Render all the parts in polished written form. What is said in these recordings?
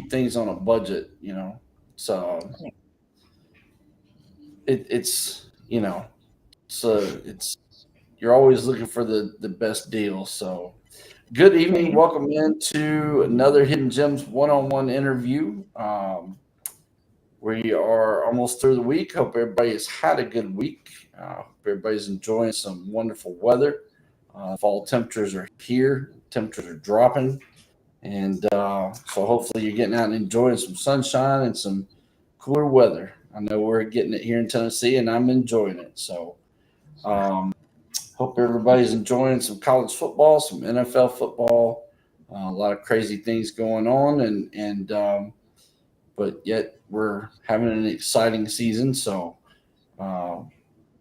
keep things on a budget. So it's it's you're always looking for the best deal. So good evening, Okay. welcome into another Hidden Gems one-on-one interview. We are almost through the week. Hope everybody has had a good week. Hope everybody's enjoying some wonderful weather. Fall temperatures are here. Temperatures are dropping, and so hopefully you're getting out and enjoying some sunshine and some cooler weather. I know we're getting it here in Tennessee, and I'm enjoying it. So um, hope everybody's enjoying some college football, some NFL football. A lot of crazy things going on, and but yet we're having an exciting season. So uh,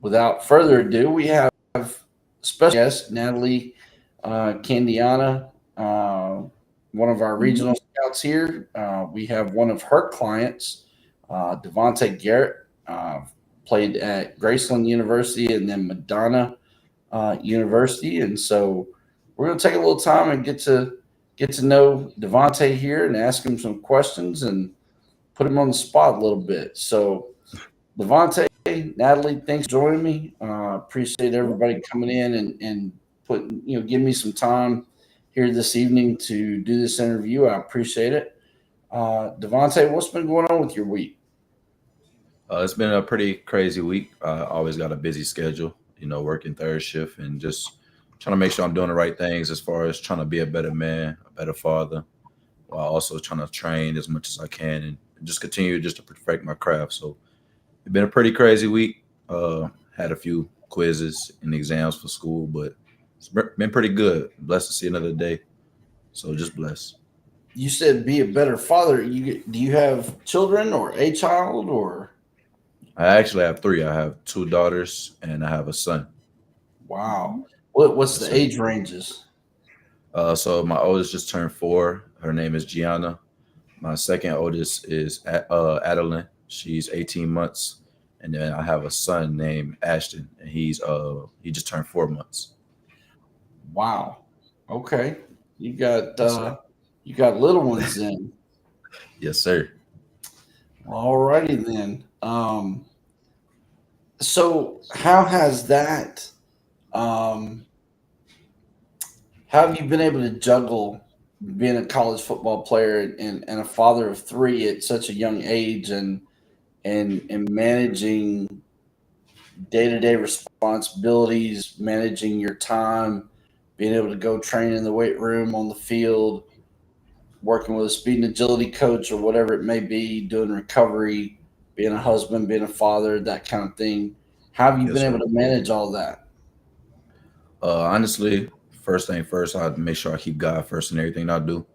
without further ado, we have special guest Natalie Candiana, one of our Mhm. regional scouts here. We have one of her clients, Devonta Garrett, played at Graceland University and then Madonna University, and so we're going to take a little time and get to know Devonta here and ask him some questions and put him on the spot a little bit. So Devontae, Natalie, thanks for joining me. Appreciate Yeah. everybody coming in and putting, give me some time here this evening to do this interview. I appreciate it. Devontae, what's been going on with your week? It's been a pretty crazy week. I always got a busy schedule, working third shift and just trying to make sure I'm doing the right things as far as trying to be a better man, a better father, while also trying to train as much as I can and just continue just to perfect my craft. So it's been a pretty crazy week. Had a few quizzes and exams for school, but it's been pretty good. Blessed to see another day. So just blessed. You said be a better father. Do you have children or a child or I actually have three. I have two daughters and I have a son. wow? Mhm. What's Yes, the sir. age ranges? So my oldest just turned 4. Her name is Gianna. My second oldest is Adeline. She's 18 months, and then I have a son named Ashton, and he just turned 4 months. Wow. Okay. You got Yes, sir. uh you got little ones then. Yes, sir. All righty then. So how has that um how have you been able to juggle being a college football player and a father of three at such a young age and managing day-to-day responsibilities, managing your time, being able to go train in the weight room, on the field, working with a speed and agility coach or whatever it may be, doing recovery, being a husband, being a father, that kind of thing. How have you Yes, been able sir. to manage all that? Honestly, first thing first, I make sure I keep God first in everything I do,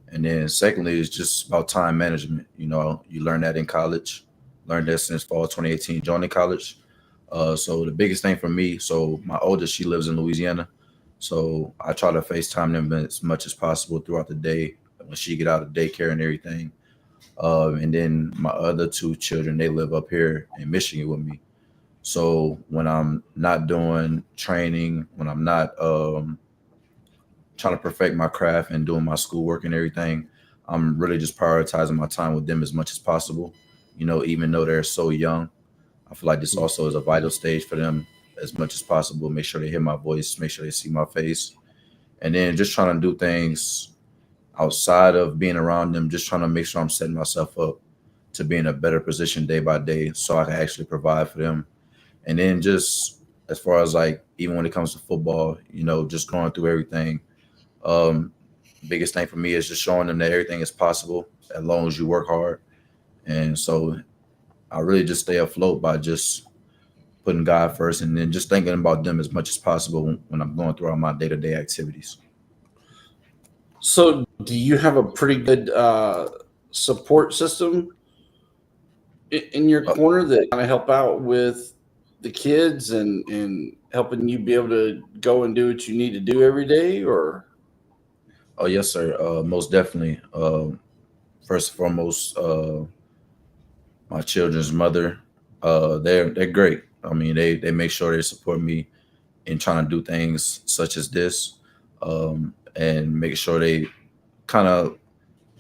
and then secondly, it's just about time management. You learn that in college. Learned that since fall 2018, joining college. So the biggest thing for me, so my oldest, she lives in Louisiana. So I try to FaceTime them as much as possible throughout the day when she get out of daycare and everything. And then my other two children, they live up here in Michigan with me. So when I'm not doing training, when I'm not trying to perfect my craft and doing my schoolwork and everything, I'm really just prioritizing my time with them as much as possible. Even though they're so young, I feel like this also is a vital stage for them as much as possible. Make sure they hear my voice, make sure they see my face, and then just trying to do things outside of being around them, just trying to make sure I'm setting myself up to be in a better position day by day so I can actually provide for them. And then just as far as like even when it comes to football, just going through everything. Um, biggest thing for me is just showing them that everything is possible as long as you work hard. And so I really just stay afloat by just putting God first and then just thinking about them as much as possible when I'm going through all my day to day activities. So, do you have a pretty good support system in your Uh, corner that kind of help out with the kids and helping you be able to go and do what you need to do every day? Or oh, yes, sir. Most definitely. First and foremost, my children's mother, they're great. I mean, they make sure they support me in trying to do things such as this, and making sure they kind of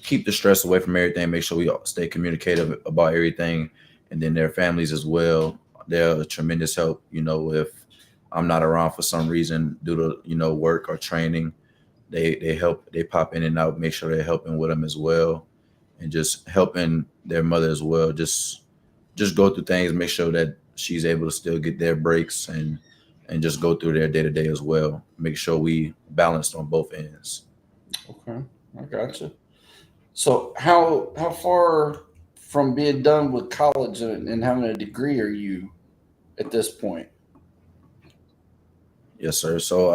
keep the stress away from everything. Make sure we all stay communicative about everything, and then their families as well. They're a tremendous help. If I'm not around for some reason due to work or training, they help. They pop in and out. Make sure they're helping with them as well, and just helping their mother as well. Just go through things. Make sure that she's able to still get their breaks and just go through their day to day as well. Make sure we balanced on both ends. Okay, I gotcha. So how far from being done with college and having a degree are you at this point? Yes, sir. So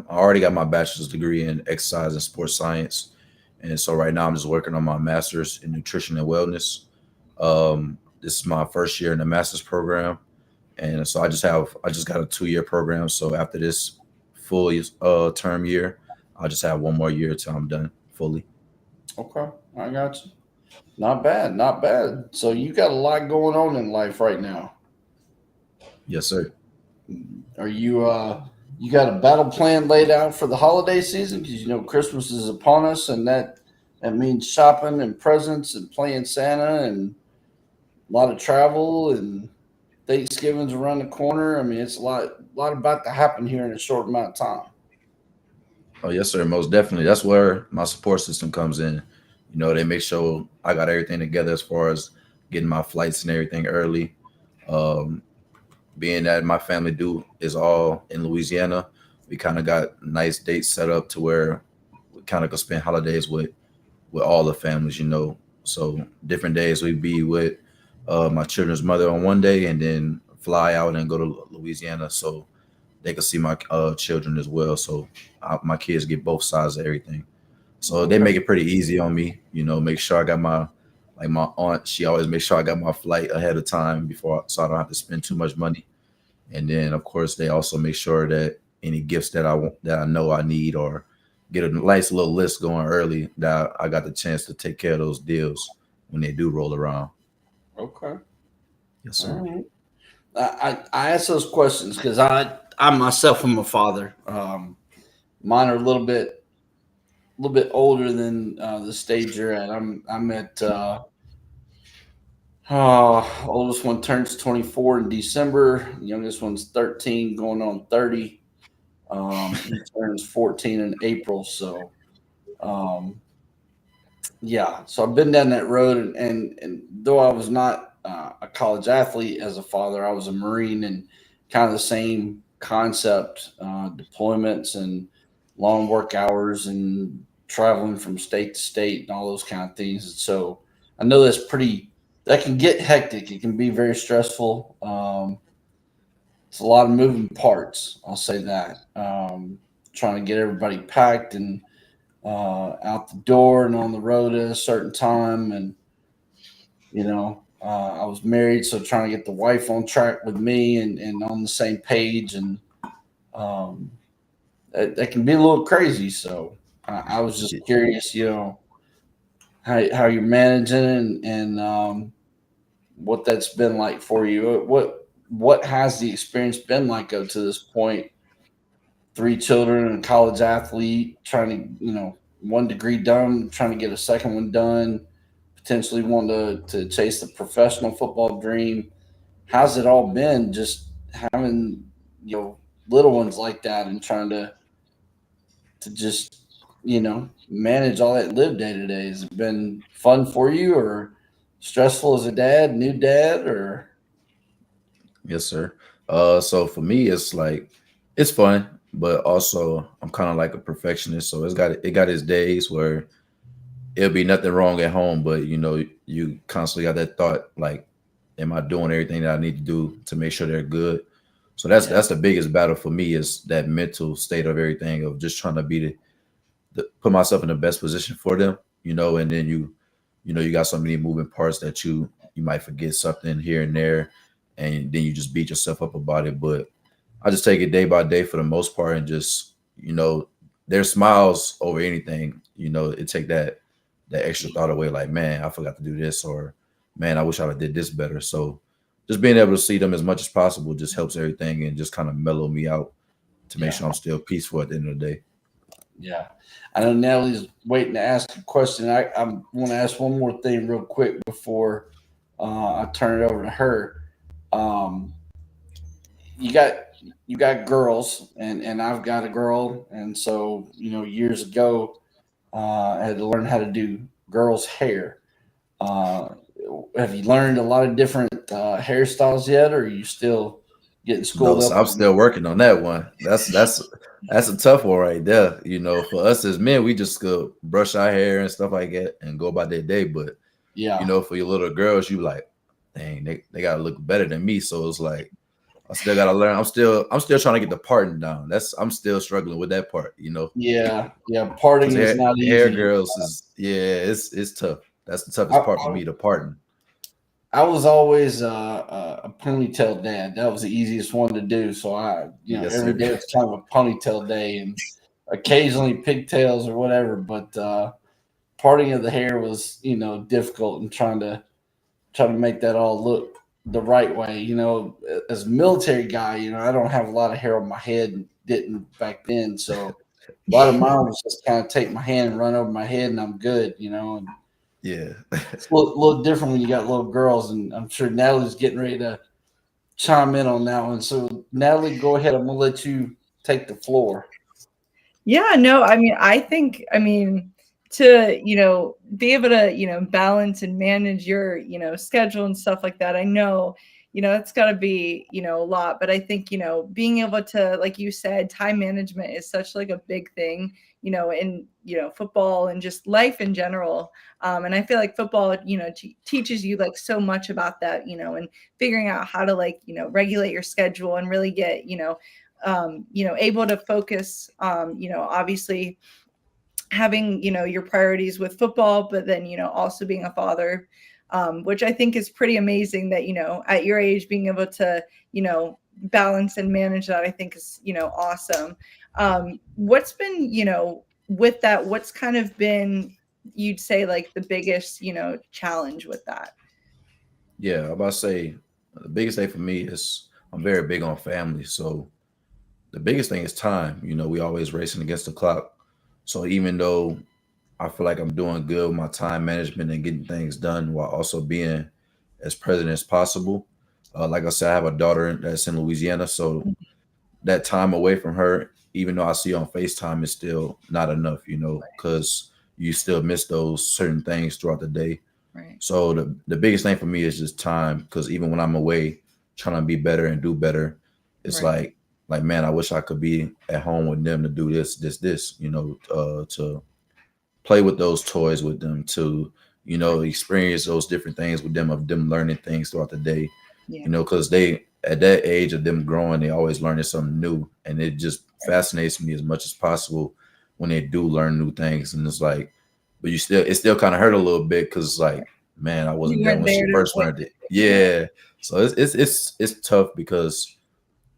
I already got my bachelor's degree in exercise and sports science, and so right now I'm just working on my master's in nutrition and wellness. This is my first year in the master's program, and so I just got a 2 year program. So after this full term year, I'll just have one more year till I'm done fully. Okay, I got you. Not bad, not bad. So you got a lot going on in life right now. Yes, sir. Are you got a battle plan laid out for the holiday season? Because you know Christmas is upon us, and that means shopping and presents and playing Santa and a lot of travel and Thanksgiving's around the corner. I mean, it's a lot about to happen here in a short amount of time. Oh, yes, sir. Most definitely. That's where my support system comes in. They make sure I got everything together as far as getting my flights and everything early. Um, Being that my family do is all in Louisiana, we kind of got nice dates set up to where we kind of could spend holidays with all the families. So different days we be with my children's mother on one day, and then fly out and go to Louisiana so they could see my children as well. So my kids get both sides of everything. So they Okay. make it pretty easy on me. Make sure I got my aunt. She always makes sure I got my flight ahead of time before, so I don't have to spend too much money. And then of course they also make sure that any gifts that I want, that I know I need, or get a nice little list going early, that I got the chance to take care of those deals when they do roll around. Okay. Yes, All sir. right. I ask those questions because I myself am a father. Mine are a little bit older than the stage you're at. I'm at oldest one turns 24 in December. Youngest one's 13, going on 30. He turns 14 in April. So um, yeah, so I've been down that road, and though I was not a college athlete as a father, I was a Marine, and kind of the same concept, deployments and long work hours and traveling from state to state and all those kind of things. And so I know that can get hectic. It can be very stressful. It's a lot of moving parts. I'll say that. Trying to get everybody packed and out the door and on the road at a certain time. And, I was married, so trying to get the wife on track with me and on the same page. And um, that can be a little crazy. So I was just curious, how you're managing and what that's been like for you. What has the experience been like up to this point? Three children and a college athlete, trying to, one degree done, trying to get a second one done, potentially want to chase the professional football dream. How's it all been just having, you know, little ones like that and trying to just, manage all that live day to day? Has it been fun for you or stressful as a dad, new dad, or Yes, sir. So for me, it's like it's fun, but also I'm kind of like a perfectionist. So it got its days where it'll be nothing wrong at home, but you constantly got that thought like, am I doing everything that I need to do to make sure they're good? So that's yeah, that's the biggest battle for me, is that mental state of everything, of just trying to be put myself in the best position for them. And then you got so many moving parts that you might forget something here and there, and then you just beat yourself up about it. But I just take it day by day for the most part, and just their smiles over anything. It take that extra thought away. Like, man, I forgot to do this, or man, I wish I would did this better. So just being able to see them as much as possible just helps everything, and just kind of mellow me out to make yeah, sure I'm still peaceful at the end of the day. Yeah. I know Natalie's waiting to ask a question. I want to ask one more thing real quick before I turn it over to her. Um, you got you got girls, and I've got a girl, and so years ago, I had to learn how to do girls' hair. Uh, have you learned a lot of different hairstyles yet, or are you still getting No, schooled so up I'm on still working on that one. That's a tough one right there. For us as men, we just go brush our hair and stuff like that and go about their day. But Yeah, for your little girls, you like, dang, they gotta look better than me. So it's like I still gotta learn. I'm still trying to get the parting down. I'm still struggling with that part. yeah. Because Parting is not hair easy. girls is it's tough. That's the I, toughest part for me, the parting. I was always a ponytail dad. That was the easiest one to do. So Yes, every sir. day it's kind of a ponytail day, and occasionally pigtails or whatever. But parting of the hair was, difficult, and trying to make that all look the right way. As a military guy, I don't have a lot of hair on my head, and didn't back then. So a lot of mine was just kind of take my hand and run over my head, and I'm good. And Yeah. it's a little different when you got little girls, and I'm sure Natalie's getting ready to chime in on that one. So, Natalie, go ahead. I'm gonna let you take the floor. Yeah, no, I mean, to, be able to, balance and manage your, schedule and stuff like that. I know, it's got to be, a lot, but I think, being able to, like you said, time management is such like a big thing, in, football and just life in general. And I feel like football, teaches you like so much about that, and figuring out how to like, regulate your schedule and really get, able to focus, obviously having, your priorities with football, but then, also being a father, which I think is pretty amazing that, at your age, being able to, balance and manage that, I think is, awesome. What's been, with that, what's kind of been, you'd say like the biggest, challenge with that? Yeah, I'm about to say the biggest thing for me is I'm very big on family. So the biggest thing is time. We always racing against the clock. So even though I feel like I'm doing good with my time management and getting things done while also being as present as possible. Like I said, I have a daughter that's in Louisiana, so that time away from her, even though I see her on FaceTime, is still not enough, because you still miss those certain things throughout the day. Right. So the biggest thing for me is just time, because even when I'm away trying to be better and do better, it's Right. like man, I wish I could be at home with them to do this, to play with those toys with them, to experience those different things with them, of them learning things throughout the day, Yeah. because they at that age of them growing, they always learning something new, and it just fascinates me as much as possible when they do learn new things. And it's like, but it still kind of hurt a little bit, because it's like, man, I You wasn't there weren't when she there to first learned it. witness it. Yeah. Yeah. So it's tough, because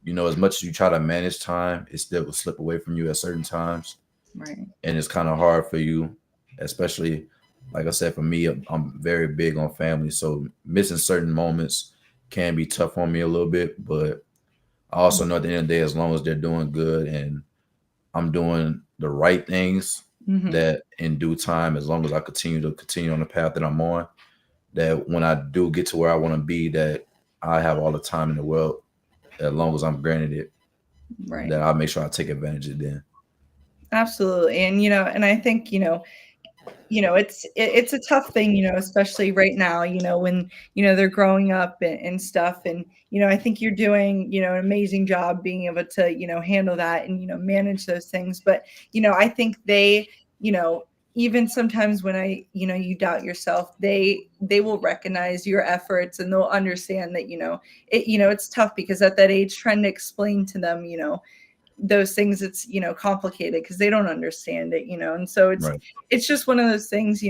as much as you try to manage time, it still will slip away from you at certain times, Right. and it's kind of hard for you, especially like I said, for me, I'm very big on family, so missing certain moments can be tough on me a little bit. But I also know at the end of the day, as long as they're doing good and I'm doing the right things, Mm-hmm. that in due time, as long as I continue on the path that I'm on, that when I do get to where I want to be, that I have all the time in the world, as long as I'm granted it, Right. that I'll make sure I take advantage of it then. Absolutely. And and I think, it's a tough thing, especially right now, when, they're growing up and stuff. And, I think you're doing, an amazing job being able to, handle that and, manage those things. But, I think they, even sometimes when you doubt yourself, they will recognize your efforts and they'll understand that, it's tough because at that age, trying to explain to them, those things, it's complicated because they don't understand it, and so it's Right. it's just one of those things,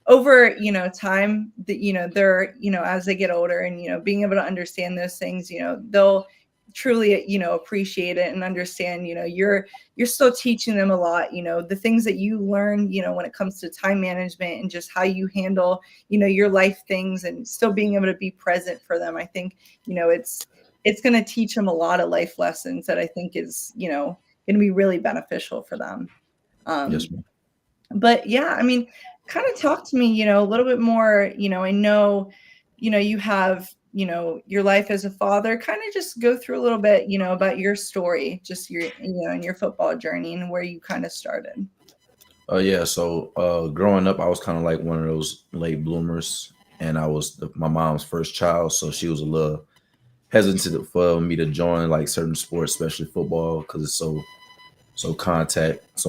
over time that they're as they get older and being able to understand those things, they'll truly appreciate it and understand, you're still teaching them a lot, the things that you learn, when it comes to time management and just how you handle your life things and still being able to be present for them. I think it's going to teach them a lot of life lessons that I think is, going to be really beneficial for them. Yes, ma'am. But yeah, I mean, kind of talk to me, a little bit more, I know, you have, your life as a father. Kind of just go through a little bit, about your story, just your, and your football journey and where you kind of started. Yeah. So growing up, I was kind of like one of those late bloomers, and I was my mom's first child, so she was a little hesitant for me to join like certain sports, especially football, because it's so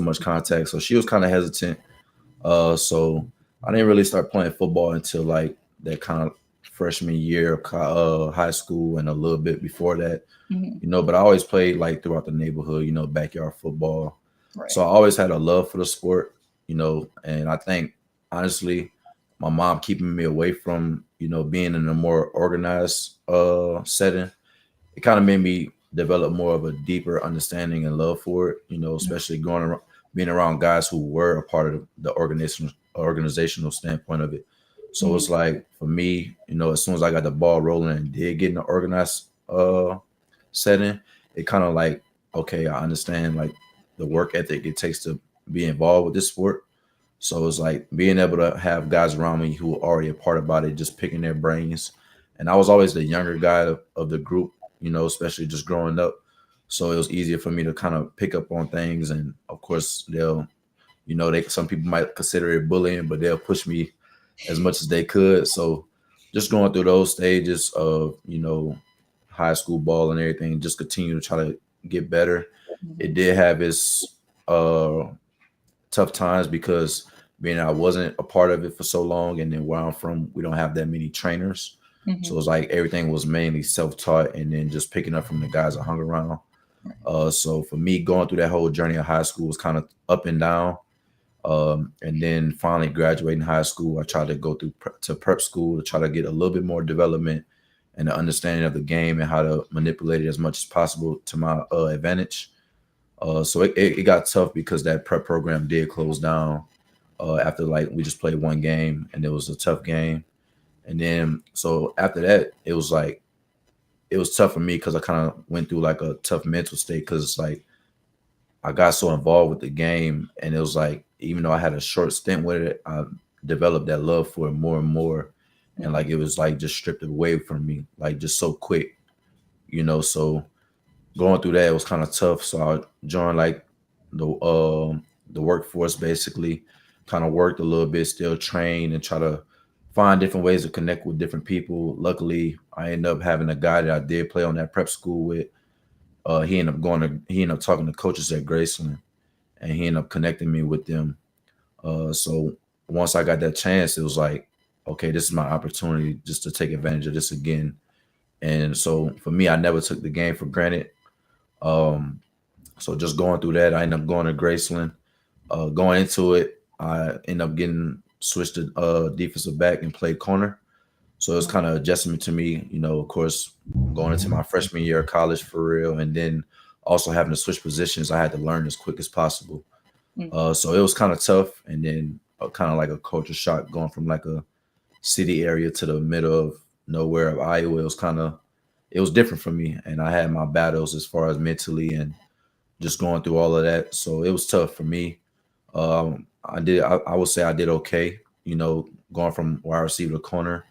much contact. So she was kind of hesitant. So I didn't really start playing football until like that kind of freshman year of high school and a little bit before that, Mhm. But I always played like throughout the neighborhood, backyard football. Right. So I always had a love for the sport, and I think honestly, my mom keeping me away from, being in a more organized setting, it kind of made me develop more of a deeper understanding and love for it, especially going around being around guys who were a part of the organizational standpoint of it. So Mhm. it's like for me, as soon as I got the ball rolling and did get in the organized setting, it kind of like, okay, I understand like the work ethic it takes to be involved with this sport. So it's like being able to have guys around me who are already a part about it, just picking their brains. And I was always the younger guy of the group, especially just growing up. So it was easier for me to kind of pick up on things. And of course, some people might consider it bullying, but they'll push me as much as they could. So just going through those stages of, high school ball and everything, just continue to try to get better. It did have its tough times because being I wasn't a part of it for so long, and then where I'm from, we don't have that many trainers. So Mhm. it's like everything was mainly self-taught and then just picking up from the guys I hung around. So for me, going through that whole journey of high school was kind of up and down. And then finally graduating high school, I tried to go through to prep school to try to get a little bit more development and the understanding of the game and how to manipulate it as much as possible to my advantage. So it got tough because that prep program did close down after like we just played one game and it was a tough game. And then so after that, it was like it was tough for me because I kind of went through like a tough mental state because it's like I got so involved with the game and it was like even though I had a short stint with it, I developed that love for it more and more. And like it was like just stripped away from me, like just so quick, So going through that it was kind of tough. So I joined like the workforce basically, kind of worked a little bit, still trained and try to find different ways to connect with different people. Luckily, I ended up having a guy that I did play on that prep school with. He ended up talking to coaches at Graceland and he ended up connecting me with them. So once I got that chance, it was like, okay, this is my opportunity just to take advantage of this again. And so for me, I never took the game for granted. Um, so just going through that, I ended up going to Graceland. Going into it, I ended up getting switched to defensive back and played corner. So it was kind of adjustment to me, of course, going into my freshman year of college for real. And then also having to switch positions, I had to learn as quick as possible. So it was kind of tough. And then kind of like a culture shock going from like a city area to the middle of nowhere of Iowa. It was different for me. And I had my battles as far as mentally and just going through all of that. So it was tough for me. I would say I did okay, going from wide receiver to corner.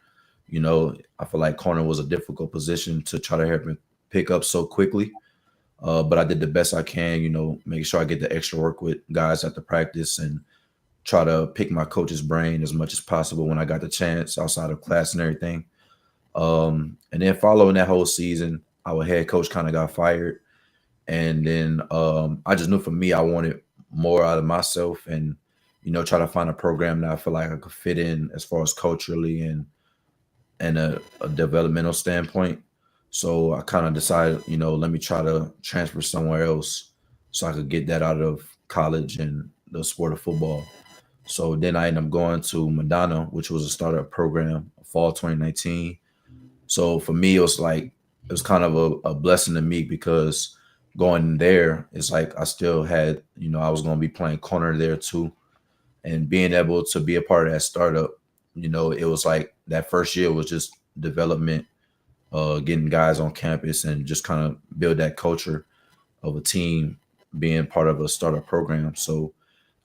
I feel like corner was a difficult position to try to help me pick up so quickly. But I did the best I can, make sure I get the extra work with guys at the practice and try to pick my coach's brain as much as possible when I got the chance outside of class and everything. And then following that whole season, our head coach kind of got fired. And then I just knew for me, I wanted more out of myself and, try to find a program that I feel like I could fit in as far as culturally and a developmental standpoint. So I kind of decided, let me try to transfer somewhere else so I could get that out of college and the sport of football. So then I ended up going to Madonna, which was a startup program, fall 2019. So for me, it was kind of a blessing to me because going there, it's like I still had, I was going to be playing corner there too. And being able to be a part of that startup, it was like that first year was just development, getting guys on campus and just kind of build that culture of a team being part of a startup program. So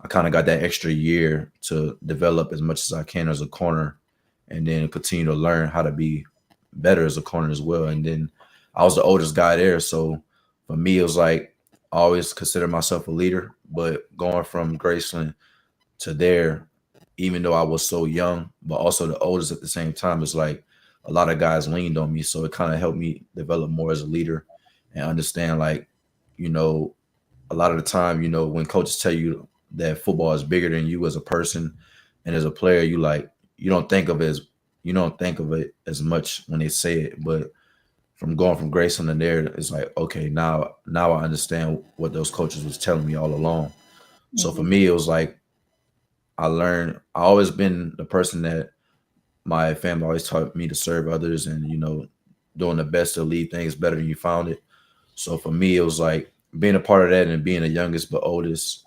I kind of got that extra year to develop as much as I can as a corner, and then continue to learn how to be better as a corner as well. And then I was the oldest guy there, so for me it was like I always consider myself a leader. But going from Graceland to there, even though I was so young, but also the oldest at the same time, it's like a lot of guys leaned on me. So it kind of helped me develop more as a leader and understand, like, you know, a lot of the time, you know, when coaches tell you that football is bigger than you as a person and as a player, you don't think of it as much when they say it. But from going from Grayson to there, it's like, okay, now I understand what those coaches was telling me all along. So for Mhm. me, it was like I always been the person that my family always taught me to serve others, and, you know, doing the best to leave things better than you found it. So for me, it was like being a part of that and being the youngest but oldest,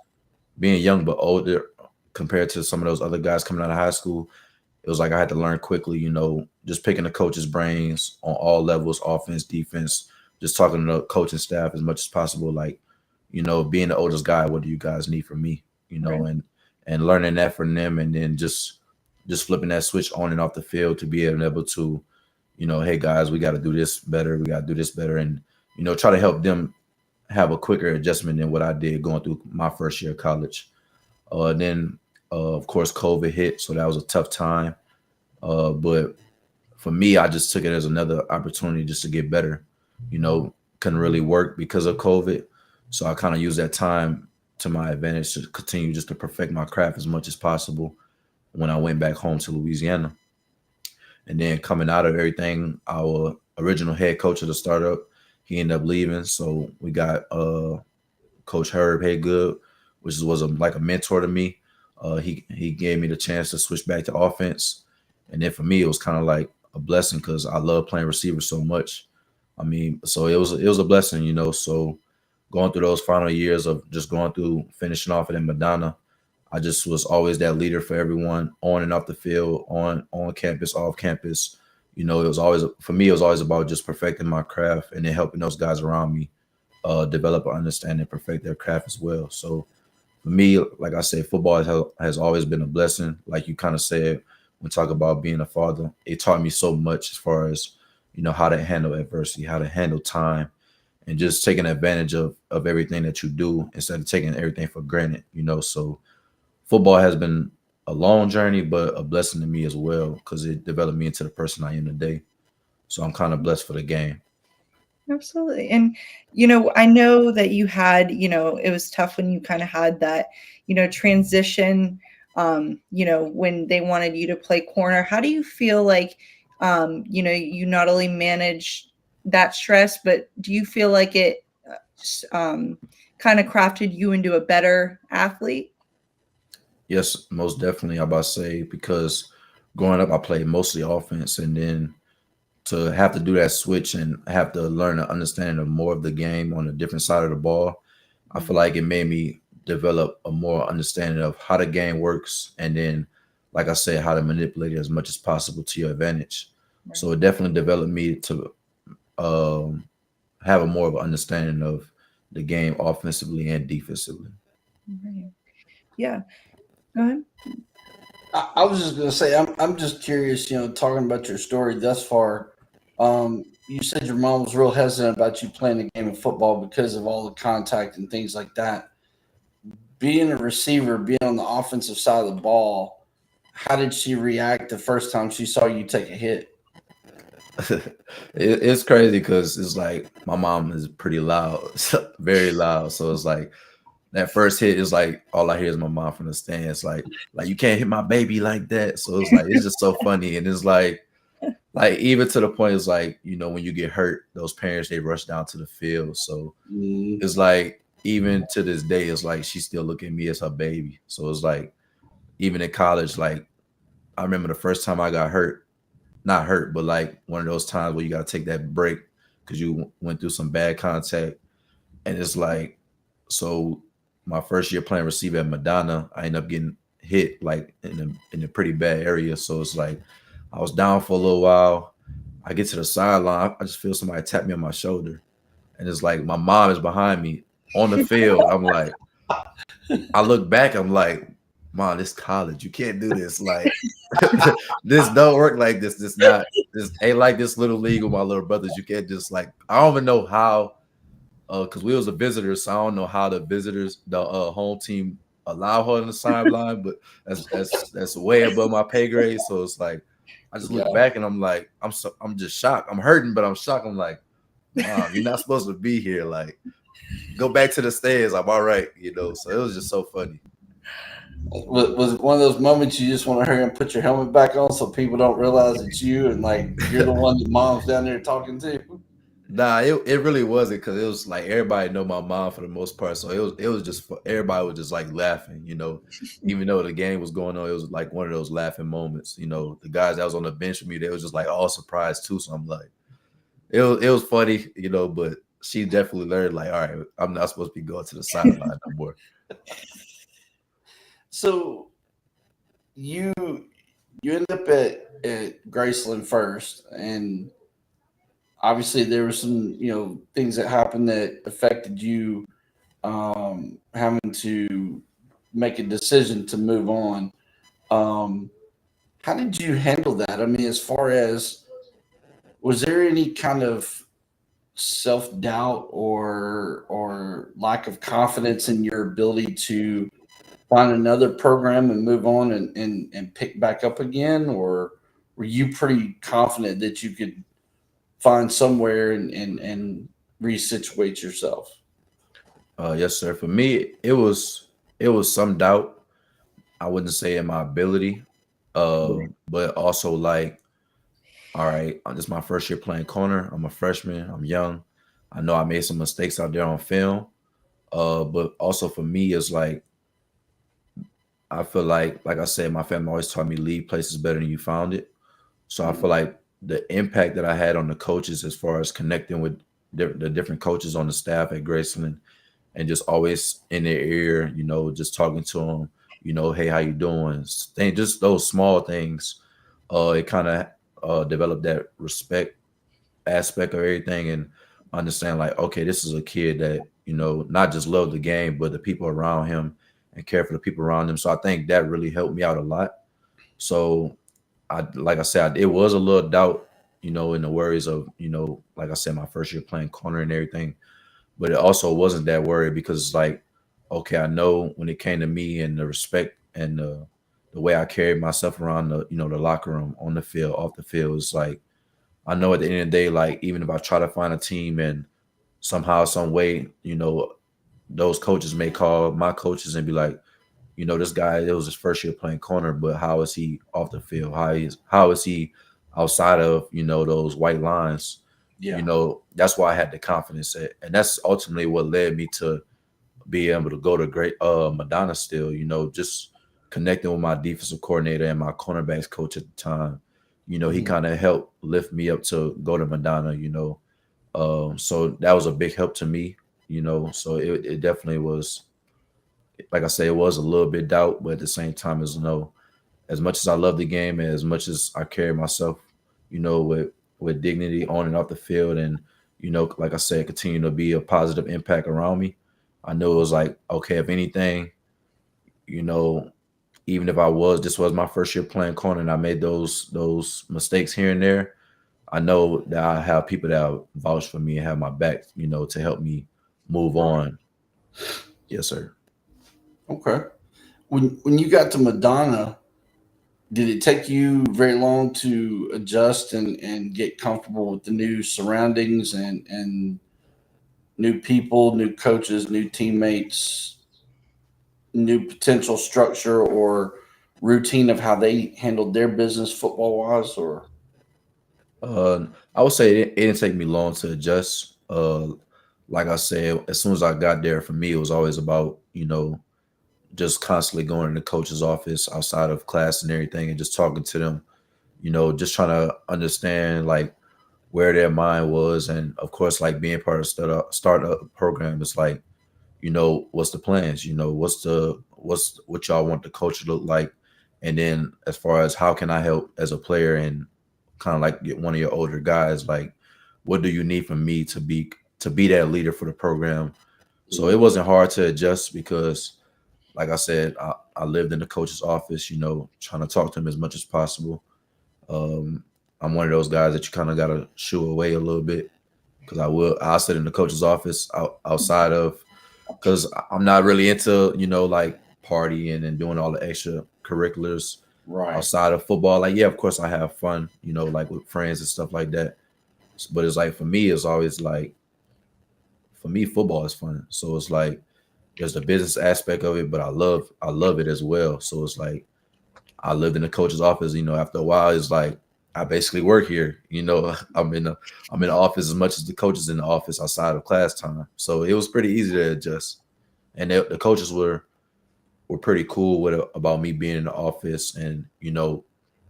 being young but older compared to some of those other guys coming out of high school. It was like I had to learn quickly, you know, just picking the coach's brains on all levels, offense, defense, just talking to the coaching staff as much as possible. Like, you know, being the oldest guy, what do you guys need from me? You know, Right. and learning that from them, and then just flipping that switch on and off the field to be able to, you know, hey guys, we got to do this better, we got to do this better, and, you know, try to help them have a quicker adjustment than what I did going through my first year of college. Then, of course, COVID hit, so that was a tough time. But for me, I just took it as another opportunity just to get better. You know, couldn't really work because of COVID, so I kind of used that time to my advantage to continue just to perfect my craft as much as possible when I went back home to Louisiana. And then coming out of everything, our original head coach of the startup, he ended up leaving, so we got Coach Herb Haygood, which was like a mentor to me. He gave me the chance to switch back to offense, and then for me it was kind of like a blessing because I love playing receiver so much. I mean, so it was a blessing, you know. So going through those final years of just going through finishing off at Madonna, I just was always that leader for everyone on and off the field, on campus, off campus. You know, it was always for me. It was always about just perfecting my craft and then helping those guys around me develop an understanding and perfect their craft as well. So for me, like I said, football has always been a blessing. Like you kind of said, when talk about being a father, it taught me so much as far as, you know, how to handle adversity, how to handle time, and just taking advantage of everything that you do instead of taking everything for granted. You know, so football has been a long journey, but a blessing to me as well because it developed me into the person I am today. So I'm kind of blessed for the game. Absolutely. And, I know that you had, it was tough when you kind of had that, transition, when they wanted you to play corner. How do you feel like, you not only manage that stress, but do you feel like it kind of crafted you into a better athlete? Yes, most definitely. I'm about to say because growing up, I played mostly offense, and then to have to do that switch and have to learn an understanding of more of the game on a different side of the ball, I feel like it made me develop a more understanding of how the game works, and then, like I said, how to manipulate it as much as possible to your advantage. Right. So it definitely developed me to um, have a more of an understanding of the game offensively and defensively. Right. Yeah. Go ahead. I was just gonna say, I'm just curious, talking about your story thus far. You said your mom was real hesitant about you playing the game of football because of all the contact and things like that. Being a receiver, being on the offensive side of the ball, how did she react the first time she saw you take a hit? It's crazy because it's like my mom is pretty loud, very loud. So it's like that first hit is like all I hear is my mom from the stands, like you can't hit my baby like that. So it's like it's just so funny, and it's like even to the point it's like, when you get hurt, those parents they rush down to the field. So it's like even to this day, it's like she still look at me as her baby. So it's like even in college, like I remember the first time I got hurt, not hurt, but like one of those times where you got to take that break because you went through some bad contact. And it's like, so my first year playing receiver at Madonna, I ended up getting hit like in a pretty bad area. So it's like I was down for a little while. I get to the sideline, I just feel somebody tap me on my shoulder. And it's like my mom is behind me on the field. I'm like, I look back, I'm like, Mom, this college. You can't do this. Like, this don't work like this. This ain't like this little league with my little brothers. You can't just like, I don't even know how, because we was a visitor, so I don't know how the home team allow her on the sideline, but that's way above my pay grade. So it's like, I just look back and I'm like, I'm just shocked. I'm hurting, but I'm shocked. I'm like, Mom, you're not supposed to be here. Like, go back to the stands. I'm all right, So it was just so funny. Was it one of those moments you just want to hurry and put your helmet back on so people don't realize it's you and like you're the one that Mom's down there talking to? Nah, it really wasn't, because it was like everybody know my mom for the most part, so it was just everybody was just like laughing, even though the game was going on. It was like one of those laughing moments. The guys that was on the bench with me, they was just like all surprised too. So I'm like, it was funny, but she definitely learned like, all right, I'm not supposed to be going to the sideline no more. So you end up at Graceland first, and obviously there were some things that happened that affected you, having to make a decision to move on. How did you handle that? I mean, as far as, was there any kind of self-doubt or lack of confidence in your ability to find another program and move on and pick back up again? Or were you pretty confident that you could find somewhere and resituate yourself? Yes, sir. For me, it was some doubt. I wouldn't say in my ability, but also like, all right, this is my first year playing corner. I'm a freshman. I'm young. I know I made some mistakes out there on film. But also for me, it's like, I feel like I said, my family always taught me leave places better than you found it. So I feel like the impact that I had on the coaches, as far as connecting with the different coaches on the staff at Graceland, and just always in their ear, just talking to them, hey, how you doing? Just those small things, it kind of developed that respect aspect of everything, and understand like, okay, this is a kid that, not just love the game, but the people around him and care for the people around him. So I think that really helped me out a lot. So like I said, it was a little doubt, in the worries of, like I said, my first year playing corner and everything. But it also wasn't that worried, because it's like, okay, I know when it came to me and the respect and the way I carried myself around the locker room, on the field, off the field, it's like, I know at the end of the day, like, even if I try to find a team and somehow, some way, those coaches may call my coaches and be like, this guy, it was his first year playing corner, but how is he off the field? How is he outside of, those white lines? Yeah. That's why I had the confidence, and that's ultimately what led me to be able to go to great Madonna still, just connecting with my defensive coordinator and my cornerbacks coach at the time. He kind of helped lift me up to go to Madonna, so that was a big help to me, so it definitely was, like I say, it was a little bit doubt, but at the same time, as as much as I love the game and as much as I carry myself, with dignity on and off the field, and like I said, continue to be a positive impact around me, I know it was like, okay, if anything, even if this was my first year playing corner and I made those mistakes here and there, I know that I have people that vouch for me and have my back, to help me move on. Yes, sir. Okay. When you got to Madonna, did it take you very long to adjust and get comfortable with the new surroundings and new people, new coaches, new teammates, new potential structure or routine of how they handled their business football wise? Or I would say it didn't take me long to adjust. Like I said, as soon as I got there, for me, it was always about, just constantly going in the coach's office outside of class and everything, and just talking to them, just trying to understand like where their mind was. And of course, like being part of startup program, it's like, what's the plans, what y'all want the culture to look like. And then as far as how can I help as a player, and kind of like get one of your older guys, like, what do you need from me to be that leader for the program? So it wasn't hard to adjust because, like I said, I lived in the coach's office, trying to talk to him as much as possible. Um, I'm one of those guys that you kind of got to shoo away a little bit because I'll sit in the coach's office outside of, because I'm not really into, like partying and doing all the extra curriculars Right. outside of football. Like, yeah, of course I have fun, like with friends and stuff like that. But it's like, for me, it's always like, for me, football is fun. So it's like, there's the business aspect of it, but I love it as well. So it's like, I lived in the coach's office, after a while, it's like, I basically work here. I'm in the office as much as the coaches in the office outside of class time. So it was pretty easy to adjust. And the coaches were pretty cool with it, about me being in the office and,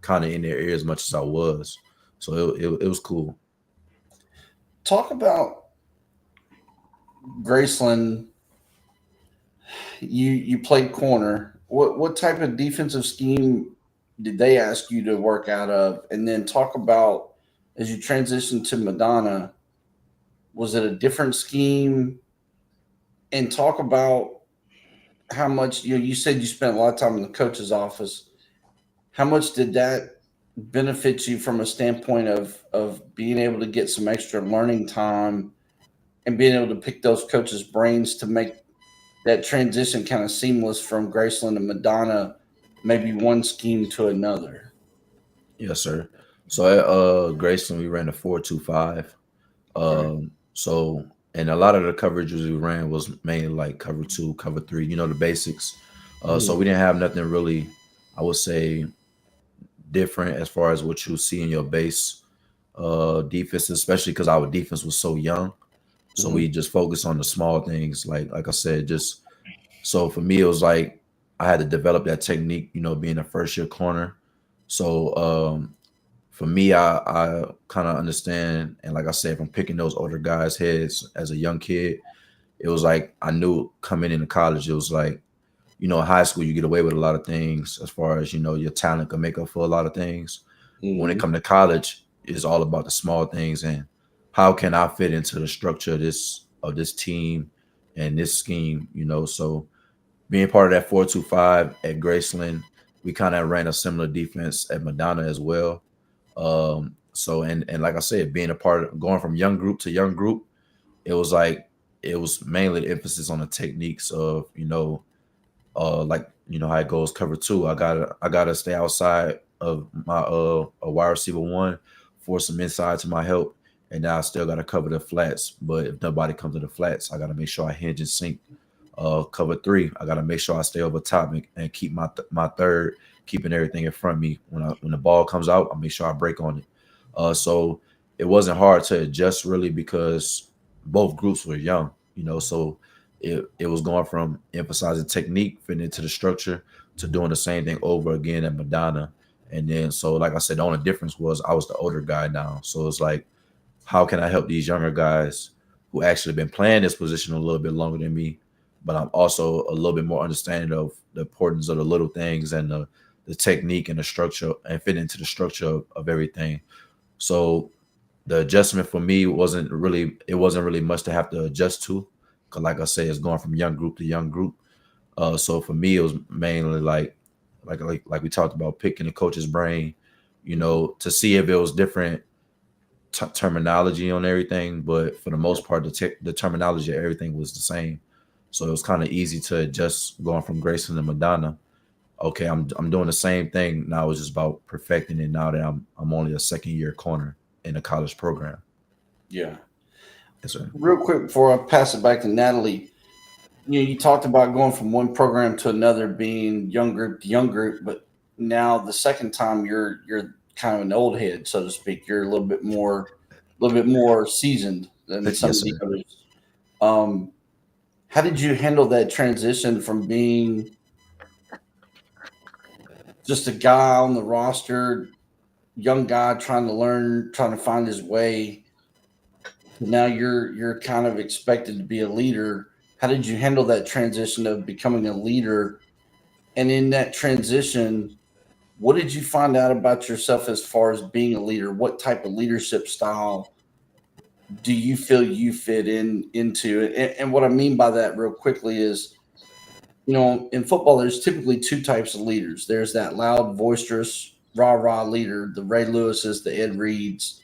kind of in their ear as much as I was. So it was cool. Talk about Graceland. You played corner. What type of defensive scheme did they ask you to work out of? And then talk about, as you transitioned to Madonna, was it a different scheme? And talk about how much you said you spent a lot of time in the coach's office. How much did that benefit you from a standpoint of being able to get some extra learning time and being able to pick those coaches' brains to make that transition kind of seamless from Graceland to Madonna, maybe one scheme to another? Yes, sir. So at Graceland, we ran a 4-2-5. Okay. So, and a lot of the coverages we ran was mainly like cover 2, cover 3, the basics. So we didn't have nothing really, I would say, different as far as what you see in your base defense, especially because our defense was so young. So we just focus on the small things. Like I said, just so for me, it was like I had to develop that technique, being a first year corner. So for me, I kind of understand, and like I said, from picking those older guys' heads as a young kid, it was like I knew coming into college, it was like, in high school you get away with a lot of things as far as your talent can make up for a lot of things. When it comes to college, it's all about the small things and how can I fit into the structure of this team and this scheme. So being part of that 4-2-5 at Graceland, we kind of ran a similar defense at Madonna as well. So and like I said, being a part of going from young group to young group, it was like it was mainly the emphasis on the techniques of like how it goes cover 2. I gotta stay outside of my a wide receiver 1, force some inside to my help, and now I still gotta cover the flats. But if nobody comes to the flats, I gotta make sure I hinge and sink. Cover 3, I gotta make sure I stay over top and keep my third, keeping everything in front of me. When the ball comes out, I make sure I break on it. So it wasn't hard to adjust really because both groups were young, so it was going from emphasizing technique, fitting into the structure, to doing the same thing over again at Madonna. And then, so like I said, the only difference was I was the older guy now. So it's like, how can I help these younger guys who actually been playing this position a little bit longer than me, but I'm also a little bit more understanding of the importance of the little things and the technique and the structure and fit into the structure of everything. So the adjustment for me wasn't really much to have to adjust to, because like I say, it's going from young group to young group. So for me, it was mainly like we talked about, picking the coach's brain, to see if it was different terminology on everything. But for the most part, the terminology of everything was the same. So it was kind of easy to adjust going from Grayson to Madonna. Okay, I'm doing the same thing now. It's just about perfecting it now that I'm only a second year corner in a college program. Yeah. Yes, sir. Real quick before I pass it back to Natalie, you talked about going from one program to another, being young group to young group, but now the second time you're kind of an old head, so to speak. You're a little bit more seasoned than some Yes, of the sir. others. How did you handle that transition from being just a guy on the roster, young guy trying to learn, trying to find his way? Now you're kind of expected to be a leader. How did you handle that transition of becoming a leader? And in that transition, what did you find out about yourself as far as being a leader? What type of leadership style do you feel you fit into it? And what I mean by that, real quickly, is in football, there's typically two types of leaders. There's that loud, boisterous, rah rah leader, the Ray Lewis's, the Ed Reeds.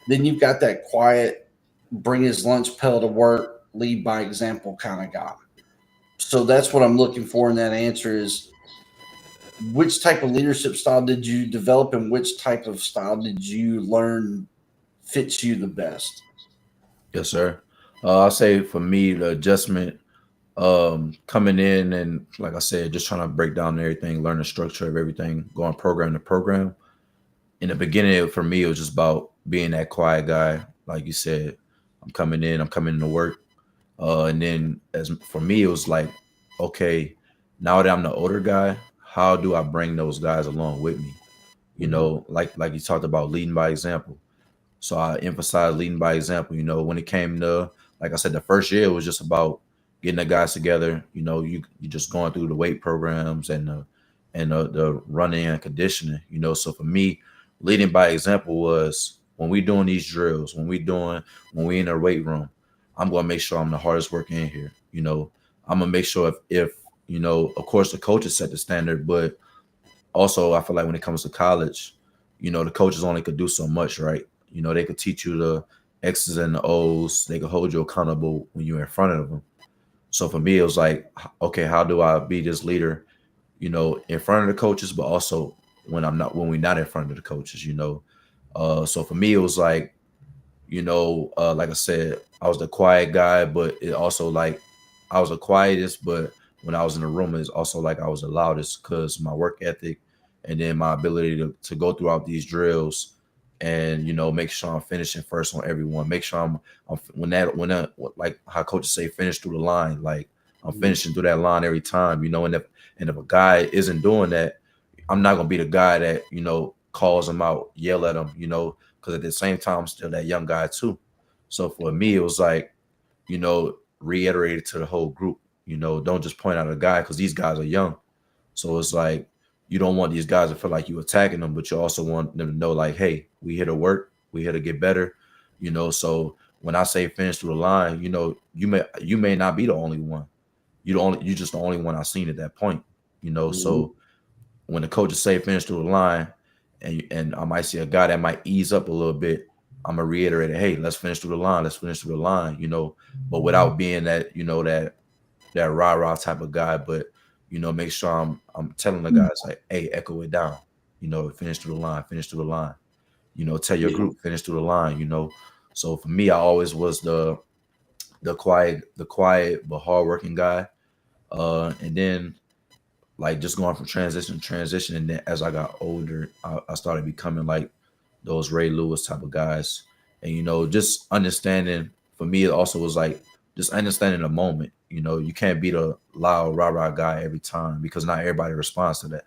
Then you've got that quiet, bring his lunch pail to work, lead by example kind of guy. So that's what I'm looking for in that answer is which type of leadership style did you develop and which type of style did you learn fits you the best? Yes, sir. I'll say for me, the adjustment coming in and like I said, just trying to break down everything, learn the structure of everything, going program to program. In the beginning, for me, it was just about being that quiet guy. Like you said, I'm coming in to work. And then as for me, it was like, okay, now that I'm the older guy, how do I bring those guys along with me? Mhm. Like you talked about leading by example. So I emphasize leading by example. When it came to, like I said, the first year it was just about getting the guys together. You just going through the weight programs and the running and conditioning. So for me, leading by example was when we doing these drills, when we in our weight room, I'm gonna make sure I'm the hardest worker in here. I'm gonna make sure if of course the coaches set the standard, but also I feel like when it comes to college, the coaches only could do so much, right? They could teach you the X's and the O's. They could hold you accountable when you're in front of them. So for me, it was like, okay, how do I be this leader, in front of the coaches, but also when we're not in front of the coaches. So for me, it was like, like I said, I was the quiet guy, but it also like I was the quietest, but when I was in the room, it's also like I was the loudest because my work ethic and then my ability to go throughout these drills and make sure I'm finishing first on everyone. Make sure I'm when that like how coaches say finish through the line, like I'm finishing through that line every time, and if a guy isn't doing that, I'm not gonna be the guy that calls him out, yell at him, because at the same time I'm still that young guy too. So for me, it was like reiterated to the whole group, don't just point out a guy because these guys are young. So it's like you don't want these guys to feel like you attacking them, but you also want them to know like, hey, we here to work, we here to get better, So when I say finish through the line, you may not be the only one. You just the only one I've seen at that point, Mhm. So when the coaches say finish through the line, and I might see a guy that might ease up a little bit, I'm gonna reiterate it. Hey, let's finish through the line. Let's finish through the line. But without being that that rah rah type of guy. But make sure I'm telling the guys like, hey, echo it down. Finish through the line. Finish through the line. Tell your Yeah. group finish through the line. So for me, I always was the quiet but hardworking guy. And then like just going from transition to transition, and then as I got older, I started becoming like those Ray Lewis type of guys, and just understanding. For me, it also was like just understanding the moment. You can't be the loud rah rah guy every time because not everybody responds to that.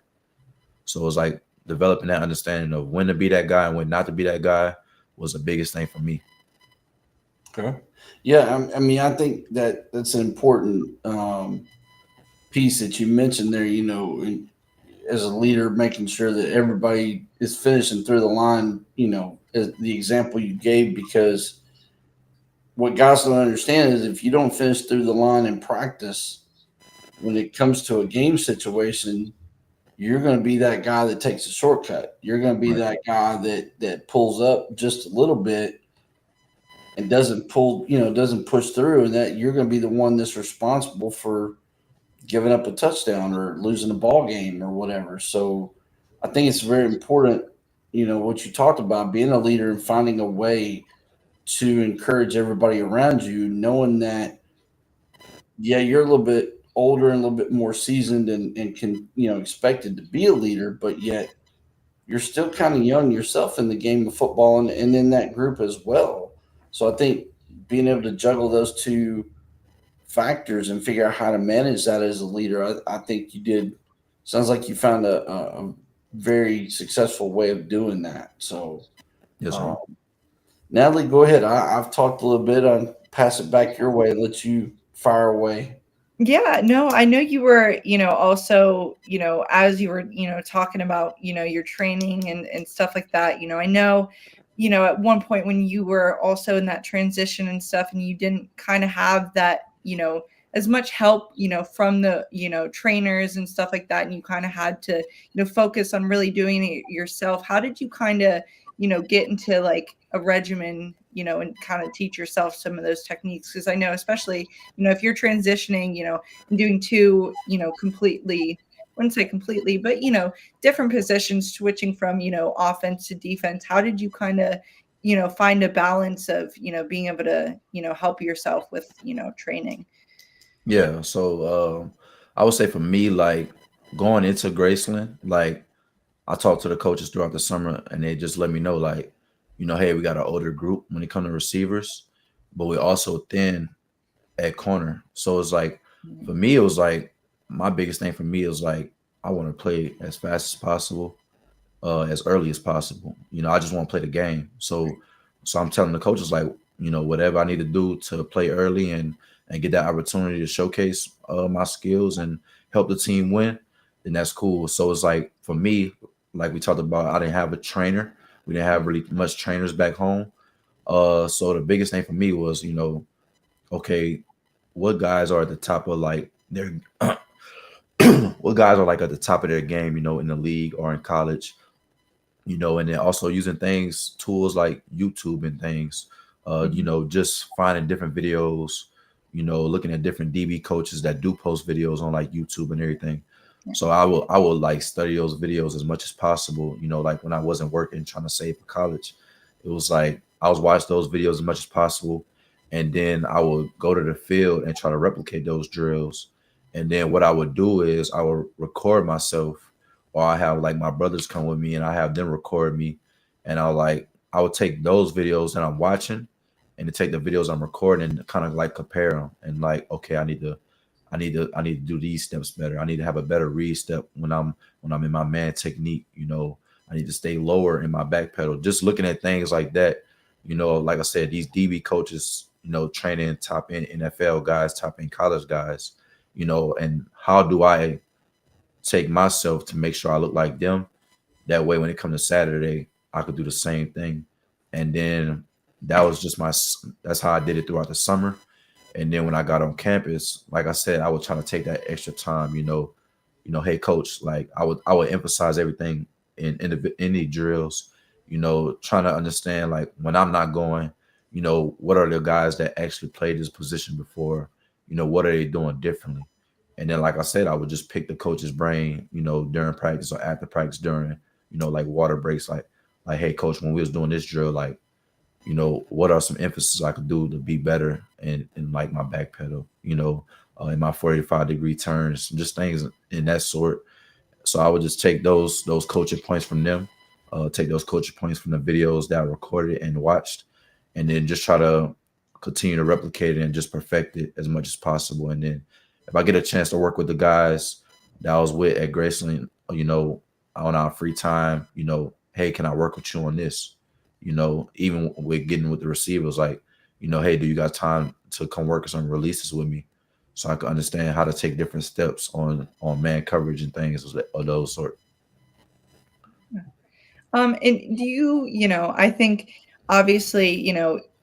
So it was like developing that understanding of when to be that guy and when not to be that guy was the biggest thing for me. Okay. Yeah, I mean, I think that's an important piece that you mentioned there. As a leader, making sure that everybody is finishing through the line. As the example you gave, because what guys don't understand is if you don't finish through the line in practice, when it comes to a game situation, you're going to be that guy that takes a shortcut. You're going to be Right. that guy that pulls up just a little bit and doesn't push through, and that you're going to be the one that's responsible for giving up a touchdown or losing a ball game or whatever. So I think it's very important, what you talked about, being a leader and finding a way to encourage everybody around you, knowing that, yeah, you're a little bit older and a little bit more seasoned and can, expected to be a leader, but yet you're still kind of young yourself in the game of football and in that group as well. So I think being able to juggle those two factors and figure out how to manage that as a leader, I think you did. Sounds like you found a very successful way of doing that. So, Yes, uh, sir. Natalie, go ahead. I've talked a little bit. On pass it back your way. Let you fire away. Yeah, no, I know you were, also, as you were, talking about, your training and stuff like that, I know, at one point when you were also in that transition and stuff, and you didn't kind of have that, as much help, from the, trainers and stuff like that, and you kind of had to, focus on really doing it yourself. How did you kind of, get into like a regimen, and kind of teach yourself some of those techniques? Because I know, especially, if you're transitioning, and doing two, completely, I wouldn't say completely, but, different positions, switching from, offense to defense. How did you kind of, find a balance of, being able to, help yourself with, training? Yeah. So I would say for me, like going into Graceland, like I talked to the coaches throughout the summer and they just let me know, like, hey, we got an older group when it comes to receivers, but we also thin at corner. So it's like for me, it was like my biggest thing for me is like I want to play as fast as possible, as early as possible. I just want to play the game. So I'm telling the coaches like, whatever I need to do to play early and get that opportunity to showcase my skills and help the team win, then that's cool. So it's like for me, like we talked about, I didn't have a trainer. We didn't have really much trainers back home. So the biggest thing for me was, okay, what guys are at the top of like their what guys are like at the top of their game, in the league or in college, and then also using tools like YouTube and things, just finding different videos, looking at different DB coaches that do post videos on like YouTube and everything. So I will like study those videos as much as possible. Like when I wasn't working, trying to save for college, it was like I was watching those videos as much as possible. And then I would go to the field and try to replicate those drills. And then what I would do is I would record myself, or I have like my brothers come with me and I have them record me. And I would take those videos that I'm watching and to take the videos I'm recording and kind of like compare them and like, okay, I need to do these steps better. I need to have a better read step when I'm in my man technique. I need to stay lower in my back pedal. Just looking at things like that, like I said, these DB coaches, training top end NFL guys, top end college guys, and how do I take myself to make sure I look like them? That way, when it comes to Saturday, I could do the same thing. And then that was just that's how I did it throughout the summer. And then when I got on campus, like I said, I would try to take that extra time, hey coach, like I would emphasize everything in the drills, trying to understand like when I'm not going, what are the guys that actually played this position before, what are they doing differently? And then, like I said, I would just pick the coach's brain, during practice or after practice during, like water breaks, like, hey coach, when we was doing this drill, like, what are some emphasis I could do to be better in like my back pedal, in my 45-degree turns, just things in that sort. So I would just take those coaching points from them, take those coaching points from the videos that I recorded and watched, and then just try to continue to replicate it and just perfect it as much as possible. And then if I get a chance to work with the guys that I was with at Graceland, on our free time, hey, can I work with you on this? Even with getting with the receivers, like, hey, do you got time to come work on some releases with me so I can understand how to take different steps on man coverage and things of those sort. And do you, I think obviously,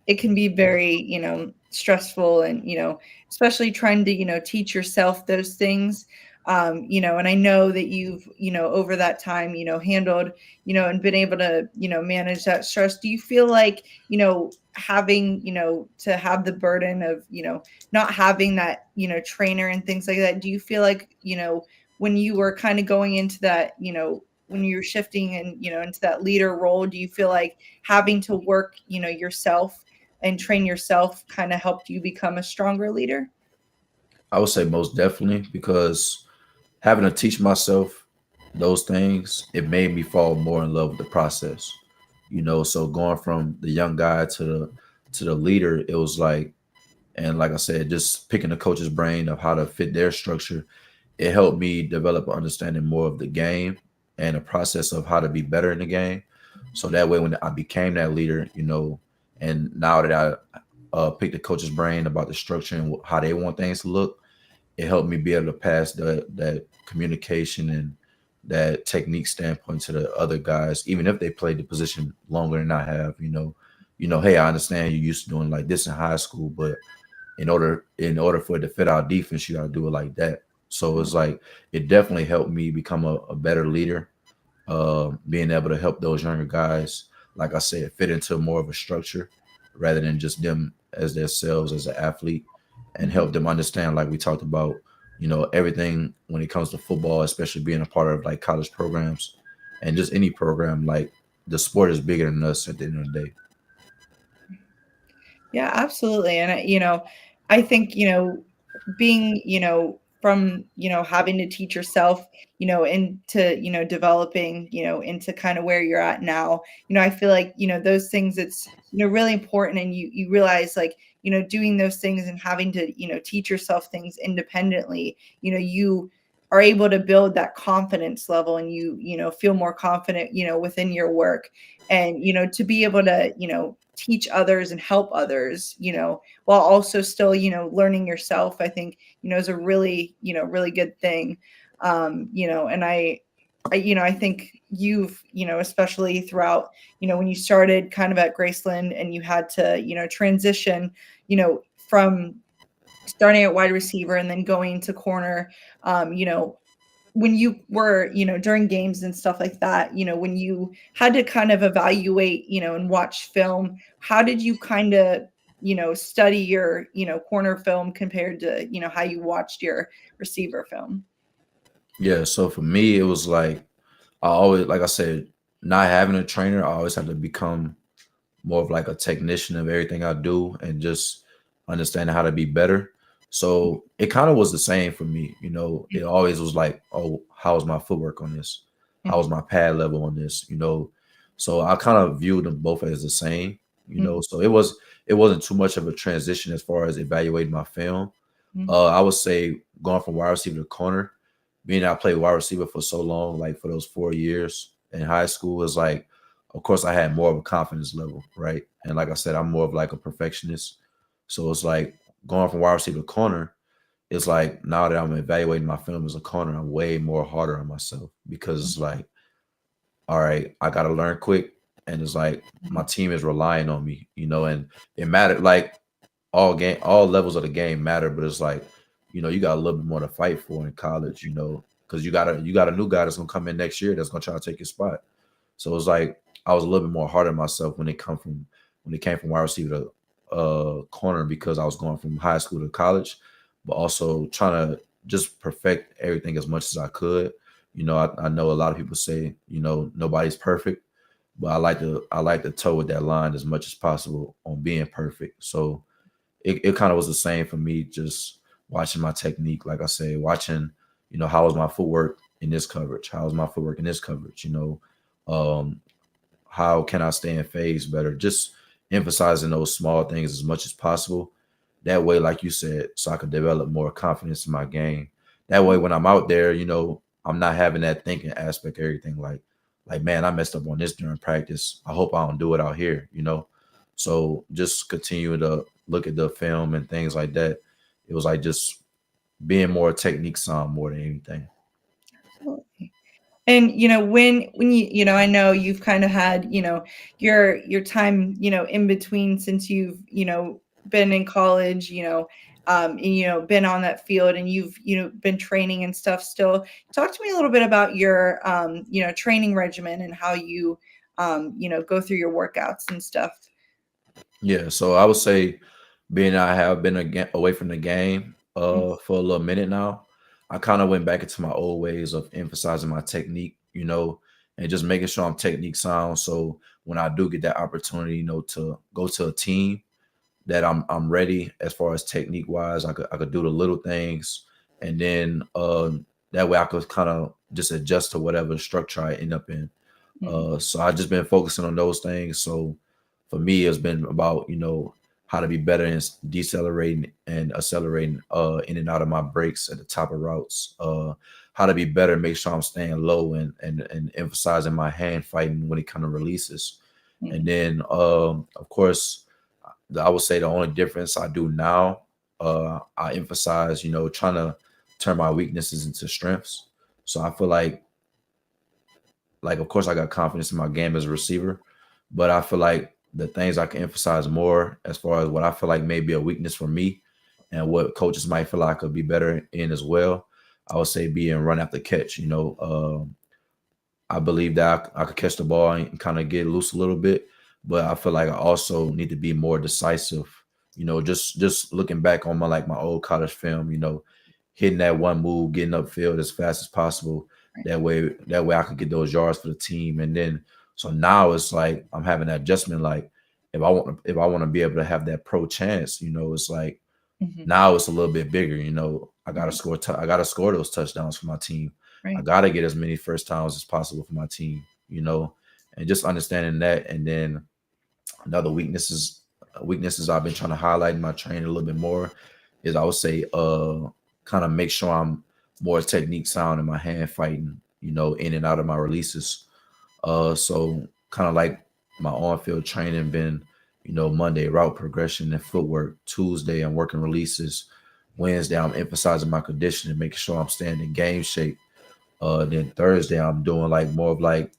it can be very, stressful and, especially trying to, teach yourself those things. And I know that you've, over that time, handled, and been able to, manage that stress. Do you feel like, having, to have the burden of, not having that, trainer and things like that, do you feel like, when you were kind of going into that, when you're shifting and, into that leader role, do you feel like having to work, yourself and train yourself kind of helped you become a stronger leader? I would say most definitely, because having to teach myself those things, it made me fall more in love with the process. So going from the young guy to the leader, it was like, and like I said, just picking the coach's brain of how to fit their structure, it helped me develop an understanding more of the game and the process of how to be better in the game. So that way, when I became that leader, and now that I picked the coach's brain about the structure and how they want things to look, it helped me be able to pass that communication and that technique standpoint to the other guys, even if they played the position longer than I have. Hey, I understand you used to doing like this in high school, but in order for it to fit our defense, you got to do it like that. So it's like it definitely helped me become a better leader, being able to help those younger guys, like I said, fit into more of a structure rather than just them as themselves as an athlete, and help them understand, like we talked about, everything when it comes to football, especially being a part of like college programs and just any program. Like the sport is bigger than us at the end of the day. Yeah, absolutely. And I think, being, from, having to teach yourself, into, developing, into kind of where you're at now, I feel like, those things, it's, really important. And you realize like, doing those things and having to, teach yourself things independently, you are able to build that confidence level, and you feel more confident, within your work, and, to be able to, teach others and help others, while also still, learning yourself, I think, is a really, really good thing. And I think you've, especially throughout, when you started kind of at Graceland and you had to, transition, from starting at wide receiver and then going to corner, when you were, during games and stuff like that, when you had to kind of evaluate, and watch film, how did you kind of, study your, corner film compared to, how you watched your receiver film? Yeah. So for me, it was like I always, like I said, not having a trainer, I always had to become more of like a technician of everything I do and just understanding how to be better. So it kind of was the same for me. It always was like, oh, how's my footwork on this? How's my pad level on this? So I kind of viewed them both as the same. So it wasn't too much of a transition as far as evaluating my film. I would say going from wide receiver to corner, being I played wide receiver for so long, like for those 4 years in high school, is like, of course, I had more of a confidence level, right? And like I said, I'm more of like a perfectionist. So it's like going from wide receiver to corner, it's like now that I'm evaluating my film as a corner, I'm way more harder on myself because it's like, all right, I gotta learn quick. And it's like my team is relying on me, and it mattered like all levels of the game matter, but it's like, you got a little bit more to fight for in college, because you got a new guy that's gonna come in next year that's gonna try to take your spot. So it's like I was a little bit more hard on myself when it came from wide receiver to corner, because I was going from high school to college, but also trying to just perfect everything as much as I could. I know a lot of people say, nobody's perfect, but I like to toe with that line as much as possible on being perfect. So it kind of was the same for me, just watching my technique, like I say, watching, how was my footwork in this coverage? How was my footwork in this coverage? Um, how can I stay in phase better? Just emphasizing those small things as much as possible. That way, like you said, so I could develop more confidence in my game. That way, when I'm out there, I'm not having that thinking aspect of everything. Like, man, I messed up on this during practice. I hope I don't do it out here. So just continue to look at the film and things like that. It was like just being more technique sound more than anything. Absolutely. And when I know you've kind of had your time in between, since you've been in college, and, been on that field, and you've been training and stuff still. Talk to me a little bit about your training regimen and how you go through your workouts and stuff. Yeah, so I would say, being I have been away from the game for a little minute now, I kind of went back into my old ways of emphasizing my technique, and just making sure I'm technique sound. So when I do get that opportunity, to go to a team, that I'm ready as far as technique wise. I could do the little things, and then that way I could kind of just adjust to whatever structure I end up in. So I just been focusing on those things. So for me, it's been about, how to be better in decelerating and accelerating in and out of my breaks at the top of routes. How to be better, make sure I'm staying low and emphasizing my hand fighting when it kind of releases. And then of course, I would say the only difference I do now, I emphasize, trying to turn my weaknesses into strengths. So I feel like like, of course, I got confidence in my game as a receiver, but I feel like the things I can emphasize more as far as what I feel like may be a weakness for me and what coaches might feel like I could be better in as well, I would say being run after catch. I believe that I could catch the ball and kind of get loose a little bit, but I feel like I also need to be more decisive. Just looking back on my old college film, hitting that one move, getting upfield as fast as possible. Right. That way I could get those yards for the team. And then so now it's like I'm having that adjustment. Like if I want to be able to have that pro chance, it's like Mhm. now it's a little bit bigger. I gotta Right. score. I gotta score those touchdowns for my team. I Right. gotta get as many first times as possible for my team. And just understanding that. And then another weaknesses I've been trying to highlight in my training a little bit more is I would say kind of make sure I'm more technique sound in my hand fighting, in and out of my releases. So kind of like my on-field training been, Monday route progression and footwork. Tuesday I'm working releases. Wednesday I'm emphasizing my conditioning, making sure I'm staying in game shape. Then Thursday I'm doing like more of like,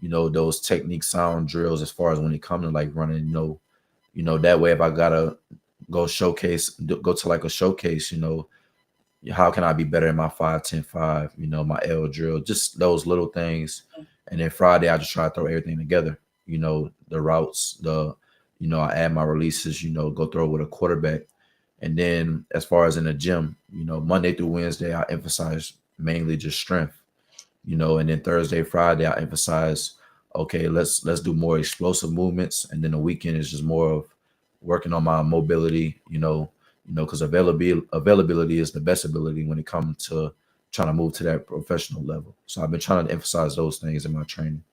those technique sound drills as far as when it comes to like running, that way if I gotta go to like a showcase, how can I be better in my 5-10-5, my L drill, just those little things. And then Friday, I just try to throw everything together, the routes, I add my releases, go throw it with a quarterback. And then as far as in the gym, Monday through Wednesday, I emphasize mainly just strength, and then Thursday, Friday, I emphasize, okay, let's do more explosive movements. And then the weekend is just more of working on my mobility, because availability is the best ability when it comes to trying to move to that professional level. So I've been trying to emphasize those things in my training.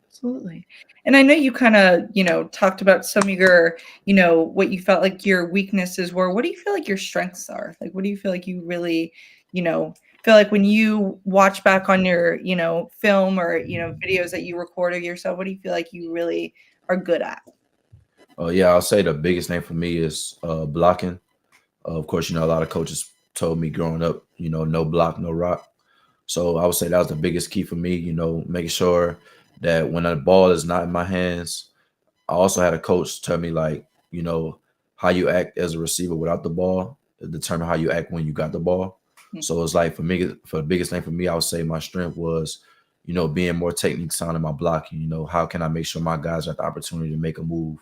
Absolutely. And I know you kind of, talked about some of your, what you felt like your weaknesses were. What do you feel like your strengths are? Like, what do you feel like you really, feel like when you watch back on your, film or, videos that you record of yourself, what do you feel like you really are good at? Yeah, I'll say the biggest thing for me is blocking. Of course, a lot of coaches told me growing up, no block, no rock. So I would say that was the biggest key for me, making sure that when a ball is not in my hands, I also had a coach tell me like, how you act as a receiver without the ball determine how you act when you got the ball. Mhm. So it's like for me, for the biggest thing for me, I would say my strength was, being more technique sound in my blocking. How can I make sure my guys have the opportunity to make a move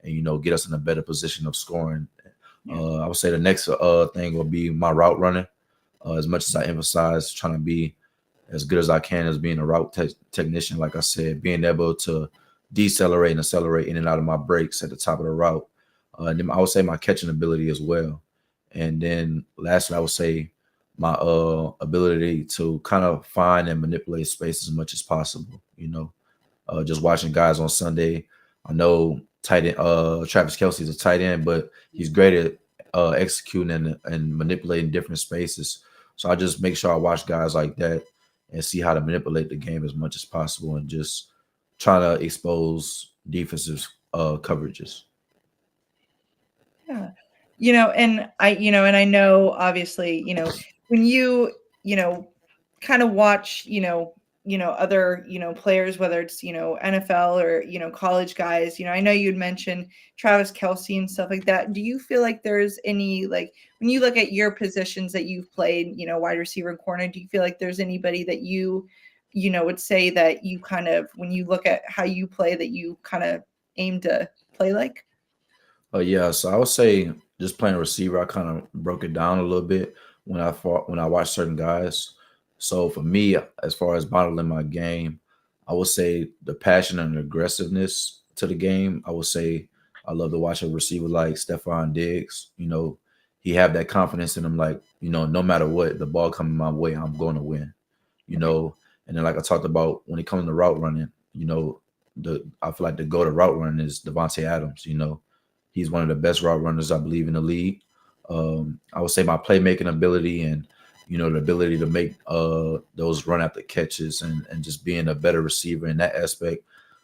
and get us in a better position of scoring. Yeah. I would say the next thing will be my route running. As much as I emphasize trying to be as good as I can as being a route technician, like I said, being able to decelerate and accelerate in and out of my breaks at the top of the route. And then I would say my catching ability as well. And then lastly, I would say my ability to kind of find and manipulate space as much as possible. Just watching guys on Sunday. I know tight end Travis Kelce's a tight end, but he's great at executing and manipulating different spaces. So I just make sure I watch guys like that and see how to manipulate the game as much as possible and just try to expose defensive coverages. Yeah. And I know obviously, when you, kind of watch, other, players, whether it's, NFL or, college guys, I know you'd mentioned Travis Kelce and stuff like that. Do you feel like there's any, like, when you look at your positions that you've played, wide receiver and corner, do you feel like there's anybody that you, would say that you kind of, when you look at how you play, that you kind of aim to play like? Yeah, so I would say just playing receiver, I kind of broke it down a little bit when I watched certain guys. So for me, as far as modeling my game, I would say the passion and aggressiveness to the game. I would say I love to watch a receiver like Stephon Diggs. He have that confidence in him, like, no matter what, the ball coming my way, I'm going to win. you Okay. know. And then like I talked about when it comes to route running, I feel like the go to route running is Vonta Adams. He's one of the best route runners I believe in the league. I would say my playmaking ability and the ability to make those run after catches and just being a better receiver in that aspect.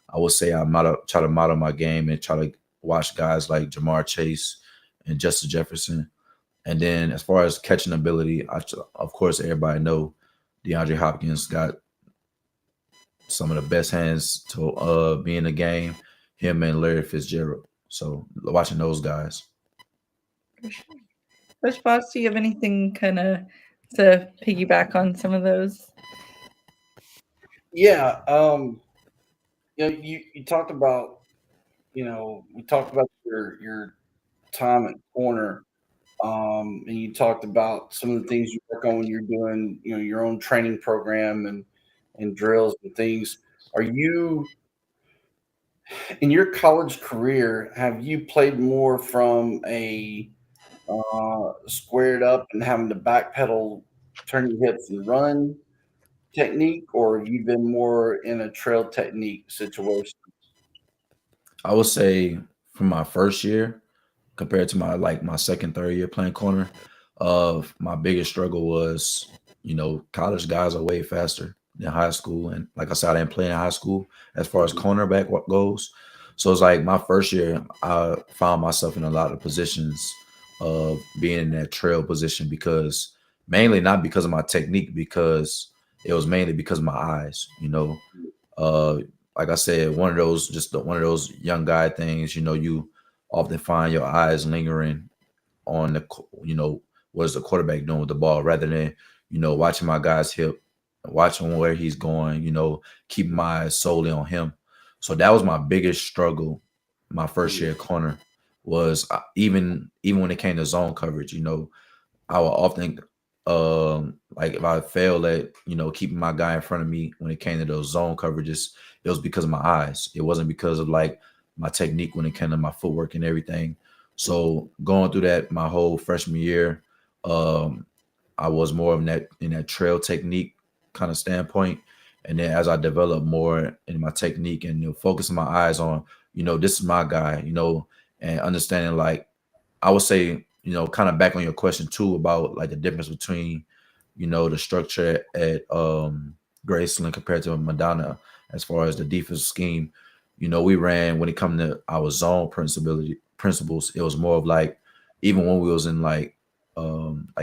I would say try to model my game and try to watch guys like Jamar Chase and Justin Jefferson. And then as far as catching ability, of course everybody know DeAndre Hopkins got some of the best hands to be in the game. Him and Larry Fitzgerald. So watching those guys. For sure. Coach Boss, do you have anything kind of to piggyback on some of those? Yeah. You talked about, we talked about your time at corner. And you talked about some of the things you work on when you're doing, your own training program and drills and things. Are you in your college career? Have you played more from a squared up and having to backpedal, turn your hips and run technique, or have you been more in a trail technique situation? I would say from my first year compared to my second, third year playing corner, of my biggest struggle was, college guys are way faster than high school. And like I said, I didn't play in high school as far as Mhm. cornerback what goes. So it's like my first year, I found myself in a lot of positions of being in that trail position because mainly not because of my technique, because it was mainly because of my eyes. Uh, like I said, one of those young guy things. You often find your eyes lingering on what is the quarterback doing with the ball rather than watching my guy's hip, watching where he's going. Keeping my eyes solely on him. So that was my biggest struggle. My first year at corner was even when it came to zone coverage. I would often like if I failed at keeping my guy in front of me when it came to those zone coverages, it was because of my eyes. It wasn't because of like my technique when it came to my footwork and everything. So going through that my whole freshman year, um, I was more of in that trail technique kind of standpoint. And then as I developed more in my technique and focusing my eyes on, this is my guy, and understanding like I would say, kind of back on your question too about like the difference between, the structure at Graceland compared to Madonna as far as the defensive scheme. We ran when it come to our zone principles, it was more of like even when we was in like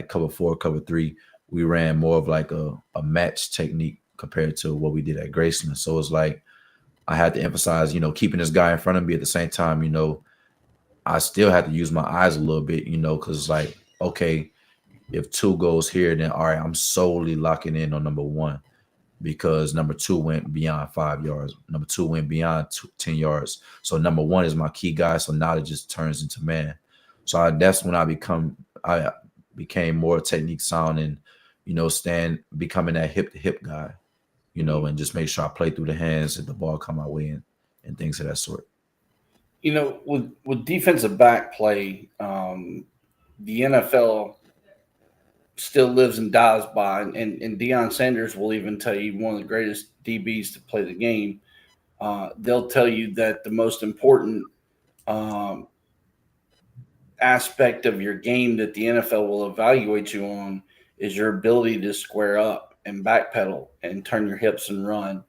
cover four, cover three, we ran more of like a match technique compared to what we did at Graceland. So it's like I had to emphasize, keeping this guy in front of me at the same time, I still have to use my eyes a little bit, because like, okay, if two goes here, then all right, I'm solely locking in on number one because number two went beyond 5 yards. Number two went beyond 10 yards. So number one is my key guy. So now it just turns into man. So that's when I became more technique sound and, becoming that hip to hip guy, and just make sure I play through the hands if the ball come my way and things of that sort. With defensive back play, the NFL still lives and dies by, and Deion Sanders will even tell you one of the greatest DBs to play the game. They'll tell you that the most important um, aspect of your game that the NFL will evaluate you on is your ability to square up and backpedal and turn your hips and run.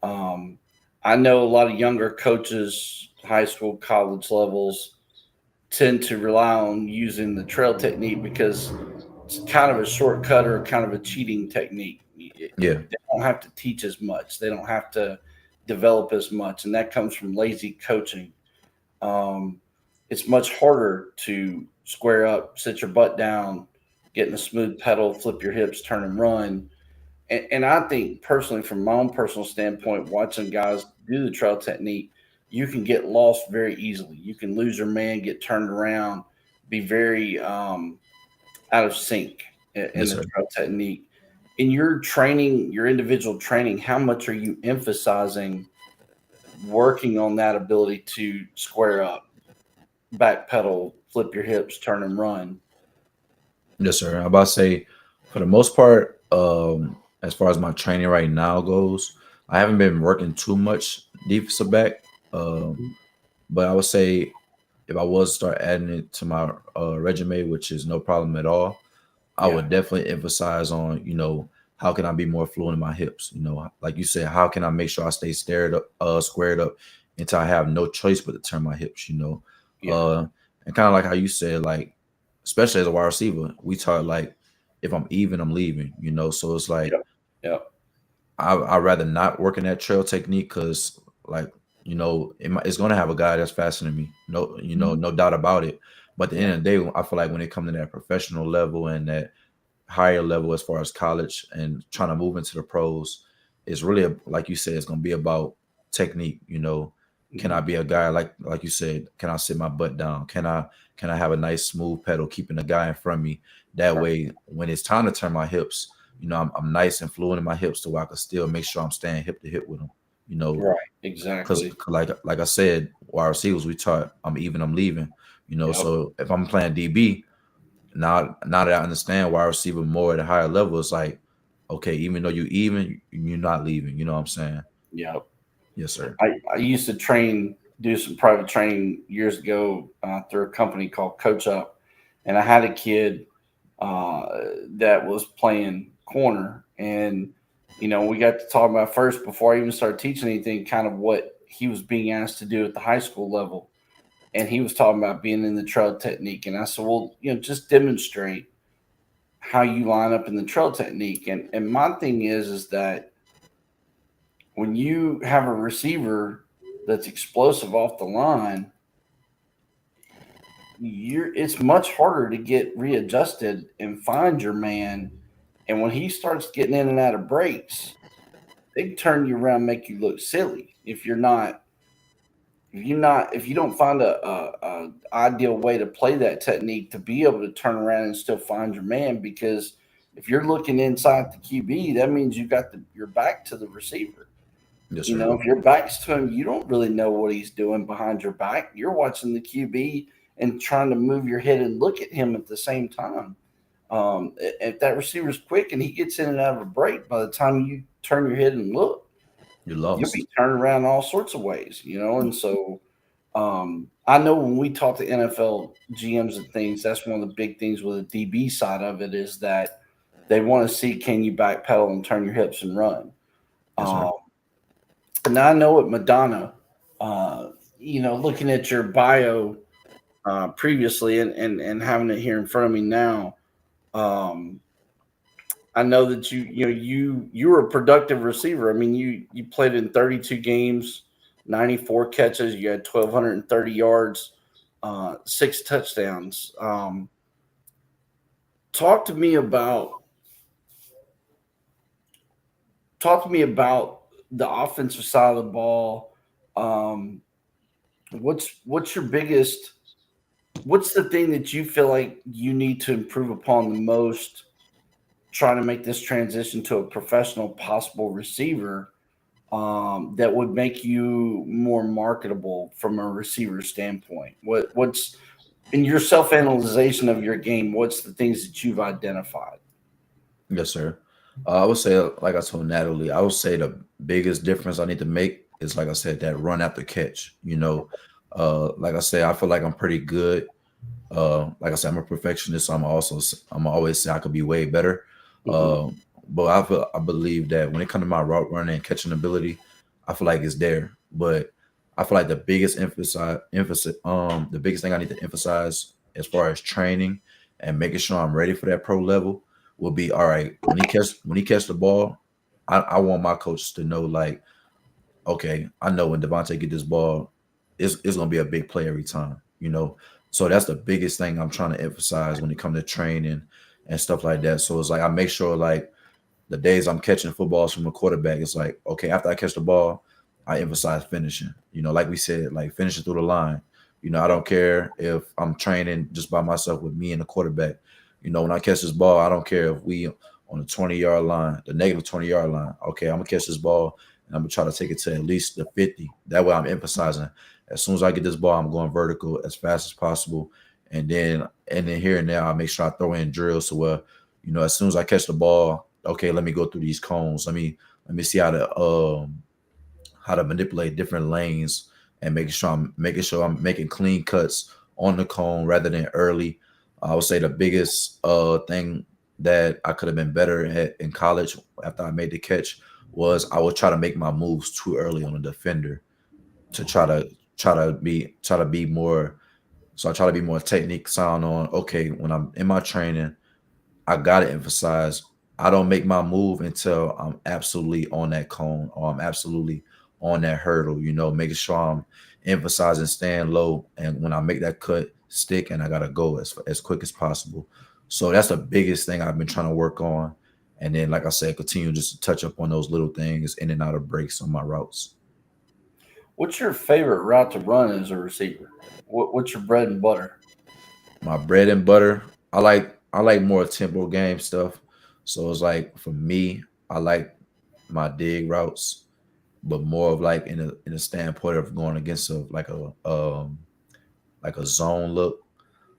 Um, I know a lot of younger coaches, high school, college levels, tend to rely on using the trail technique because it's kind of a shortcut or kind of a cheating technique. Yeah. They don't have to teach as much. They don't have to develop as much, and that comes from lazy coaching. Um, it's much harder to square up, sit your butt down, get in a smooth pedal, flip your hips, turn and run. And I think personally, from my own personal standpoint, watching guys do the trail technique, you can get lost very easily. You can lose your man, get turned around, be very out of sync in Yes, the sir. trail technique. In your training, your individual training, how much are you emphasizing working on that ability to square up, backpedal, flip your hips, turn and run? Yes, sir. I'm about to say, for the most part, as far as my training right now goes, I haven't been working too much defensive back. Um, but I would say if I was to start adding it to my resume, which is no problem at all, I Yeah. would definitely emphasize on, how can I be more fluent in my hips? Like you said, how can I make sure I stay squared up until I have no choice but to turn my hips. Yeah. Uh, and kind of like how you said, like, especially as a wide receiver, we talk like if I'm even, I'm leaving. So it's like Yep. Yep. I'd rather not work in that trail technique because, like, it's going to have a guy that's faster than me. No, Mhm. no doubt about it. But at the Yeah. end of the day, I feel like when it comes to that professional level and that higher level as far as college and trying to move into the pros, it's really, like you said, it's going to be about technique. Can Mhm. I be a guy like you said? Can I sit my butt down? Can I have a nice smooth pedal, keeping the guy in front of me? That Right. way, when it's time to turn my hips, I'm nice and fluent in my hips, to where I can still make sure I'm staying hip to hip with them. You know, Right. because Exactly. like I said, wide receivers we taught, I'm even, I'm leaving. Yep. So if I'm playing DB, now that I understand wide receiver more at a higher level, it's like, okay, even though you even, you're not leaving. You know what I'm saying? Yep. Yes, sir. I used to do some private training years ago through a company called Coach Up, and I had a kid uh, that was playing corner, and we got to talk about first before I even started teaching anything, kind of what he was being asked to do at the high school level, and he was talking about being in the trail technique, and I said, well, just demonstrate how you line up in the trail technique, and my thing is that when you have a receiver that's explosive off the line, it's much harder to get readjusted and find your man. And when he starts getting in and out of breaks, they can turn you around, and make you look silly if you don't find a ideal way to play that technique to be able to turn around and still find your man. Because if you're looking inside the QB, that means you got your back to the receiver. Yes, sir. If your back's to him, you don't really know what he's doing behind your back. You're watching the QB and trying to move your head and look at him at the same time. If that receiver's quick and he gets in and out of a break, by the time you turn your head and look, You're you'll be lost. turned around all sorts of ways. And so I know when we talk to NFL GMs and things, that's one of the big things with the DB side of it is that they want to see, can you backpedal and turn your hips and run. Yes, sir. Um, Now I know at Madonna, looking at your bio previously and having it here in front of me now, um, I know that you were a productive receiver. I mean, you played in 32 games, 94 catches, you had 1,230 yards, 6 touchdowns. Talk to me about talk to me about the offensive side of the ball. Um, what's your biggest What's the thing that you feel like you need to improve upon the most, trying to make this transition to a professional possible receiver, that would make you more marketable from a receiver standpoint? What's in your self analyzation of your game? What's the things that you've identified? Yes, sir. I would say, like I told Natalie, I would say the biggest difference I need to make is, like I said, that run after catch. Like I said, I feel like I'm pretty good. Like I said, I'm a perfectionist. So I'm always say I could be way better. Hmm. Uh, but I believe that when it comes to my route running and catching ability, I feel like it's there. But I feel like the biggest thing I need to emphasize as far as training and making sure I'm ready for that pro level will be, all right, when he catch the ball, I want my coach to know, like, okay, I know when Devontae get this ball, it's gonna be a big play every time. So that's the biggest thing I'm trying to emphasize when it comes to training and stuff like that. So it's like I make sure, like, the days I'm catching footballs from a quarterback, it's like, okay, after I catch the ball, I emphasize finishing. Like we said, like finishing through the line. I don't care if I'm training just by myself with me and the quarterback. When I catch this ball, I don't care if we on the 20-yard line, the negative 20-yard line. Okay, I'm gonna catch this ball and I'm gonna try to take it to at least the 50. That way I'm emphasizing, as soon as I get this ball, I'm going vertical as fast as possible. And then here and there, I make sure I throw in drills to where, as soon as I catch the ball, okay, let me go through these cones. Let me see how to manipulate different lanes and making sure I'm making clean cuts on the cone rather than early. I would say the biggest thing that I could have been better at in college after I made the catch was I would try to make my moves too early on the defender to try to be more. So I try to be more technique sound on, okay, when I'm in my training, I gotta emphasize I don't make my move until I'm absolutely on that cone or I'm absolutely on that hurdle, making sure I'm emphasizing staying low. And when I make that cut, stick, and I got to go as quick as possible. So that's the biggest thing I've been trying to work on. And then, like I said, continue just to touch up on those little things in and out of breaks on my routes. What's your favorite route to run as a receiver? What's your bread and butter? My bread and butter, I like more tempo game stuff. So it's like for me, I like my dig routes, but more of like in a standpoint of going against like a zone look.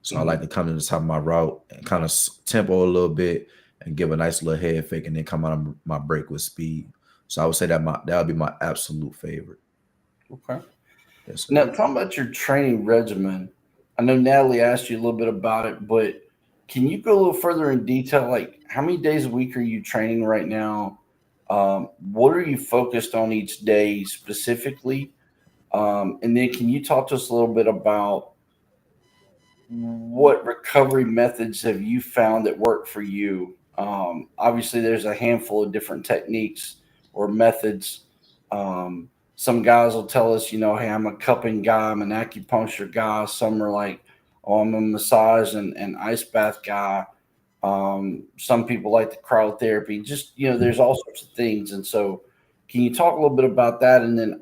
So I Mhm. like to come to the top of my route and kind of tempo a little bit and give a nice little head fake and then come out of my break with speed. So I would say that would be my absolute favorite. Okay. Yes, sir. Now, talking about your training regimen, I know Natalie asked you a little bit about it, but can you go a little further in detail? Like, how many days a week are you training right now? What are you focused on each day specifically? And then, can you talk to us a little bit about what recovery methods have you found that work for you? Obviously, there's a handful of different techniques or methods. Some guys will tell us, hey, I'm a cupping guy, I'm an acupuncture guy. Some are like, oh, I'm a massage and ice bath guy. Some people like the cryotherapy. Just, there's all sorts of things. And so, can you talk a little bit about that? And then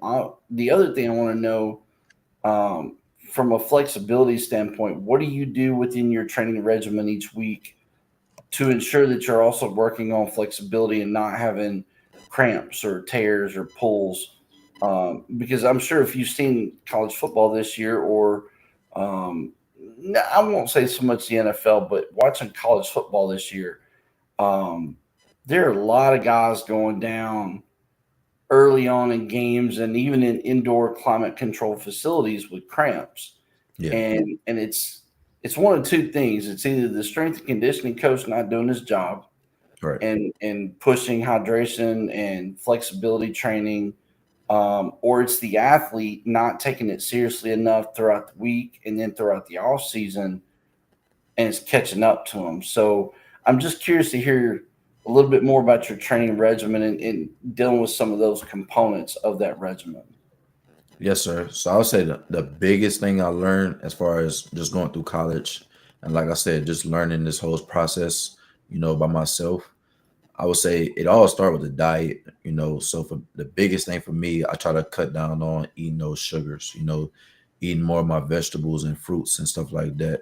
the other thing I want to know, um, from a flexibility standpoint, what do you do within your training regimen each week to ensure that you're also working on flexibility and not having cramps or tears or pulls? Because I'm sure if you've seen college football this year, or I won't say so much the NFL, but watching college football this year, um, there are a lot of guys going down early on in games and even in indoor climate controlled facilities with cramps. Yeah. And it's one of two things. It's either the strength and conditioning coach not doing his job Right. and pushing hydration and flexibility training, or it's the athlete not taking it seriously enough throughout the week and then throughout the off season, and it's catching up to them. So I'm just curious to hear a little bit more about your training regimen and dealing with some of those components of that regimen. Yes, sir. So I would say the biggest thing I learned as far as just going through college, and like I said, just learning this whole process, by myself. I would say it all started with the diet. So for the biggest thing for me, I try to cut down on eating those sugars, eating more of my vegetables and fruits and stuff like that.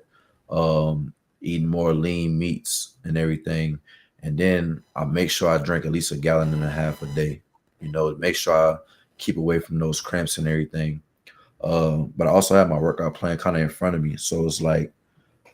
Eating more lean meats and everything. And then I make sure I drink at least a gallon and a half a day, to make sure I keep away from those cramps and everything. But I also have my workout plan kind of in front of me. So it's like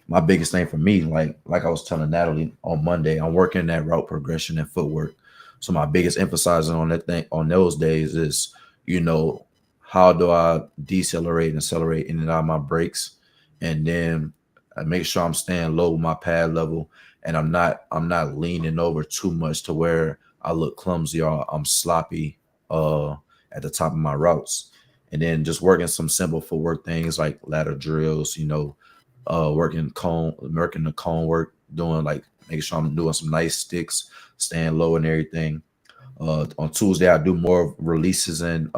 my biggest thing for me, like I was telling Natalie on Monday, I'm working that route progression and footwork. So my biggest emphasizing on that thing on those days is, you know, how do I decelerate and accelerate in and out of my breaks, and then I make sure I'm staying low with my pad level, and I'm not leaning over too much to where I look clumsy or I'm sloppy at the top of my routes. And then just working some simple footwork things like ladder drills, working the cone work, doing like making sure I'm doing some nice sticks, staying low and everything. On Tuesday I do more releases, and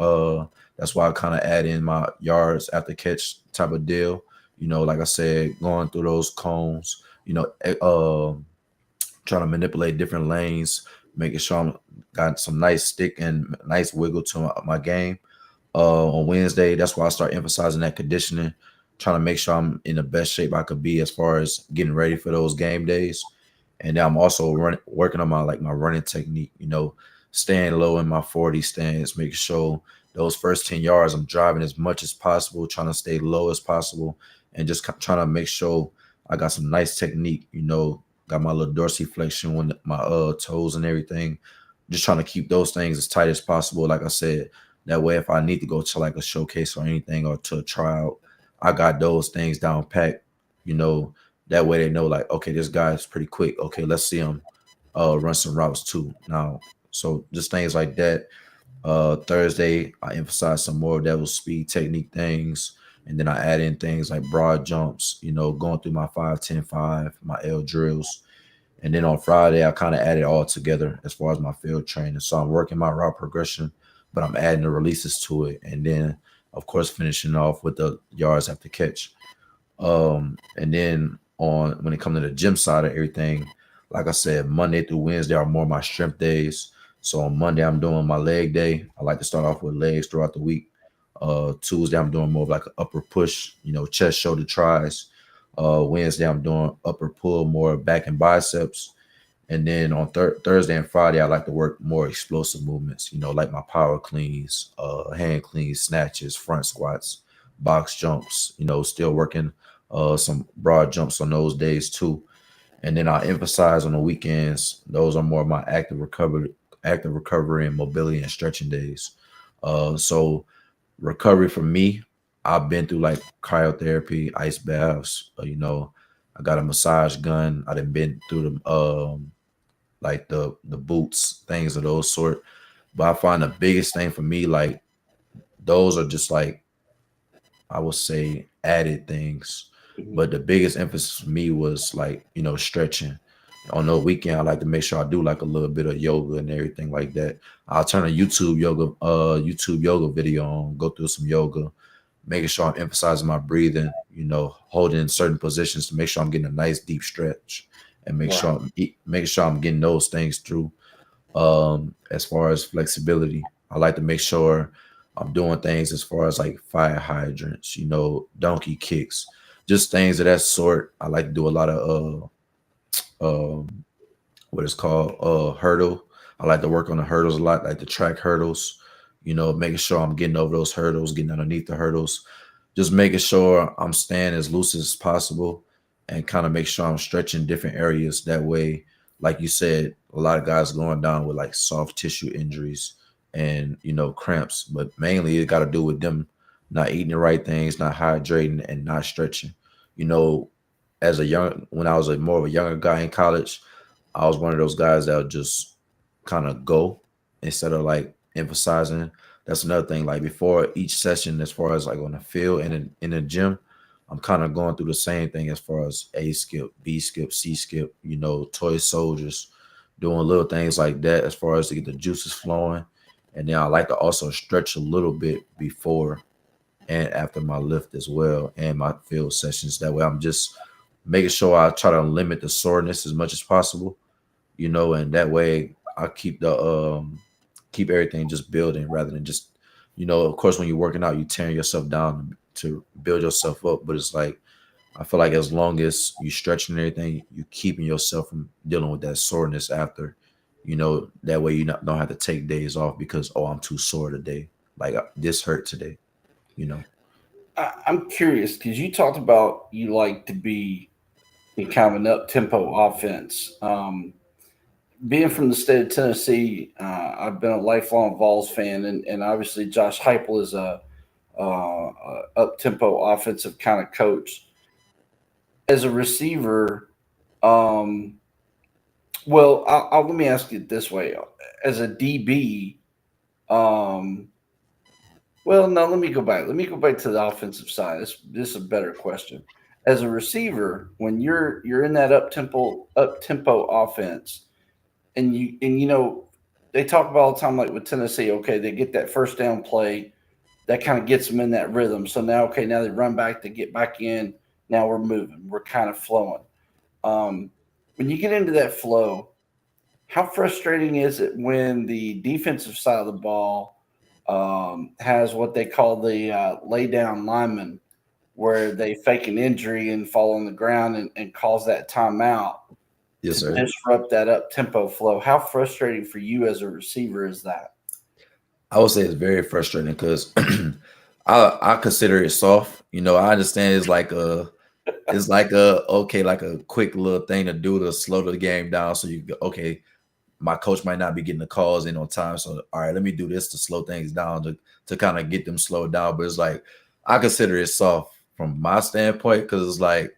that's why I kind of add in my yards after catch type of deal. Like I said, going through those cones, trying to manipulate different lanes, making sure I'm got some nice stick and nice wiggle to my game. On Wednesday, that's why I start emphasizing that conditioning, trying to make sure I'm in the best shape I could be as far as getting ready for those game days. And then I'm also working on my running technique, staying low in my 40 stance, making sure those first 10 yards I'm driving as much as possible, trying to stay low as possible, and just trying to make sure I got some nice technique, got my little dorsiflexion when my toes and everything. Just trying to keep those things as tight as possible. Like I said, that way, if I need to go to like a showcase or anything or to a tryout, I got those things down packed. You know, that way they know like, okay, this guy's pretty quick. Okay, let's see him run some routes too. Now, so just things like that. Thursday, I emphasize some more of those speed technique things. And then I add in things like broad jumps, going through my 5, 10, 5, my L drills. And then on Friday, I kind of added all together as far as my field training. So I'm working my route progression, but I'm adding the releases to it. And then, of course, finishing off with the yards after catch. And then on when it comes to the gym side of everything, like I said, Monday through Wednesday are more my strength days. So on Monday, I'm doing my leg day. I like to start off with legs throughout the week. Tuesday, I'm doing more of like an upper push, chest, shoulder, tries. Wednesday, I'm doing upper pull, more back and biceps. And then on Thursday and Friday, I like to work more explosive movements, like my power cleans, hand cleans, snatches, front squats, box jumps, still working some broad jumps on those days too. And then I emphasize on the weekends, those are more of my active recovery and mobility and stretching days. So recovery for me, I've been through like cryotherapy, ice baths, I got a massage gun. I done been through the like the boots, things of those sort. But I find the biggest thing for me, like those are just like I would say added things. But the biggest emphasis for me was like, stretching. On the weekend, I like to make sure I do like a little bit of yoga and everything like that. I'll turn a YouTube yoga video on, go through some yoga, making sure I'm emphasizing my breathing, holding in certain positions to make sure I'm getting a nice deep stretch and making sure I'm getting those things through. As far as flexibility, I like to make sure I'm doing things as far as like fire hydrants, donkey kicks, just things of that sort. I like to do a lot of what is called hurdle. I like to work on the hurdles a lot, like the track hurdles, making sure I'm getting over those hurdles, getting underneath the hurdles, just making sure I'm staying as loose as possible and kind of make sure I'm stretching different areas. That way, like you said, a lot of guys going down with like soft tissue injuries and, cramps, but mainly it got to do with them not eating the right things, not hydrating and not stretching. When I was more of a younger guy in college, I was one of those guys that would just kind of go instead of like emphasizing. That's another thing. Like before each session, as far as like on the field and in the gym, I'm kind of going through the same thing as far as A skip, B skip, C skip, toy soldiers, doing little things like that as far as to get the juices flowing. And then I like to also stretch a little bit before and after my lift as well and my field sessions. That way I'm just making sure I try to limit the soreness as much as possible, and that way I keep keep everything just building rather than just, of course, when you're working out, you tearing yourself down to build yourself up. But it's like, I feel like as long as you stretching everything, you keeping yourself from dealing with that soreness after, that way you don't have to take days off because, oh, I'm too sore today. Like this hurt today, I'm curious because you talked about you like to be in kind of an up tempo offense. Being from the state of Tennessee, I've been a lifelong Vols fan, and obviously Josh Heupel is a up tempo offensive kind of coach. As a receiver, well, let me ask you this way: as a DB, well, no, let me go back. Let me go back to the offensive side. This is a better question. As a receiver, when you're in that up tempo offense, and they talk about all the time, like with Tennessee. Okay, they get that first down play, that kind of gets them in that rhythm. So now they run back to get back in. Now we're moving. We're kind of flowing. When you get into that flow, how frustrating is it when the defensive side of the ball has what they call the lay down lineman, where they fake an injury and fall on the ground and cause that timeout Yes, to sir. disrupt that up tempo flow? How frustrating for you as a receiver is that? I would say it's very frustrating because I consider it soft. I understand it's like a quick little thing to do to slow the game down. So you go, okay, my coach might not be getting the calls in on time. So all right, let me do this to slow things down to kind of get them slowed down. But it's like I consider it soft from my standpoint because it's like,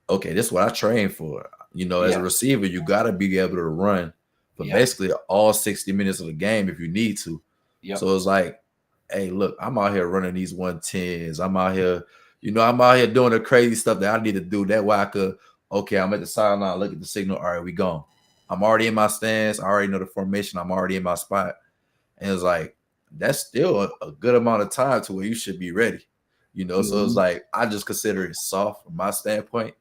okay, this is what I train for. As a receiver, you got to be able to run for basically all 60 minutes of the game if you need to. Yep. So it's like, hey, look, I'm out here running these 110s. I'm out here doing the crazy stuff that I need to do. That way I could okay, I'm at the sideline, look at the signal. All right, we gone. I'm already in my stance. I already know the formation. I'm already in my spot. And it's like, that's still a good amount of time to where you should be ready. So it's like, I just consider it soft from my standpoint.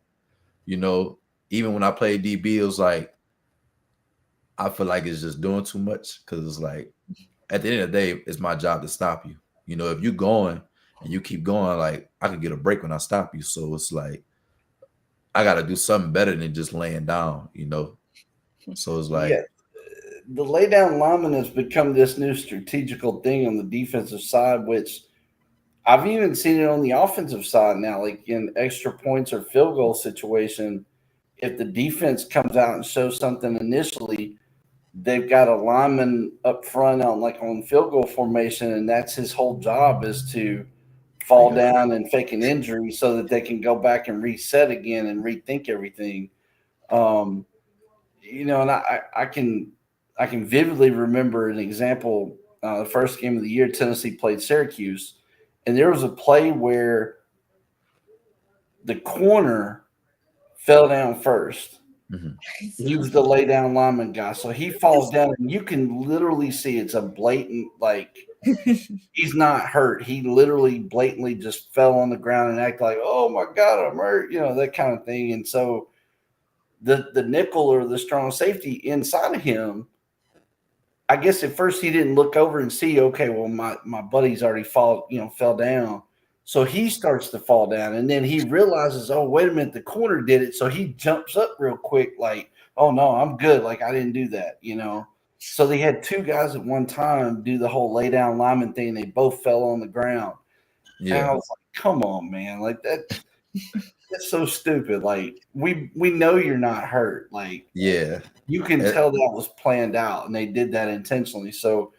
Even when I play DB, it was like, I feel like it's just doing too much because it's like, at the end of the day, it's my job to stop you. If you're going and you keep going, like, I could get a break when I stop you. So it's like, I got to do something better than just laying down. So it's like, the lay down lineman has become this new strategical thing on the defensive side, which I've even seen it on the offensive side now, like in extra points or field goal situation. If the defense comes out and shows something initially, they've got a lineman up front on field goal formation, and that's his whole job is to fall down and fake an injury so that they can go back and reset again and rethink everything. And I can vividly remember an example. The first game of the year, Tennessee played Syracuse, and there was a play where the corner fell down first. He was the lay down lineman guy. So he falls down, and you can literally see it's a blatant, like, he's not hurt. He literally blatantly just fell on the ground and acted like, oh my God, I'm hurt, that kind of thing. And so the nickel or the strong safety inside of him, I guess at first he didn't look over and see, okay, well, my buddy's already fell down. So he starts to fall down, and then he realizes, oh, wait a minute, the corner did it. So he jumps up real quick, like, oh, no, I'm good. Like, I didn't do that, So they had two guys at one time do the whole lay down lineman thing. They both fell on the ground. Yeah. And I was like, come on, man. Like, that's so stupid. Like, we know you're not hurt. Like, yeah, you can tell that was planned out, and they did that intentionally. So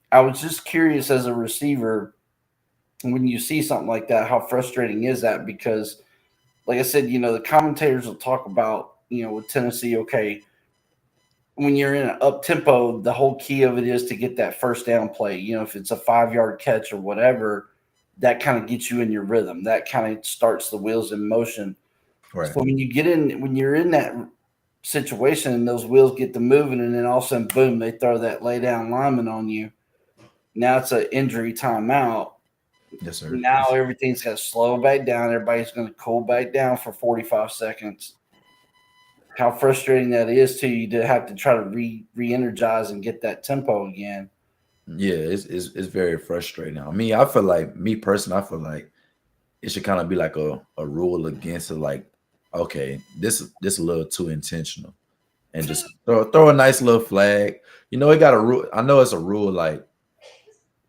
I was just curious as a receiver, when you see something like that, how frustrating is that? Because, like I said, the commentators will talk about, with Tennessee, okay, when you're in an up tempo, the whole key of it is to get that first down play. If it's a 5-yard catch or whatever, that kind of gets you in your rhythm. That kind of starts the wheels in motion. Right. So when you're in that situation and those wheels get to moving, and then all of a sudden, boom, they throw that lay down lineman on you. Now it's an injury timeout. Yes, sir. Now everything's got to slow back down. Everybody's going to cool back down for 45 seconds. How frustrating that is to you to have to try to re-energize and get that tempo again. Yeah, it's very frustrating. I mean, I feel like, me personally, I feel like it should kind of be like a rule against it. Like, okay, this is a little too intentional, and just throw a nice little flag. It got a rule. I know it's a rule, like,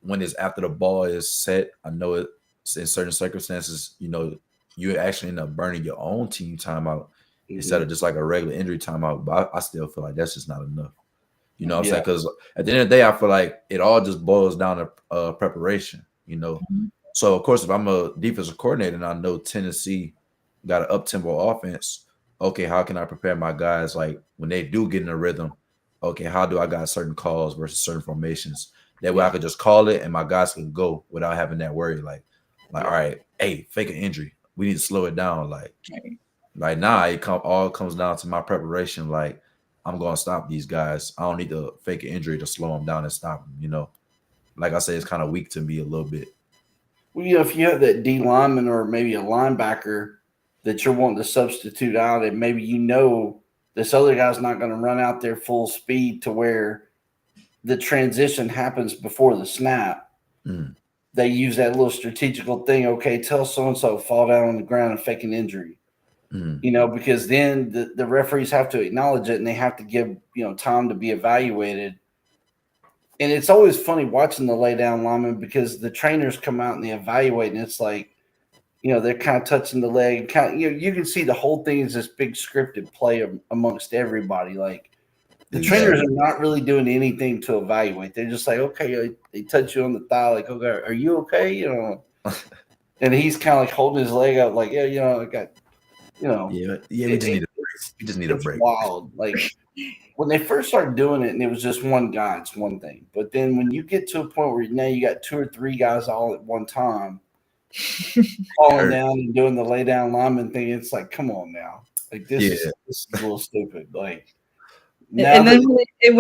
when it's after the ball is set. I know it's in certain circumstances, you actually end up burning your own team timeout instead of just like a regular injury timeout. But I still feel like that's just not enough. You know what I'm saying? Because at the end of the day, I feel like it all just boils down to preparation, So, of course, if I'm a defensive coordinator and I know Tennessee got an up-tempo offense, okay, how can I prepare my guys, like, when they do get in a rhythm? Okay, how do I got certain calls versus certain formations? That way I could just call it and my guys can go without having that worry. Like, all right, hey, fake an injury. We need to slow it down. Like now it all comes down to my preparation. Like, I'm going to stop these guys. I don't need to fake an injury to slow them down and stop them, Like I say, it's kind of weak to me a little bit. Well, if you have that D lineman or maybe a linebacker that you're wanting to substitute out, and maybe this other guy's not going to run out there full speed to where the transition happens before the snap. They use that little strategical thing. Okay, tell so-and-so fall down on the ground and fake an injury. Because then the referees have to acknowledge it and they have to give, time to be evaluated. And it's always funny watching the lay down lineman because the trainers come out and they evaluate, and it's like, they're kind of touching the leg. Kind of, you can see the whole thing is this big scripted play amongst everybody. Like, the trainers are not really doing anything to evaluate. They're just like, okay, they touch you on the thigh, like, okay, are you okay? And he's kind of like holding his leg up, like, yeah, I got, Yeah, we just need a break. We just need a break. Wild. Like, when they first started doing it and it was just one guy, it's one thing. But then when you get to a point where now you got 2 or 3 guys all at one time falling down and doing the lay down lineman thing, it's like, come on now. Like Yeah, this is a little stupid. Like now And then that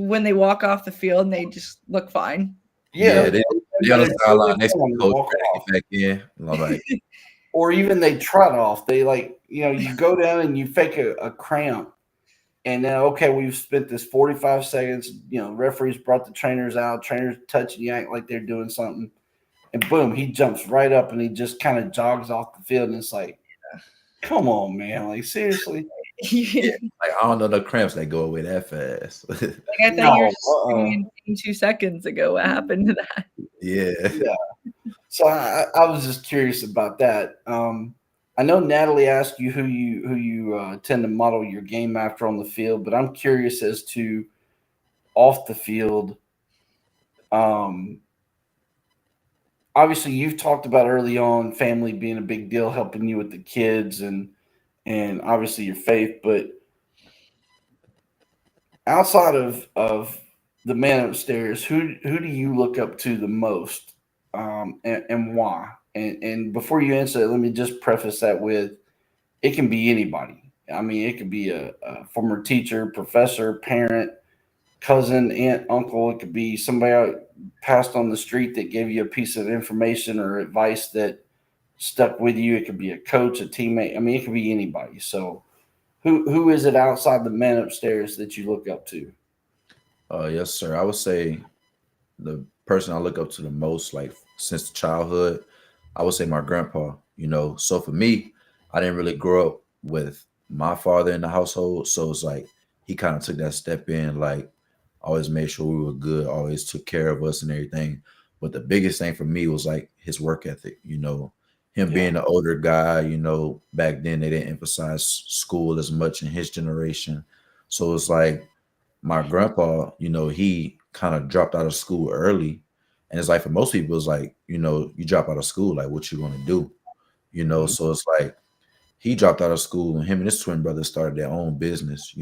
when they walk off the field and they just look fine. yeah, yeah. They on but the as soon as sideline they next to come the on, they coach, walk ready to off. get back in. And I'm like, Or even they trot off. They like, you go down and you fake a cramp. And then, okay, we've spent this 45 seconds. Referees brought the trainers out. Trainers touching you, act like they're doing something. And boom, he jumps right up and he just kind of jogs off the field. And it's like, come on, man. Like, seriously? yeah, like I don't know the cramps that go away that fast. I thought you were No. just saying 2 seconds ago. What happened to that? Yeah. Yeah. So I was just curious about that. I know Natalie asked you who you tend to model your game after on the field, but I'm curious as to off the field. Um, Obviously, you've talked about early on family being a big deal, helping you with the kids and obviously your faith. But outside of the man upstairs, who do you look up to the most, and why? And before you answer it, let me just preface that with it can be anybody. I mean, it could be a former teacher, professor, parent, cousin, aunt, uncle. It could be somebody passed on the street that gave you a piece of information or advice that stuck with you. It could be a coach, a teammate. I mean, it could be anybody. So, who is it outside the man upstairs that you look up to? Yes, sir. I would say the person I look up to the most, like since childhood, I would say my grandpa. So for me, I didn't really grow up with my father in the household, so it's like he kind of took that step in, like always made sure we were good, always took care of us and everything. But the biggest thing for me was like his work ethic. Him Yeah, being an older guy. Back then they didn't emphasize school as much in his generation, so it's like my grandpa, he kind of dropped out of school early. And it's like for most people, it's like, you drop out of school, like what you gonna do? mhm, So it's like he dropped out of school and him and his twin brother started their own business.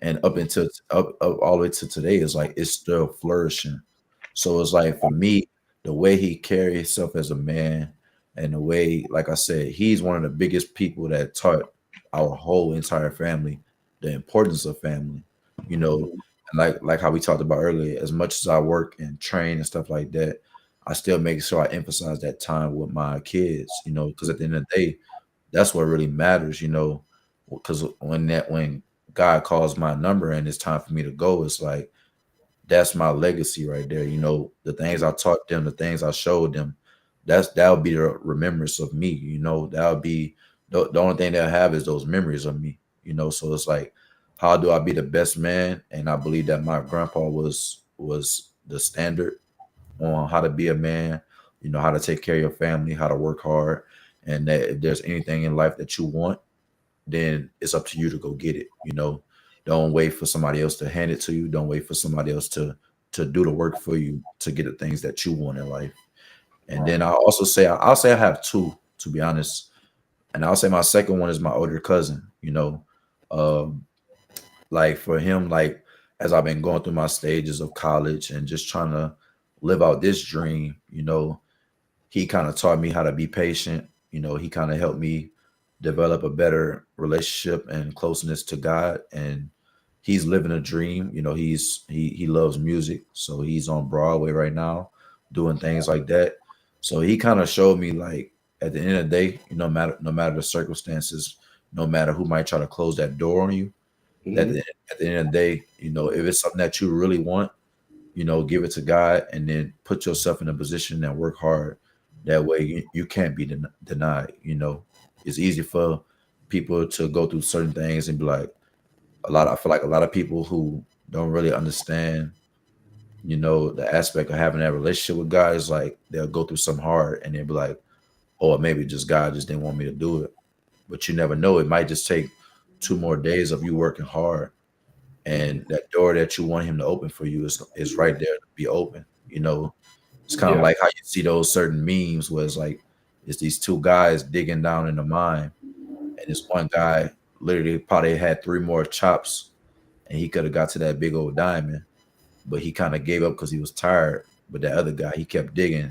And up until up all the way to today, it's like it's still flourishing. So it's like for me, the way he carries himself as a man and the way, like I said, he's one of the biggest people that taught our whole entire family the importance of family, you know, mhm. and like how we talked about earlier, as much as I work and train and stuff like that, I still make sure I emphasize that time with my kids, because at the end of the day, that's what really matters, because when God calls my number and it's time for me to go, it's like that's my legacy right there. The things I taught them, the things I showed them, that'll be the remembrance of me. That'll be the only thing they'll have is those memories of me. So it's like, how do I be the best man? And I believe that my grandpa was the standard on how to be a man. How to take care of your family, how to work hard, and that if there's anything in life that you want, then it's up to you to go get it. Don't wait for somebody else to hand it to you. Don't wait for somebody else to do the work for you to get the things that you want in life. And Right. then I'll say I have two, to be honest. And I'll say my second one is my older cousin. Um, like for him, like as I've been going through my stages of college and just trying to live out this dream, he kind of taught me how to be patient. He kind of helped me develop a better relationship and closeness to God. And he's living a dream. He loves music, so he's on Broadway right now, doing things like that. So he kind of showed me like at the end of the day, no matter the circumstances, no matter who might try to close that door on you, that Mhm. at the end of the day, if it's something that you really want, give it to God and then put yourself in a position and work hard. That way you can't be denied. It's easy for people to go through certain things and be like, I feel like a lot of people who don't really understand, the aspect of having that relationship with God is like they'll go through some hard and they'll be like, oh, maybe just God just didn't want me to do it. But you never know. It might just take 2 more days of you working hard, and Mhm. that door that you want him to open for you is right there to be open. It's kind of Yeah. like how you see those certain memes where it's like it's these two guys digging down in the mine, and this one guy literally probably had 3 more chops, and he could have got to that big old diamond, but he kind of gave up because he was tired. But that other guy, he kept digging.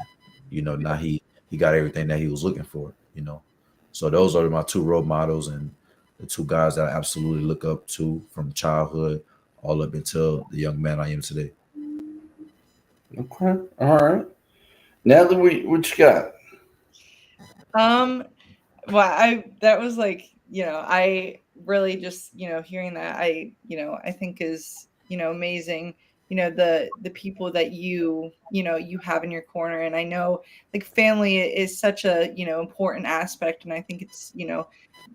Now he got everything that he was looking for. So those are my two role models, and the two guys that I absolutely look up to from childhood all up until the young man I am today. Okay. All right. Natalie, what you got? Um, well, I that was like, I really just, hearing that, I think is, amazing, the people that you have in your corner. And I know like family is such a, important aspect. And I think it's,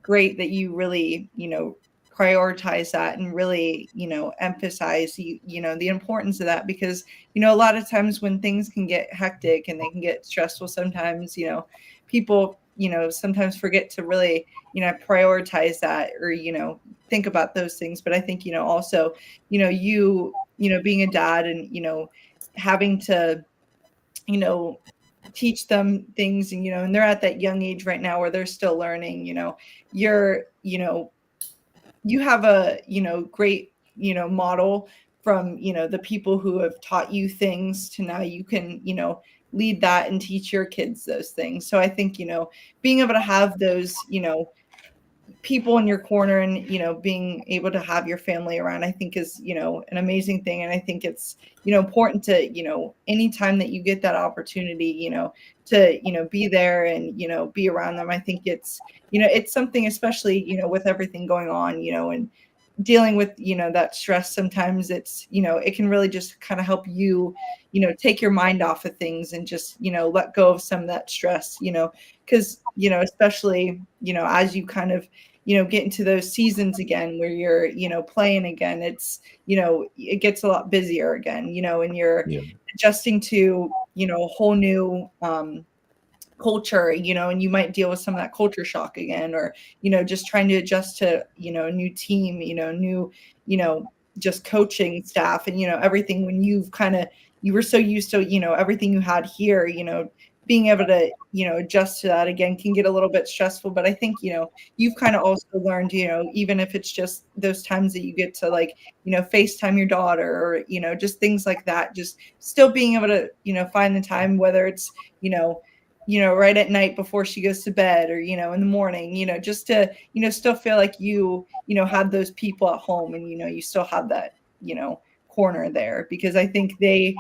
great that you really, prioritize that and really, emphasize the importance of that, because, a lot of times when things can get hectic and they can get stressful sometimes, people, sometimes forget to really, prioritize that, or, think about those things. But I think, also, being a dad and, having to, you know, teach them things, and, and they're at that young age right now where they're still learning, you're, you have a, great, model from, the people who have taught you things to now you can, lead that and teach your kids those things. So I think, being able to have those, people in your corner and, being able to have your family around, I think is, an amazing thing. And I think it's, important to, anytime that you get that opportunity, to, be there and, be around them. I think it's, it's something, especially, with everything going on, and dealing with, that stress. Sometimes it's, it can really just kind of help you, take your mind off of things and just, let go of some of that stress, because, especially, as you kind of, get into those seasons again where you're, playing again, it's, it gets a lot busier again, and you're Yeah. adjusting to, a whole new, culture, and you might deal with some of that culture shock again, or, just trying to adjust to, a new team, new, just coaching staff, and, everything, when you've kind of, you were so used to, everything you had here, being able to, adjust to that again can get a little bit stressful. But I think, you've kind of also learned, even if it's just those times that you get to, like, FaceTime your daughter, or, just things like that, just still being able to, find the time, whether it's, right at night before she goes to bed, or, in the morning, just to, still feel like have those people at home, and, you still have that, corner there, because I think they,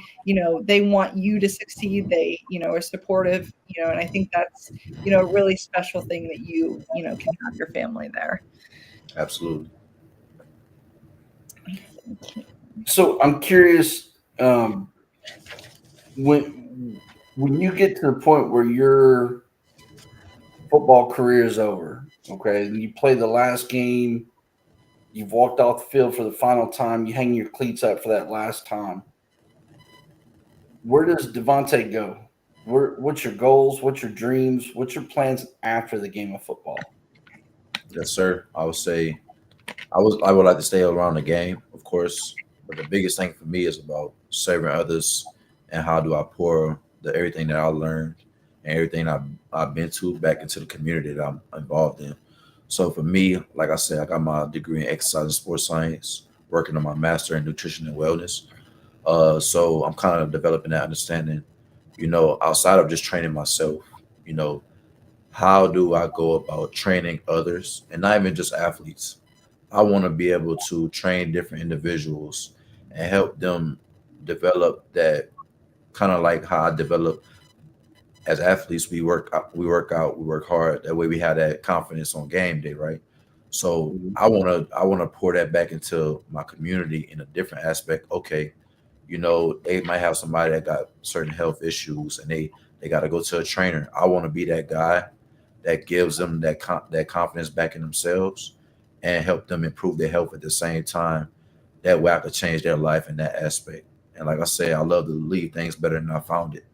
they want you to succeed. They, are supportive, and I think that's, a really special thing that can have your family there. Absolutely. So I'm curious, when you get to the point where your football career is over, okay, and you play the last game, you've walked off the field for the final time, you hang your cleats up for that last time. Where does Devontae go? What's your goals? What's your dreams? What's your plans after the game of football? Yes, sir. I would say I would like to stay around the game, of course, but the biggest thing for me is about serving others, and how do I pour everything that I learned and everything I've been to back into the community that I'm involved in. So for me, like I said, I got my degree in exercise and sports science, working on my master in nutrition and wellness. So I'm kind of developing that understanding, outside of just training myself, you know, how do I go about training others, and not even just athletes. I want to be able to train different individuals and help them develop that, kind of like how I develop as athletes. We work hard. That way we have that confidence on game day, right? So Mhm. I wanna pour that back into my community in a different aspect. Okay, they might have somebody that got certain health issues, and they got to go to a trainer. I want to be that guy that gives them that confidence back in themselves, and help them improve their health at the same time. That way I could change their life in that aspect. And like I said, I love to leave things better than I found it.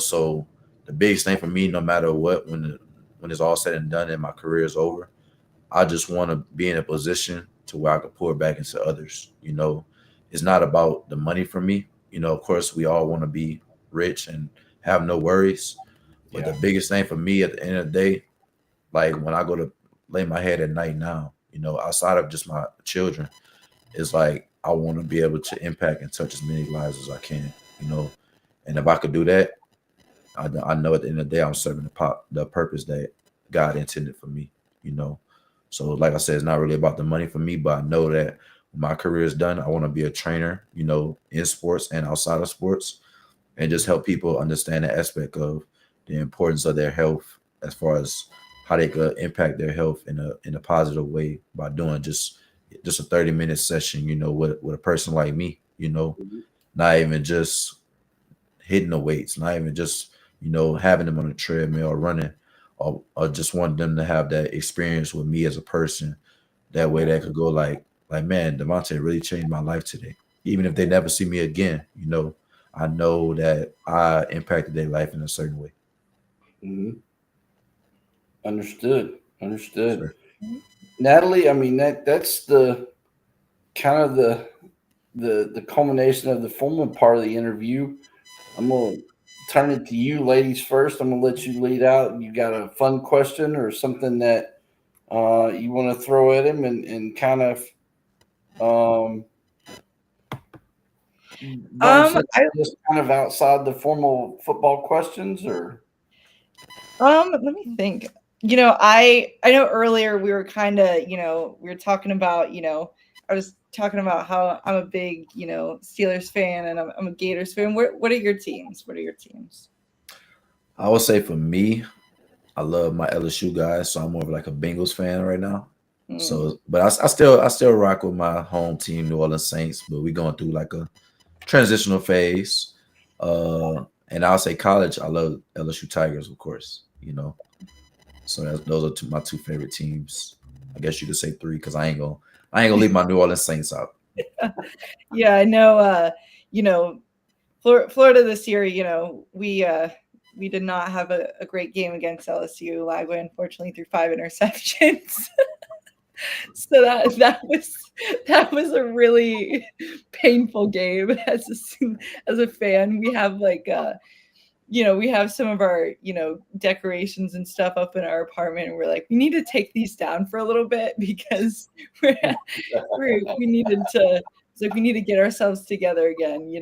So the biggest thing for me, no matter what, when it's all said and done and my career is over, I just want to be in a position to where I can pour back into others. It's not about the money for me. Of course, we all want to be rich and have no worries. But the Yeah. biggest thing for me at the end of the day, like when I go to lay my head at night now, outside of just my children, is like I want to be able to impact and touch as many lives as I can. You know, and if I could do that, I know at the end of the day I'm serving the purpose that God intended for me. You know, So, like I said, it's not really about the money for me, but I know that when my career is done, I want to be a trainer, you know, in sports and outside of sports, and just help people understand the aspect of the importance of their health as far as how they could impact their health in a positive way by doing just a 30-minute session, you know, with a person like me, you know, not even just hitting the weights, not even just, you know, having them on a treadmill or running, or just want them to have that experience with me as a person. That way they could go like, man, Devontae really changed my life today. Even if they never see me again, you know, I know that I impacted their life in a certain way. Mm-hmm. Understood. Sure. Natalie, I mean that's the kind of the culmination of the formal part of the interview. I'm gonna turn it to you, ladies, first. I'm gonna let you lead out. You got a fun question or something that you want to throw at him and kind of um, learn something I just kind of outside the formal football questions, or let me think. I know earlier we were kind of, we were talking about, I was talking about how I'm a big, Steelers fan and I'm a Gators fan. What are your teams? What are your teams? I would say for me, I love my LSU guys, so I'm more of like a Bengals fan right now. Mm. So, but I still rock with my home team, New Orleans Saints. But we going through like a transitional phase. And I'll say college, I love LSU Tigers, of course. You know, so those are my two favorite teams. I guess you could say three because I ain't gonna leave my New Orleans Saints out. Yeah, I know. Florida this year, we did not have a great game against LSU. Lagway unfortunately threw 5 interceptions. So that was a really painful game as a fan. We have we have some of our, decorations and stuff up in our apartment, and we're like, we need to take these down for a little bit because we needed to. It's like we need to get ourselves together again,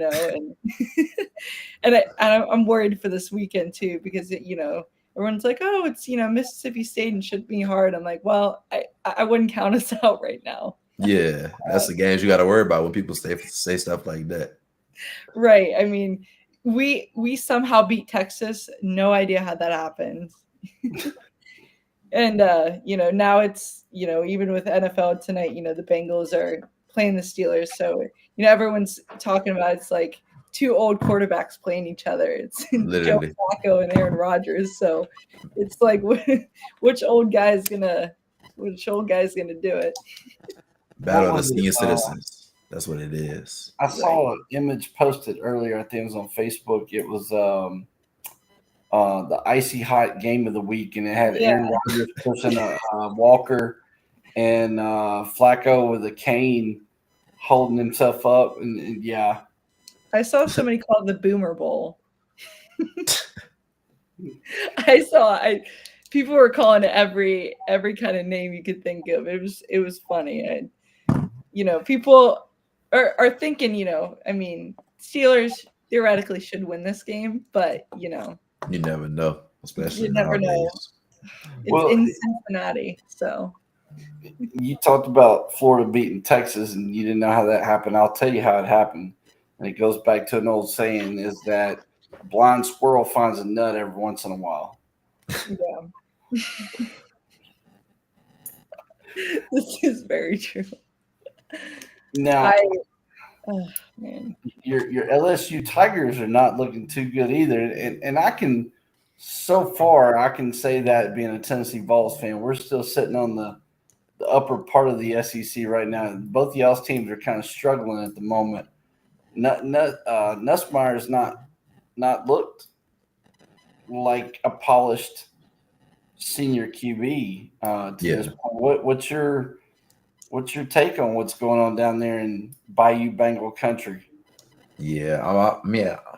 and I'm worried for this weekend too because everyone's like, oh, it's Mississippi State and should be hard. I'm like, well, I wouldn't count us out right now. Yeah, that's the games you got to worry about when people say stuff like that. Right. I mean, we somehow beat Texas. No idea how that happened. And now it's even with NFL tonight, the Bengals are playing the Steelers, so everyone's talking about it's like 2 old quarterbacks playing each other. It's Joe Literally. Flacco and Aaron Rodgers. So it's like which old guy's gonna do it? Battle of the senior citizens. That's what it is. I saw an image posted earlier. I think it was on Facebook. It was the icy hot game of the week, and it had Aaron Rodgers pushing a Walker and Flacco with a cane holding himself up, and yeah. I saw somebody call it the Boomer Bowl. People were calling it every kind of name you could think of. It was funny, and people are thinking, I mean, Steelers theoretically should win this game, but you never know, especially you never nowadays. know. It's in Cincinnati, so. You talked about Florida beating Texas, and you didn't know how that happened. I'll tell you how it happened. And it goes back to an old saying is that a blind squirrel finds a nut every once in a while. Yeah. This is very true. Now, oh, man. Your LSU Tigers are not looking too good either. And I can say that being a Tennessee Vols fan, we're still sitting on the upper part of the SEC right now. Both y'all's teams are kind of struggling at the moment. Nussmeier's not looked like a polished senior QB to this point. What's your take on what's going on down there in Bayou Bengal country? Yeah,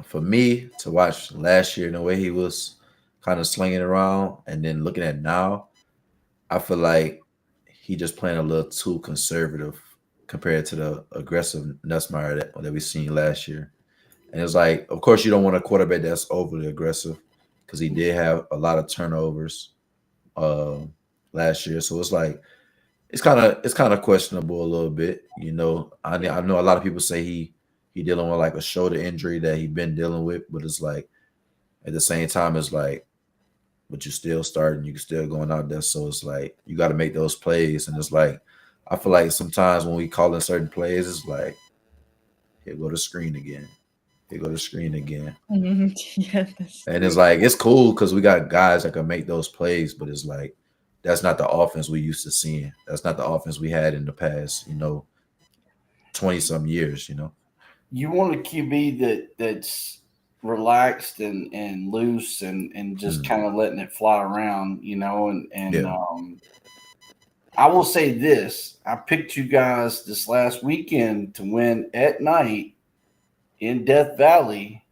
for me to watch last year and the way he was kind of slinging around, and then looking at now, I feel like he just playing a little too conservative compared to the aggressive Nussmeier that we seen last year. And it's like, of course, you don't want a quarterback that's overly aggressive because he did have a lot of turnovers last year. So it's like it's kind of questionable a little bit. You know, I know a lot of people say he dealing with like a shoulder injury that he been dealing with, but it's like at the same time, it's like, but you still starting, you still going out there. So it's like you got to make those plays, and it's like I feel like sometimes when we call in certain plays, it's like here go the screen again, here go the screen again, Yeah, and it's like it's cool because we got guys that can make those plays, but it's like that's not the offense we used to seeing. That's not the offense we had in the past, 20 some years, You want a QB that's relaxed and loose and just kind of letting it fly around, and Yeah. I will say this. I picked you guys this last weekend to win at night in Death Valley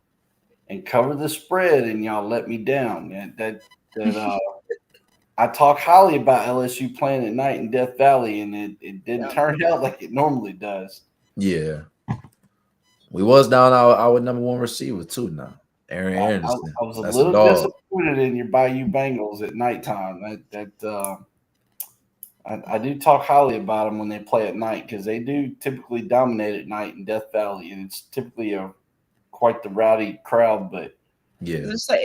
and cover the spread, and y'all let me down. I talk highly about LSU playing at night in Death Valley, and it didn't turn out like it normally does. Yeah. We was down our number one receiver too now. Aaron I Anderson. was a That's little dog. disappointed in your Bayou Bengals at nighttime. I do talk highly about them when they play at night because they do typically dominate at night in Death Valley, and it's typically quite the rowdy crowd. But Yeah.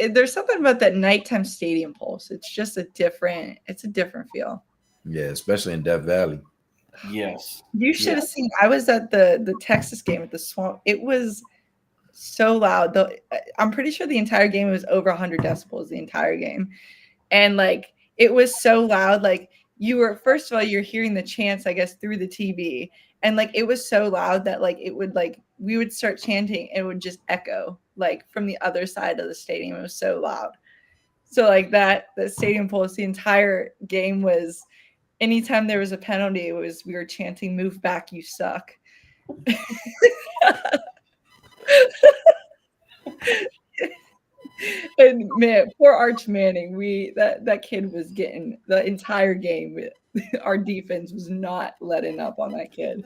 There's something about that nighttime stadium pulse. It's just a different feel. Yeah, especially in Death Valley. yes, You should have seen. I was at the Texas game at the Swamp. It was so loud. I'm pretty sure the entire game was over 100 decibels the entire game, and like it was so loud. Like you were, first of all, you're hearing the chants, I guess, through the TV, and like it was so loud that like it would, like, we would start chanting and it would just echo like from the other side of the stadium. It was so loud. So like the stadium pulse the entire game was. Anytime there was a penalty, we were chanting "Move back, you suck." And man, poor Arch Manning, that kid was getting the entire game. Our defense was not letting up on that kid.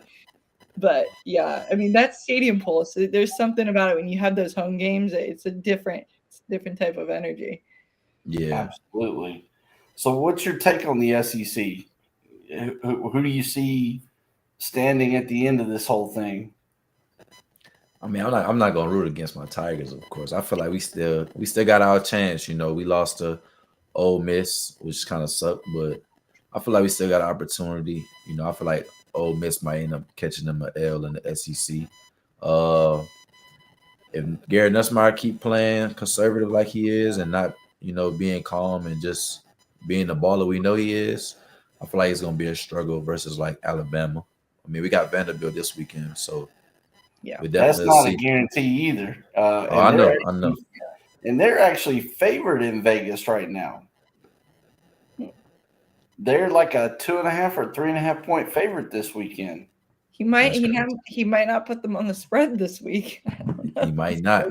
But yeah, I mean that stadium pulse. There's something about it when you have those home games. It's a different type of energy. Yeah. absolutely. So, what's your take on the SEC? Who do you see standing at the end of this whole thing? I mean, I'm not gonna root against my Tigers, of course. I feel like we still got our chance. We lost to Ole Miss, which kind of sucked, but I feel like we still got an opportunity. I feel like Ole Miss might end up catching them an L in the SEC. If Garrett Nussmeier keep playing conservative like he is and not, being calm and just being the baller we know he is, I feel like it's gonna be a struggle versus like Alabama. I mean, we got Vanderbilt this weekend, so Yeah, we That's definitely not a see. guarantee either. Oh, I know. And they're actually favored in Vegas right now. They're like a 2.5 or 3.5 point favorite this weekend. he might That's crazy. he might not put them on the spread this week. He might not.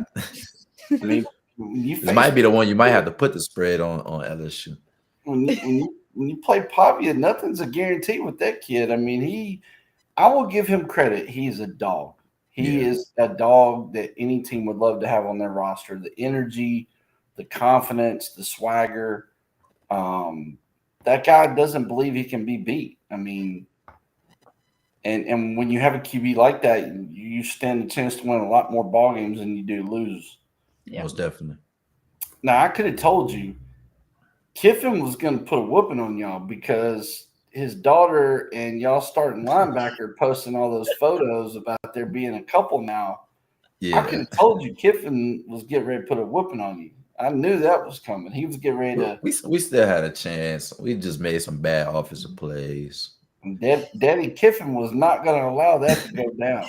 I mean, you This might be the one you might have to put the spread on LSU. when you play Pavia, nothing's a guarantee with that kid. I mean, I will give him credit. He's a dog. He is a dog that any team would love to have on their roster. The energy, the confidence, the swagger. That guy doesn't believe he can be beat. I mean, and when you have a QB like that, you stand a chance to win a lot more ball games than you do lose. Yeah. Most definitely. Now, I could have told you Kiffin was going to put a whooping on y'all because his daughter and y'all starting linebacker posting all those photos about there being a couple now. Yeah. I could have told you Kiffin was getting ready to put a whooping on you. I knew that was coming. He was getting ready to. We still had a chance. We just made some bad offensive plays. Daddy Kiffin was not going to allow that to go down.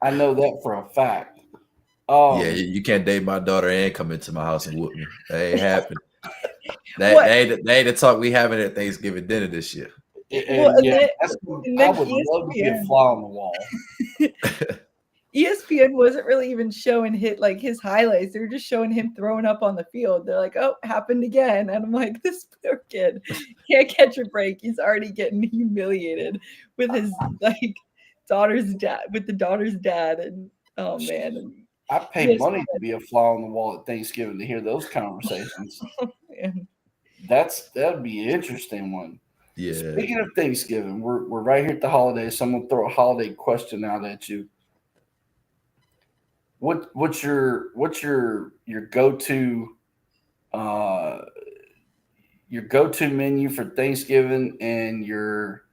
I know that for a fact. Yeah, you can't date my daughter and come into my house and whoop me. That ain't happening. They ain't the talk we having at Thanksgiving dinner this year. I would love to be a fly on the wall. ESPN wasn't really even showing his highlights. They were just showing him throwing up on the field. They're like, "Oh, happened again," and I'm like, "This poor kid can't catch a break. He's already getting humiliated with his daughter's dad, with the daughter's dad." And oh man, I paid money to be a fly on the wall at Thanksgiving to hear those conversations. Oh, man. That'd be an interesting one. Yeah. Speaking of Thanksgiving, we're right here at the holidays. So I'm gonna throw a holiday question out at you. What's your uh go-to menu for Thanksgiving and your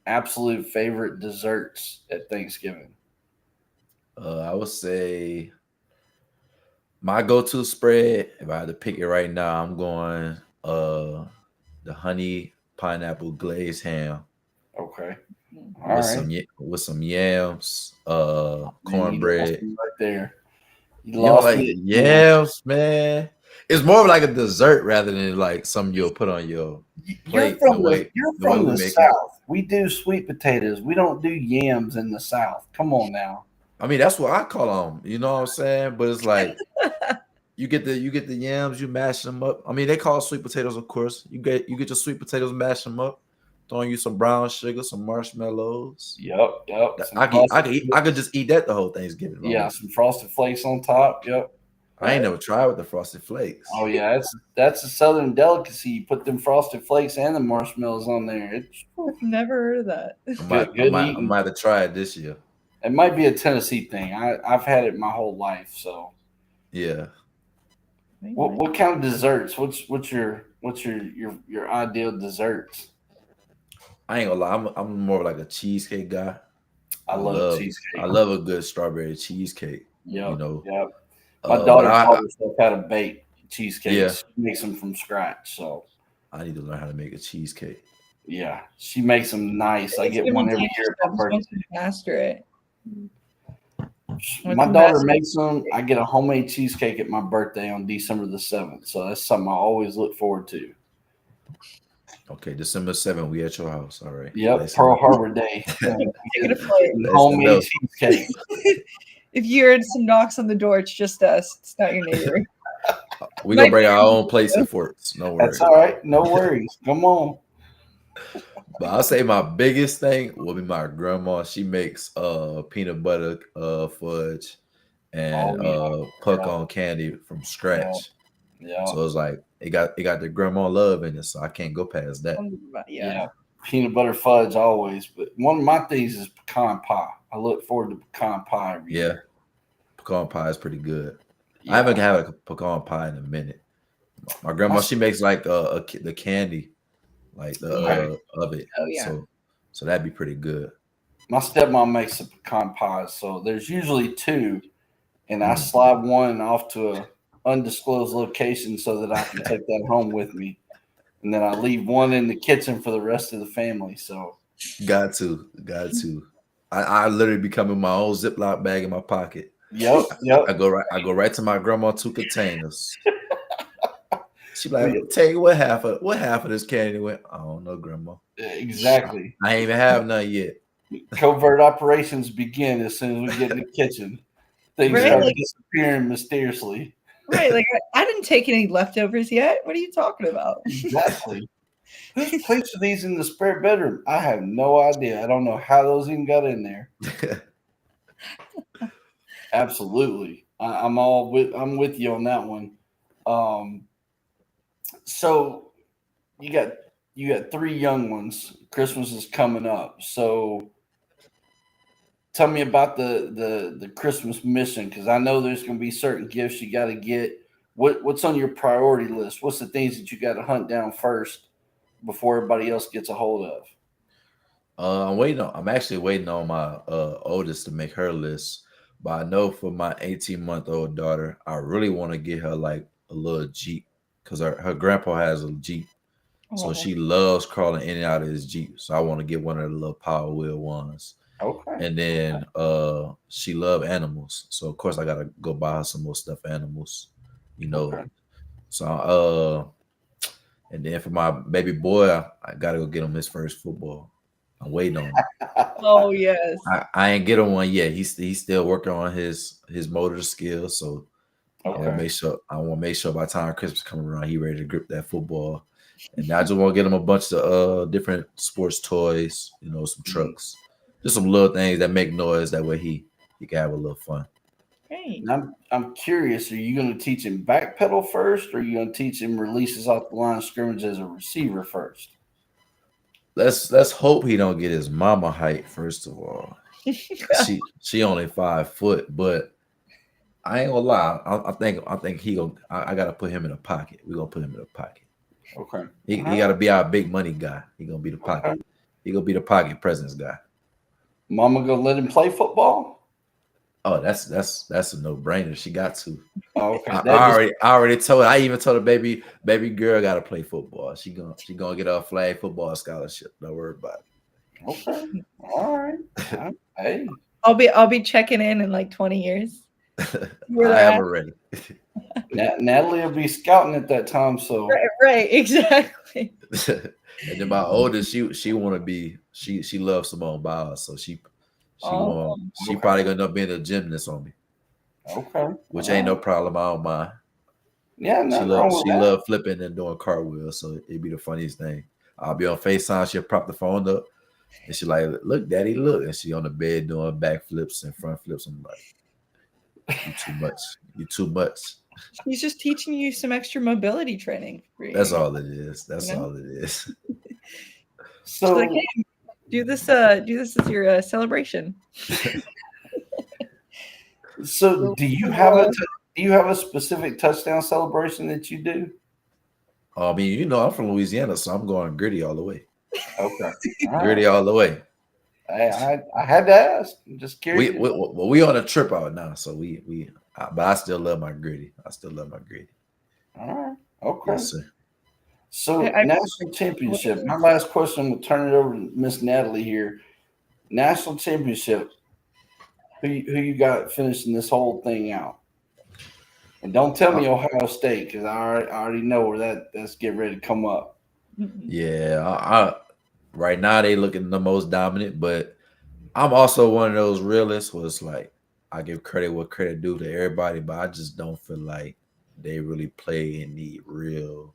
absolute favorite desserts at Thanksgiving? I would say my go-to spread, if I had to pick it right now, I'm going the honey pineapple glazed ham Okay. All with right. with some yams, Man, you lost cornbread. me right there. You You don't lost like me the at yams. yams, man. It's more of like a dessert rather than like something you'll put on your You're plate. from you're The way from we the make it. South. We do sweet potatoes. We don't do yams in the South. Come on now. I mean, that's what I call them. You know what I'm saying? But it's like you get the yams, you mash them up. I mean, they call it sweet potatoes, of course. You get your sweet potatoes, mash them up, throwing you some brown sugar, some marshmallows. Yep. Some I could just eat that the whole Thanksgiving. If I yeah, want to. some frosted flakes on top. Yep. I ain't never tried with the frosted flakes. Oh yeah, that's a Southern delicacy. You put them frosted flakes and the marshmallows on there. It's I've never heard of that. good I eating. might have tried it this year. It might be a Tennessee thing. I've had it my whole life. So Yeah. what kind of desserts? What's your ideal desserts? I ain't gonna lie, I'm more of like a cheesecake guy. I love cheesecake. I love a good strawberry cheesecake. You Yep. know. Yep. My But daughter taught herself how to bake yeah, cheesecakes. She makes them from scratch. So I need to learn how to make a cheesecake. yeah, she makes them nice. I It's get gonna one be every dangerous year at my though, birthday. once you master it. My daughter makes them. I get a homemade cheesecake at my birthday on December the 7th. So that's something I always look forward to. Okay, December 7th, we at your house. All right. Yep, Nice Pearl enough. Harbor Day. Take it a flight. Nice Homemade enough. cheesecake. If you heard some knocks on the door, it's just us. It's not your neighbor. We gonna bring our own plates and forks. No That's worries. all right. No worries. Come on. But I'll say my biggest thing will be my grandma. She makes peanut butter fudge and Oh pecan candy from yeah, scratch. yeah, So it's like it got the grandma love in it, so I can't go past that. yeah. Peanut butter fudge always. But one of my things is pecan pie. I look forward to pecan pie every Yeah, year. pecan pie is pretty good. Yeah. I haven't had a pecan pie in a minute. My grandma, she makes like the candy, like the of it. Oh yeah. So that'd be pretty good. My stepmom makes the pecan pies, so there's usually two, and I slide one off to a undisclosed location so that I can take that home with me, and then I leave one in the kitchen for the rest of the family. So Got to. I literally be coming with my own Ziploc bag in my pocket. yep. I go right to my grandma, 2 containers. She like, tell you what half of this candy went. I don't know, grandma. Exactly. I ain't even have none yet. Covert operations begin as soon as we get in the kitchen. Things start disappearing mysteriously. Right, like I didn't take any leftovers yet. What are you talking about? Exactly. Who's placed these in the spare bedroom? I have no idea. I don't know how those even got in there. Absolutely, I'm with you on that one. So you got 3 young ones. Christmas is coming up, so tell me about the Christmas mission, because I know there's going to be certain gifts you got to get. What's on your priority list? What's the things that you got to hunt down first before everybody else gets a hold of? I'm actually waiting on my oldest to make her list. But I know for my 18-month-old daughter, I really want to get her like a little Jeep, because her grandpa has a Jeep. So she loves crawling in and out of his Jeep. So I want to get one of the little Power Wheel ones. Okay. And then she loves animals. So of course I gotta go buy her some more stuffed animals, you know. Okay. So and then for my baby boy, I gotta go get him his first football. I'm waiting on him. Oh yes. I ain't get him one yet. He's still working on his motor skills. So I want to make sure by the time Christmas comes around, he ready to grip that football. And I just want to get him a bunch of different sports toys, you know, some trucks, just some little things that make noise. That way he can have a little fun. Great. I'm curious. Are you going to teach him backpedal first, or are you going to teach him releases off the line of scrimmage as a receiver first? let's hope he don't get his mama height first of all. She only 5 foot, but I ain't gonna lie. I think he gonna. I gotta put him in a pocket. We gonna put him in a pocket. Okay. He gotta be our big money guy. He gonna be the pocket. Okay. He gonna be the pocket presence guy. Mama gonna let him play football? Oh, that's a no brainer. She got to. Oh, okay. I already told. I even told the baby girl got to play football. She gonna get a flag football scholarship. Don't worry about it. Okay. All right. Hey. I'll be checking in like 20 years. I have her ready. Natalie will be scouting at that time. So right, exactly. And then my oldest, she want to be. She loves Simone Biles, so she probably gonna end up being a gymnast on me. Okay. Which ain't no problem. I don't mind. Yeah, she love flipping and doing cartwheels, so it'd be the funniest thing. I'll be on FaceTime, she'll prop the phone up, and she like, look, daddy, look. And she on the bed doing back flips and front flips. I'm like, you too much. You too much. She's just teaching you some extra mobility training. That's all it is. That's all it is. So like, hey, do this as your celebration. So do you have a specific touchdown celebration that you do? I mean, I'm from Louisiana, so I'm going gritty all the way. Okay. Gritty all the way. I had to ask. I'm just curious. We on a trip out now, so but I still love my gritty. All right. Okay. Yes, sir. So national championship. My last question. We'll turn it over to Miss Natalie here. National championship. Who you got finishing this whole thing out? And don't tell me Ohio State, because I already know where that's getting ready to come up. Yeah, I right now they looking the most dominant, but I'm also one of those realists who it's like I give credit what credit due to everybody, but I just don't feel like they really play any real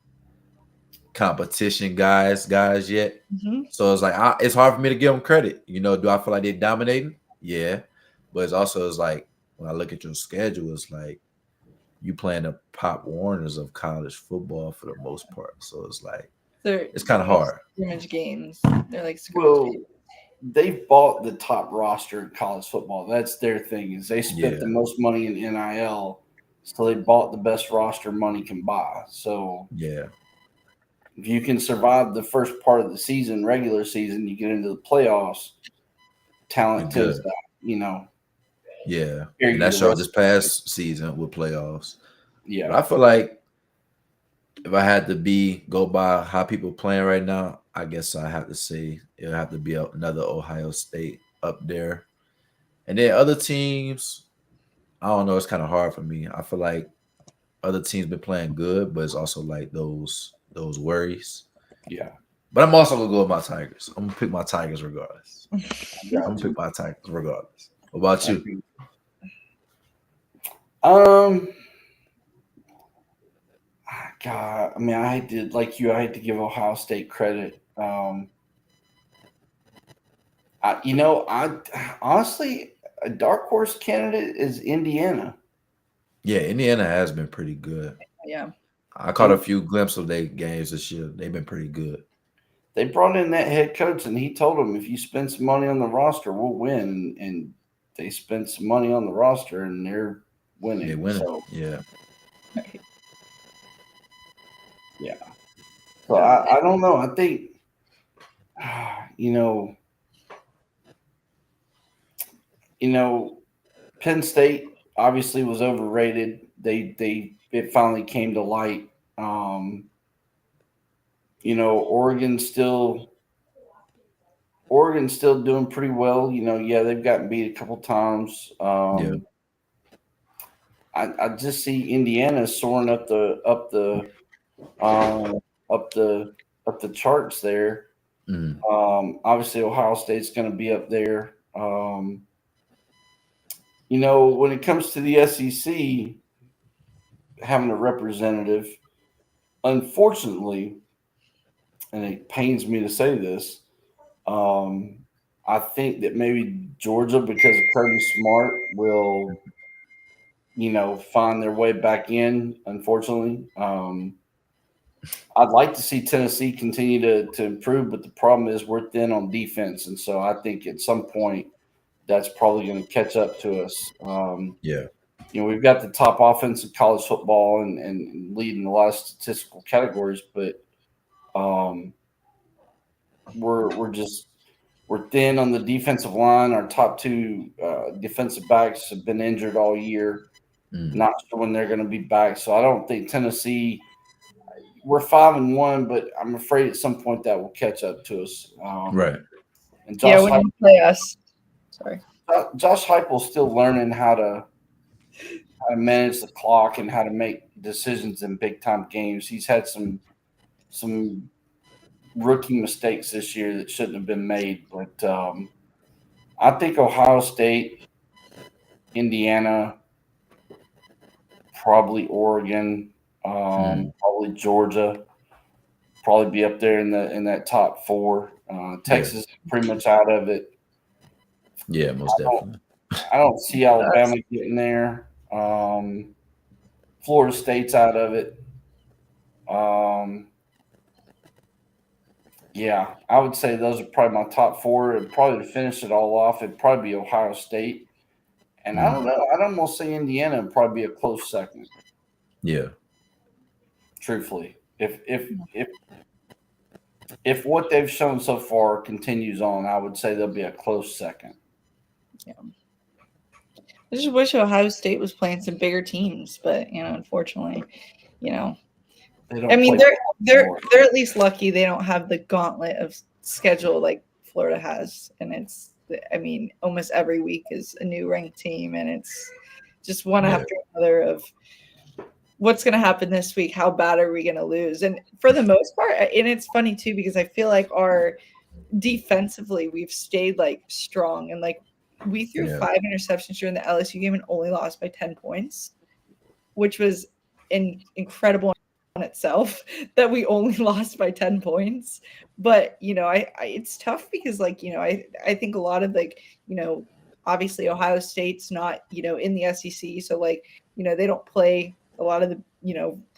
competition guys yet. Mm-hmm. So it's like it's hard for me to give them credit. Do I feel like they're dominating? Yeah, but it's like when I look at your schedule, it's like you playing the Pop Warners of college football for the most part. So it's like it's kind of hard. Scrimmage games. They're like games. They've bought the top roster in college football. That's their thing. Is they spent the most money in NIL, so they bought the best roster money can buy. So yeah, if you can survive the first part of the season, regular season, you get into the playoffs. Talent does that, Yeah, and that showed this past season with playoffs. Yeah, but I feel like if I had to go by how people playing right now, I guess I have to say it'll have to be another Ohio State up there. And then other teams, I don't know. It's kind of hard for me. I feel like other teams been playing good, but it's also like those worries. Yeah. But I'm also gonna go with my Tigers. I'm gonna pick my Tigers regardless. What about you? God, I mean, I hate to give Ohio State credit. I honestly, a dark horse candidate is Indiana. Yeah, Indiana has been pretty good. Yeah. I caught a few glimpses of their games this year. They've been pretty good. They brought in that head coach, and he told them, if you spend some money on the roster, we'll win. And they spent some money on the roster, and they're winning. They're winning. So, yeah. Yeah. So I don't know. I think, Penn State obviously was overrated. It finally came to light. Oregon's still doing pretty well. They've gotten beat a couple times. I just see Indiana soaring up the charts there. Obviously, Ohio State's going to be up there. When it comes to the SEC having a representative, unfortunately, and it pains me to say this, I think that maybe Georgia, because of Kirby Smart, will, find their way back in, unfortunately. I'd like to see Tennessee continue to improve, but the problem is we're thin on defense, and so I think at some point that's probably going to catch up to us. Yeah. We've got the top offense in college football and leading a lot of statistical categories, but we're thin on the defensive line. Our top two defensive backs have been injured all year. Not sure when they're going to be back. So I don't think Tennessee. We're 5-1, but I'm afraid at some point that will catch up to us. Right. And when you play us. Sorry. Josh Heupel's still learning how to manage the clock and how to make decisions in big time games. He's had some rookie mistakes this year that shouldn't have been made, but I think Ohio State, Indiana, probably Oregon, probably Georgia, probably be up there in that top four. Texas is pretty much out of it. Yeah, most definitely. I don't see Alabama getting there. Florida State's out of it. Yeah, I would say those are probably my top four. And probably to finish it all off, it'd probably be Ohio State. And I don't know. I'd almost say Indiana would probably be a close second. Yeah. Truthfully, if what they've shown so far continues on, I would say they'll be a close second. Yeah. I just wish Ohio State was playing some bigger teams, but unfortunately, I mean, they're at least lucky they don't have the gauntlet of schedule like Florida has, and almost every week is a new ranked team, and it's just one after another of what's going to happen this week. How bad are we going to lose? And for the most part, and it's funny too because I feel like our defensively we've stayed like strong, and like we threw 5 interceptions during the LSU game and only lost by 10 points, which was incredible on itself that we only lost by 10 points. But it's tough because I think a lot of obviously Ohio State's not in the SEC, so they don't play a lot of the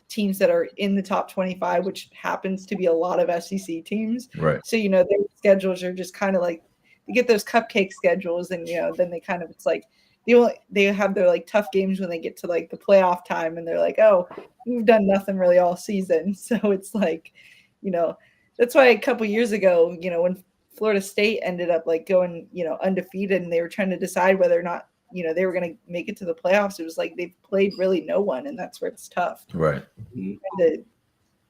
teams that are in the top 25, which happens to be a lot of SEC teams, right? So their schedules are just kind of like they get those cupcake schedules, and then they kind of it's like they have their tough games when they get to the playoff time, and they're like, oh, we've done nothing really all season. So it's that's why a couple years ago, when Florida State ended up going, undefeated, and they were trying to decide whether or not, they were going to make it to the playoffs. It was like they've played really no one, and that's where it's tough. Right.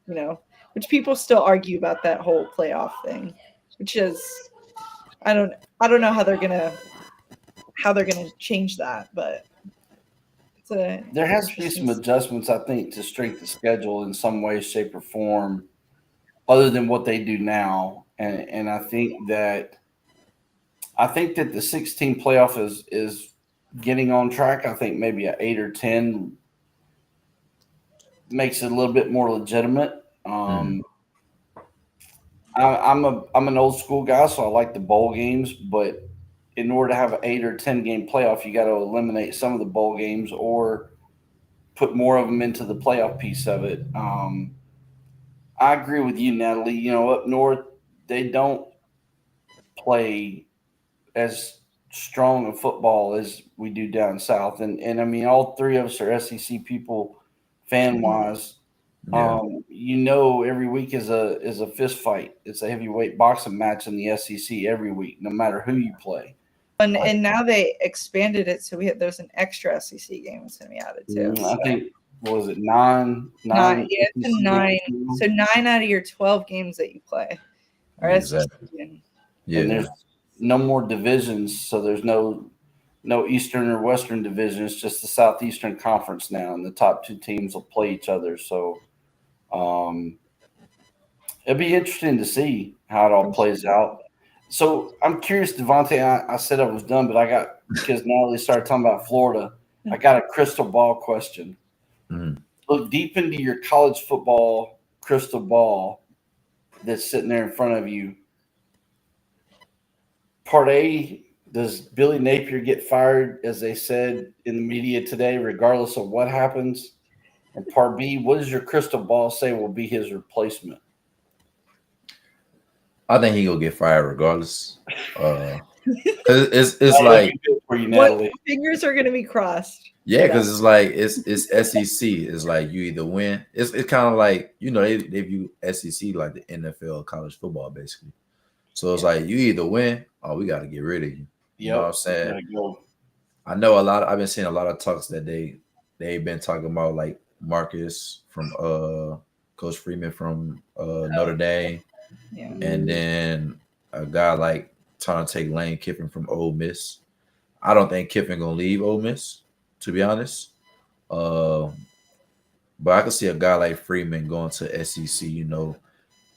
Which people still argue about that whole playoff thing, which is, I don't know how they're gonna change that, but there has to be some adjustments, I think, to strength of schedule in some way, shape, or form, other than what they do now. And I think that the 16 playoff is getting on track. I think maybe an 8 or 10 makes it a little bit more legitimate. I'm an old school guy, so I like the bowl games, but in order to have an 8 or 10 game playoff, you got to eliminate some of the bowl games or put more of them into the playoff piece of it. I agree with you, Natalie. Up north, they don't play as strong a football as we do down south. And I mean, all three of us are SEC people, fan wise. Yeah. Every week is a fist fight. It's a heavyweight boxing match in the SEC every week, no matter who you play. And now they expanded it, so there's an extra SEC game that's going to be added too. I think, what was it, nine? Yeah, it's 9. So 9 out of your 12 games that you play are Exactly. SEC. Yeah. And there's no more divisions, so there's no Eastern or Western division. It's just the Southeastern Conference now, and the top 2 teams will play each other. So it'll be interesting to see how it all plays out. So I'm curious, Vonta. I said I was done, but because Natalie started talking about Florida, I got a crystal ball question. Mm-hmm. Look deep into your college football crystal ball that's sitting there in front of you. Part A, does Billy Napier get fired, as they said in the media today, regardless of what happens? And part B, what does your crystal ball say will be his replacement? I think he gonna get fired regardless. 'Cause it's That'll like be good for you, What Natalie. fingers are going to be crossed? yeah, because it's like it's SEC. It's like you either win. It's kind of like they view SEC like the NFL college football basically. So it's like you either win or we got to get rid of you. You know what I'm saying? Gotta go. I know a lot. I've been seeing a lot of talks that they've been talking about like Marcus from Coach Freeman from Notre Dame, Yeah. and then a guy like trying to take Lane Kiffin from Ole Miss. I don't think Kiffin gonna leave Ole Miss, to be honest. But I could see a guy like Freeman going to SEC.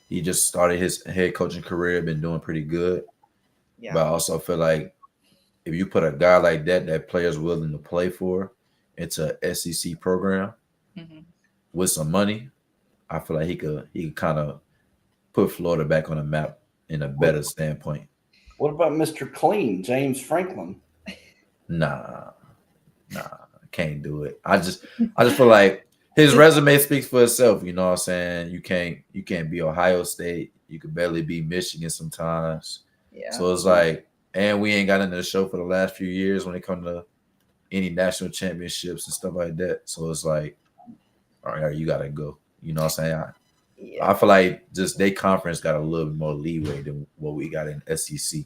He just started his head coaching career, been doing pretty good. Yeah. But I also feel like if you put a guy like that players willing to play for into a SEC program with some money, I feel like he could kind of put Florida back on the map in a better standpoint. What about Mr. Clean, James Franklin? Nah, can't do it. I just feel like his resume speaks for itself. You know what I'm saying? You can't be Ohio State. You could barely be Michigan sometimes. Yeah. So it's like, and we ain't got into the show for the last few years when it comes to any national championships and stuff like that. So it's like, all right, you gotta go. You know what I'm saying? I feel like just their conference got a little bit more leeway than what we got in SEC.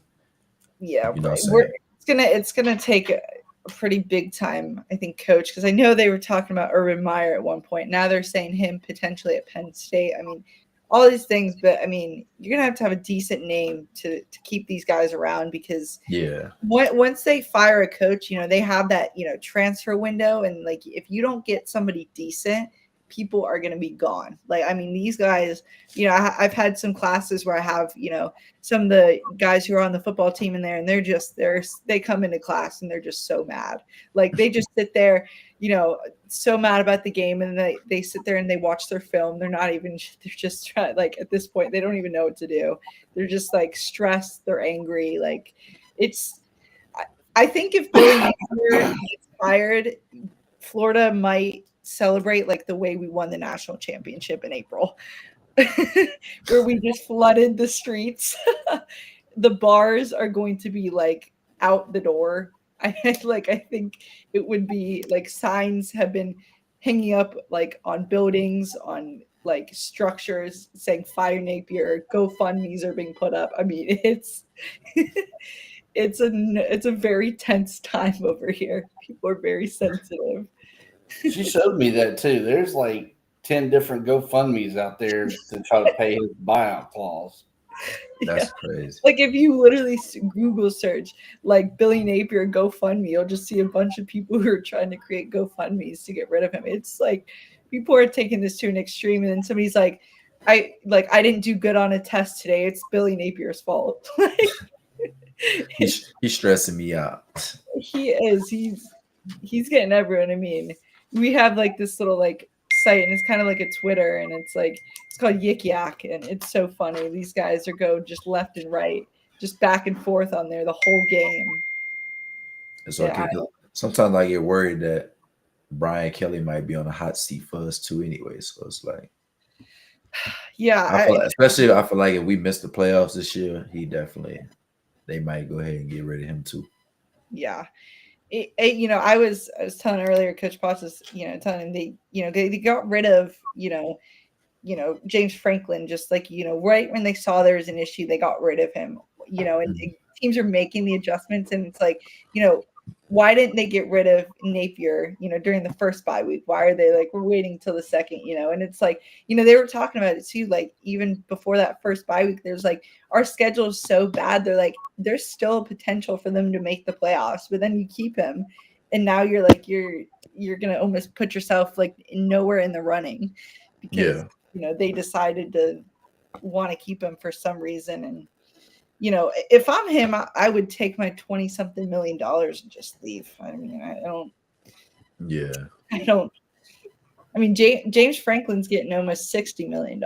Yeah, you know what I'm saying? It's gonna take a pretty big time, I think, coach, because I know they were talking about Urban Meyer at one point. Now they're saying him potentially at Penn State. I mean, all these things, but I mean, you're gonna have to have a decent name to keep these guys around because once they fire a coach, they have that transfer window, and like if you don't get somebody decent, people are going to be gone. Like, I mean, these guys, I've had some classes where I have, some of the guys who are on the football team in there, and they come into class and they're just so mad. Like they just sit there, so mad about the game. And they sit there and they watch their film. They're just trying, like at this point, they don't even know what to do. They're just like stressed. They're angry. Like I think if Billy Napier gets fired, Florida might celebrate like the way we won the national championship in April, where we just flooded the streets. The bars are going to be like out the door. I think it would be like signs have been hanging up like on buildings, on like structures saying "Fire Napier." GoFundMe's are being put up. I mean, it's a very tense time over here. People are very sensitive. She showed me that too. There's like 10 different GoFundMe's out there to try to pay his buyout clause. That's crazy. Like if you literally Google search like Billy Napier GoFundMe, you'll just see a bunch of people who are trying to create GoFundMe's to get rid of him. It's like people are taking this to an extreme, and then somebody's like, I didn't do good on a test today. It's Billy Napier's fault. He's stressing me out. He is. He's getting everyone. I mean, we have like this little like site, and it's kind of like a Twitter, and it's called Yik Yak, and it's so funny. These guys go just left and right, just back and forth on there the whole game. It's okay. Sometimes I get worried that Brian Kelly might be on a hot seat for us too, anyway. So it's like, yeah, especially I feel like if we miss the playoffs this year, they might go ahead and get rid of him too. Yeah. I was telling earlier, Coach Potts is, telling him they got rid of, James Franklin, just like, right when they saw there was an issue, they got rid of him, and teams are making the adjustments. And it's like, why didn't they get rid of Napier, during the first bye week? Why are they like, we're waiting till the second, and it's like, they were talking about it too. Like even before that first bye week, there's like, our schedule is so bad. They're like, there's still a potential for them to make the playoffs, but then you keep him. And now you're like, you're going to almost put yourself like nowhere in the running because, they decided to want to keep him for some reason. And, if I'm him, I would take my $20-something million and just leave. I mean, I don't. Yeah. I mean, James Franklin's getting almost $60 million.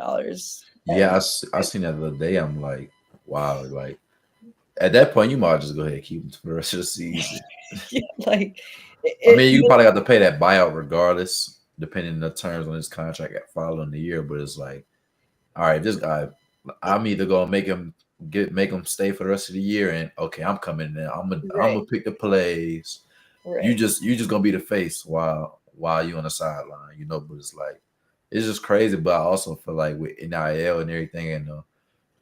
Yeah, I seen that the other day. I'm like, wow. Like at that point, you might just go ahead and keep him for the rest of the season. Yeah, like. I mean, you probably have to pay that buyout regardless. depending on the terms on his contract following the year. But it's like, all right, this guy, I'm either gonna make him stay for the rest of the year, and okay, I'm coming in. I'm gonna pick the plays. Right. You just gonna be the face while you on the sideline, you know. But it's like, it's just crazy. But I also feel like with NIL and everything, and the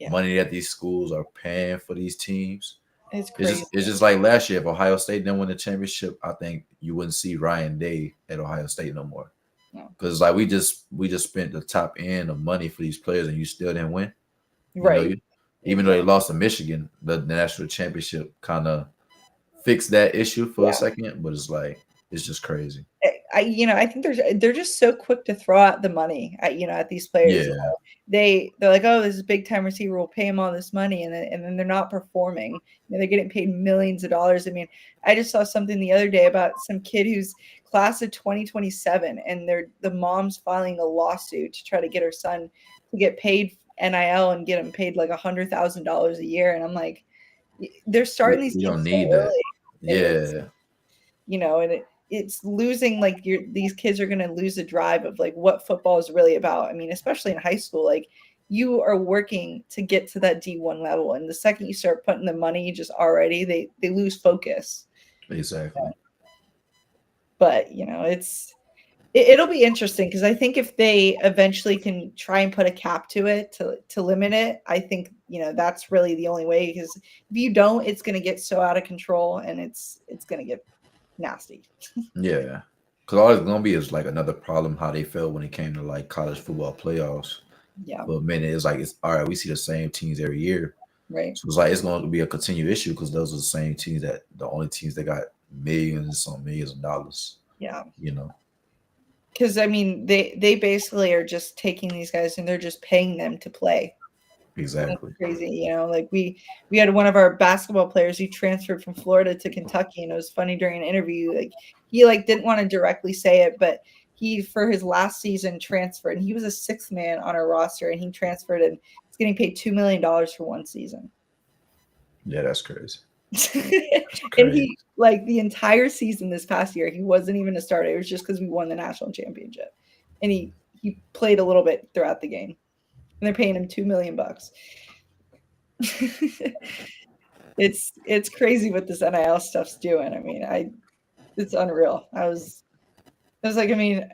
money that these schools are paying for these teams, it's crazy. It's just like last year. If Ohio State didn't win the championship, I think you wouldn't see Ryan Day at Ohio State no more. Because like we just spent the top end of money for these players, and you still didn't win. Right. Even though they lost to Michigan, the national championship kind of fixed that issue for a second, but it's like, it's just crazy. I think they're just so quick to throw out the money at these players. Yeah. They're like, oh, this is big time receiver, we'll pay him all this money, and then they're not performing. They're getting paid millions of dollars. I mean, I just saw something the other day about some kid who's class of 2027, and the mom's filing a lawsuit to try to get her son to get paid NIL and get him paid like $100,000 a year. And I'm like, they're starting these. You don't kids need so that. early. Yeah. And it's losing, like, these kids are going to lose the drive of like what football is really about. I mean, especially in high school, like, you are working to get to that D1 level, and the second you start putting the money just already, they lose focus. Exactly. But it'll be interesting, because I think if they eventually can try and put a cap to it to limit it, I think that's really the only way, because if you don't, it's going to get so out of control, and it's going to get nasty. Yeah, because all it's gonna be is like another problem how they felt when it came to like college football playoffs. Yeah. For a minute, it's like, it's all right. We see the same teams every year, right? So it's like it's going to be a continued issue, because those are the same teams the only teams that got millions on millions of dollars. Yeah. Because I mean, they basically are just taking these guys and they're just paying them to play. Exactly. That's crazy. Like we had one of our basketball players who transferred from Florida to Kentucky, and it was funny during an interview. Like, he didn't want to directly say it, but he, for his last season, transferred, and he was a sixth man on our roster, and he transferred and he's getting paid $2 million for one season. Yeah, that's crazy. And he, like, the entire season this past year, he wasn't even a starter. It was just because we won the national championship, and he played a little bit throughout the game, and they're paying him $2 million. It's crazy what this NIL stuff's doing. I mean, it's unreal. I was like, I mean,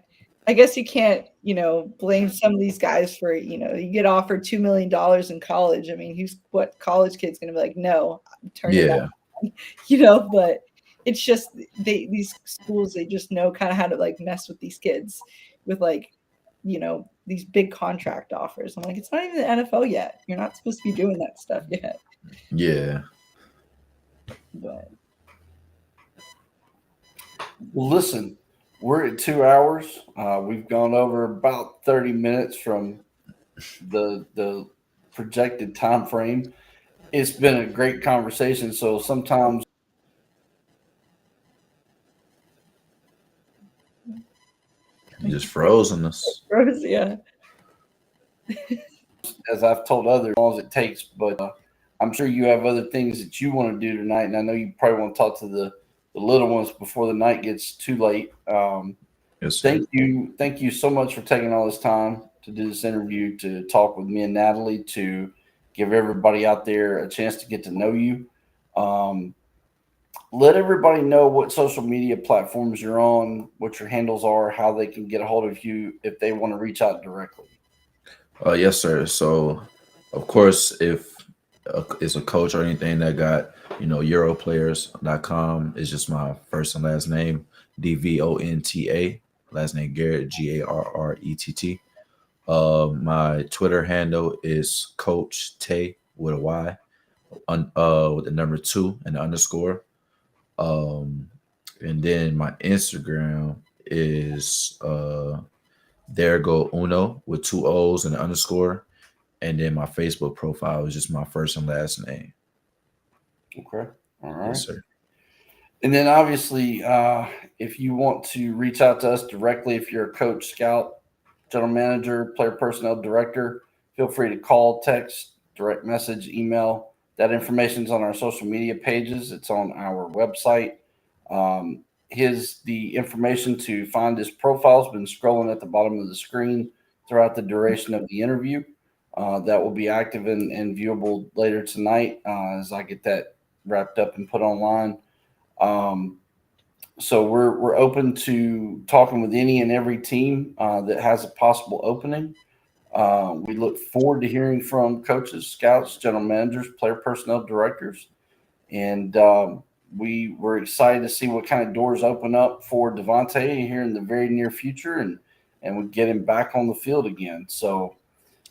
I guess you can't, blame some of these guys for, you get offered $2 million in college. I mean, what college kid's going to be like, no, turn it down. But it's just these schools, they just know kind of how to like mess with these kids with like, these big contract offers. I'm like, it's not even the NFL yet. You're not supposed to be doing that stuff yet. Yeah. But well, listen, we're at 2 hours. We've gone over about 30 minutes from the projected time frame. It's been a great conversation. So sometimes you just frozen us. Yeah. As I've told others, as long as it takes, but I'm sure you have other things that you want to do tonight, and I know you probably want to talk to the little ones before the night gets too late. Yes, sir. Thank you so much for taking all this time to do this interview, to talk with me and Natalie, to give everybody out there a chance to get to know you. Let everybody know what social media platforms you're on, what your handles are, how they can get a hold of you if they want to reach out directly. Yes, sir. So, of course, if it's a coach or anything that got, Europlayers.com is just my first and last name, DVONTA, last name Garrett, GARRETT. My Twitter handle is Coach Tay with a Y, with the number 2 and the underscore. And then my Instagram is There Go Uno with 2 O's and an underscore. And then my Facebook profile is just my first and last name. Okay. All right. Yes, sir. And then obviously, if you want to reach out to us directly, if you're a coach, scout, general manager, player personnel director, feel free to call, text, direct message, email. That information is on our social media pages. It's on our website. the information to find his profile has been scrolling at the bottom of the screen throughout the duration of the interview. That will be active and viewable later tonight as I get that wrapped up and put online. So we're open to talking with any and every team that has a possible opening. We look forward to hearing from coaches, scouts, general managers, player personnel directors, and we were excited to see what kind of doors open up for Vonta here in the very near future, and we get him back on the field again. So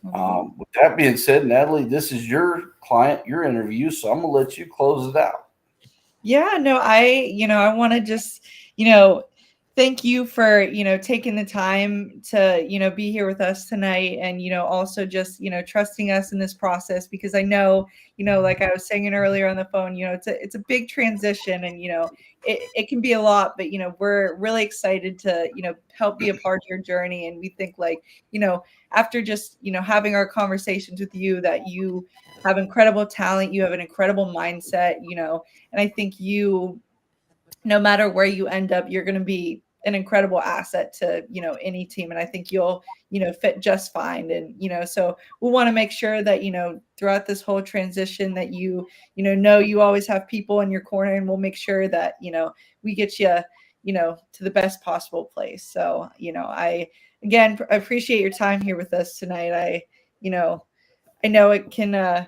with that being said, Natalie, this is your client, your interview, so I'm gonna let you close it out. Yeah, no, I want to just, thank you for, taking the time to, be here with us tonight and, also just, trusting us in this process, because I know, like I was saying earlier on the phone, it's a big transition and, it can be a lot, but, we're really excited to, help be a part of your journey. And we think like, after just, having our conversations with you, that you have incredible talent, you have an incredible mindset, and I think no matter where you end up, you're going to be an incredible asset to, any team. And I think you'll, fit just fine. And, so we want to make sure that, throughout this whole transition that you you always have people in your corner, and we'll make sure that, we get you, to the best possible place. So, I appreciate your time here with us tonight. I know it can,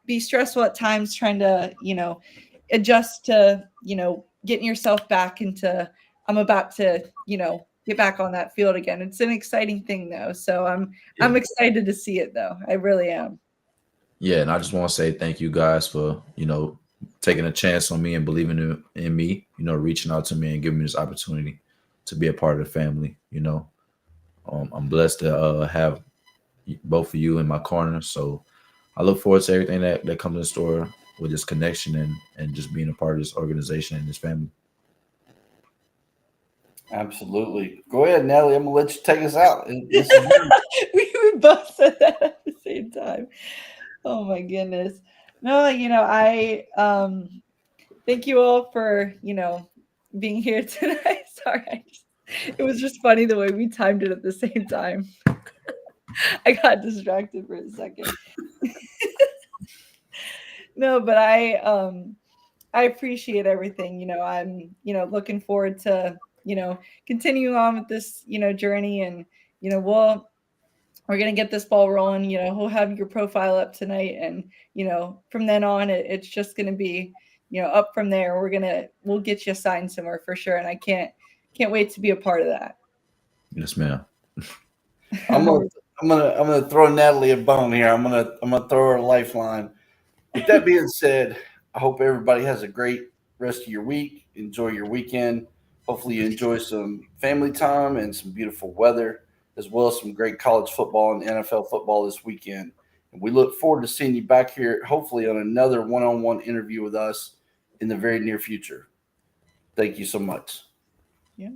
be stressful at times trying to, adjust to, getting yourself back into, I'm about to, get back on that field again. It's an exciting thing though. So I'm excited to see it though. I really am. Yeah, and I just want to say thank you guys for, taking a chance on me and believing in me, reaching out to me and giving me this opportunity to be a part of the family. I'm blessed to have both of you in my corner. So I look forward to everything that comes in store with this connection and just being a part of this organization and this family. Absolutely. Go ahead, Natalie. I'm gonna let you take us out. We both said that at the same time. Oh my goodness. No, I thank you all for, being here tonight. Sorry, it was just funny the way we timed it at the same time. I got distracted for a second. No, but I appreciate everything. I'm, looking forward to, continuing on with this, journey, and, we're going to get this ball rolling. We'll have your profile up tonight, and, from then on, it's just going to be, up from there. We'll get you signed somewhere for sure. And I can't wait to be a part of that. Yes, ma'am. I'm gonna throw Natalie a bone here. I'm gonna throw her a lifeline. With that being said, I hope everybody has a great rest of your week. Enjoy your weekend. Hopefully you enjoy some family time and some beautiful weather, as well as some great college football and NFL football this weekend. And we look forward to seeing you back here, hopefully on another one-on-one interview with us in the very near future. Thank you so much. Yeah.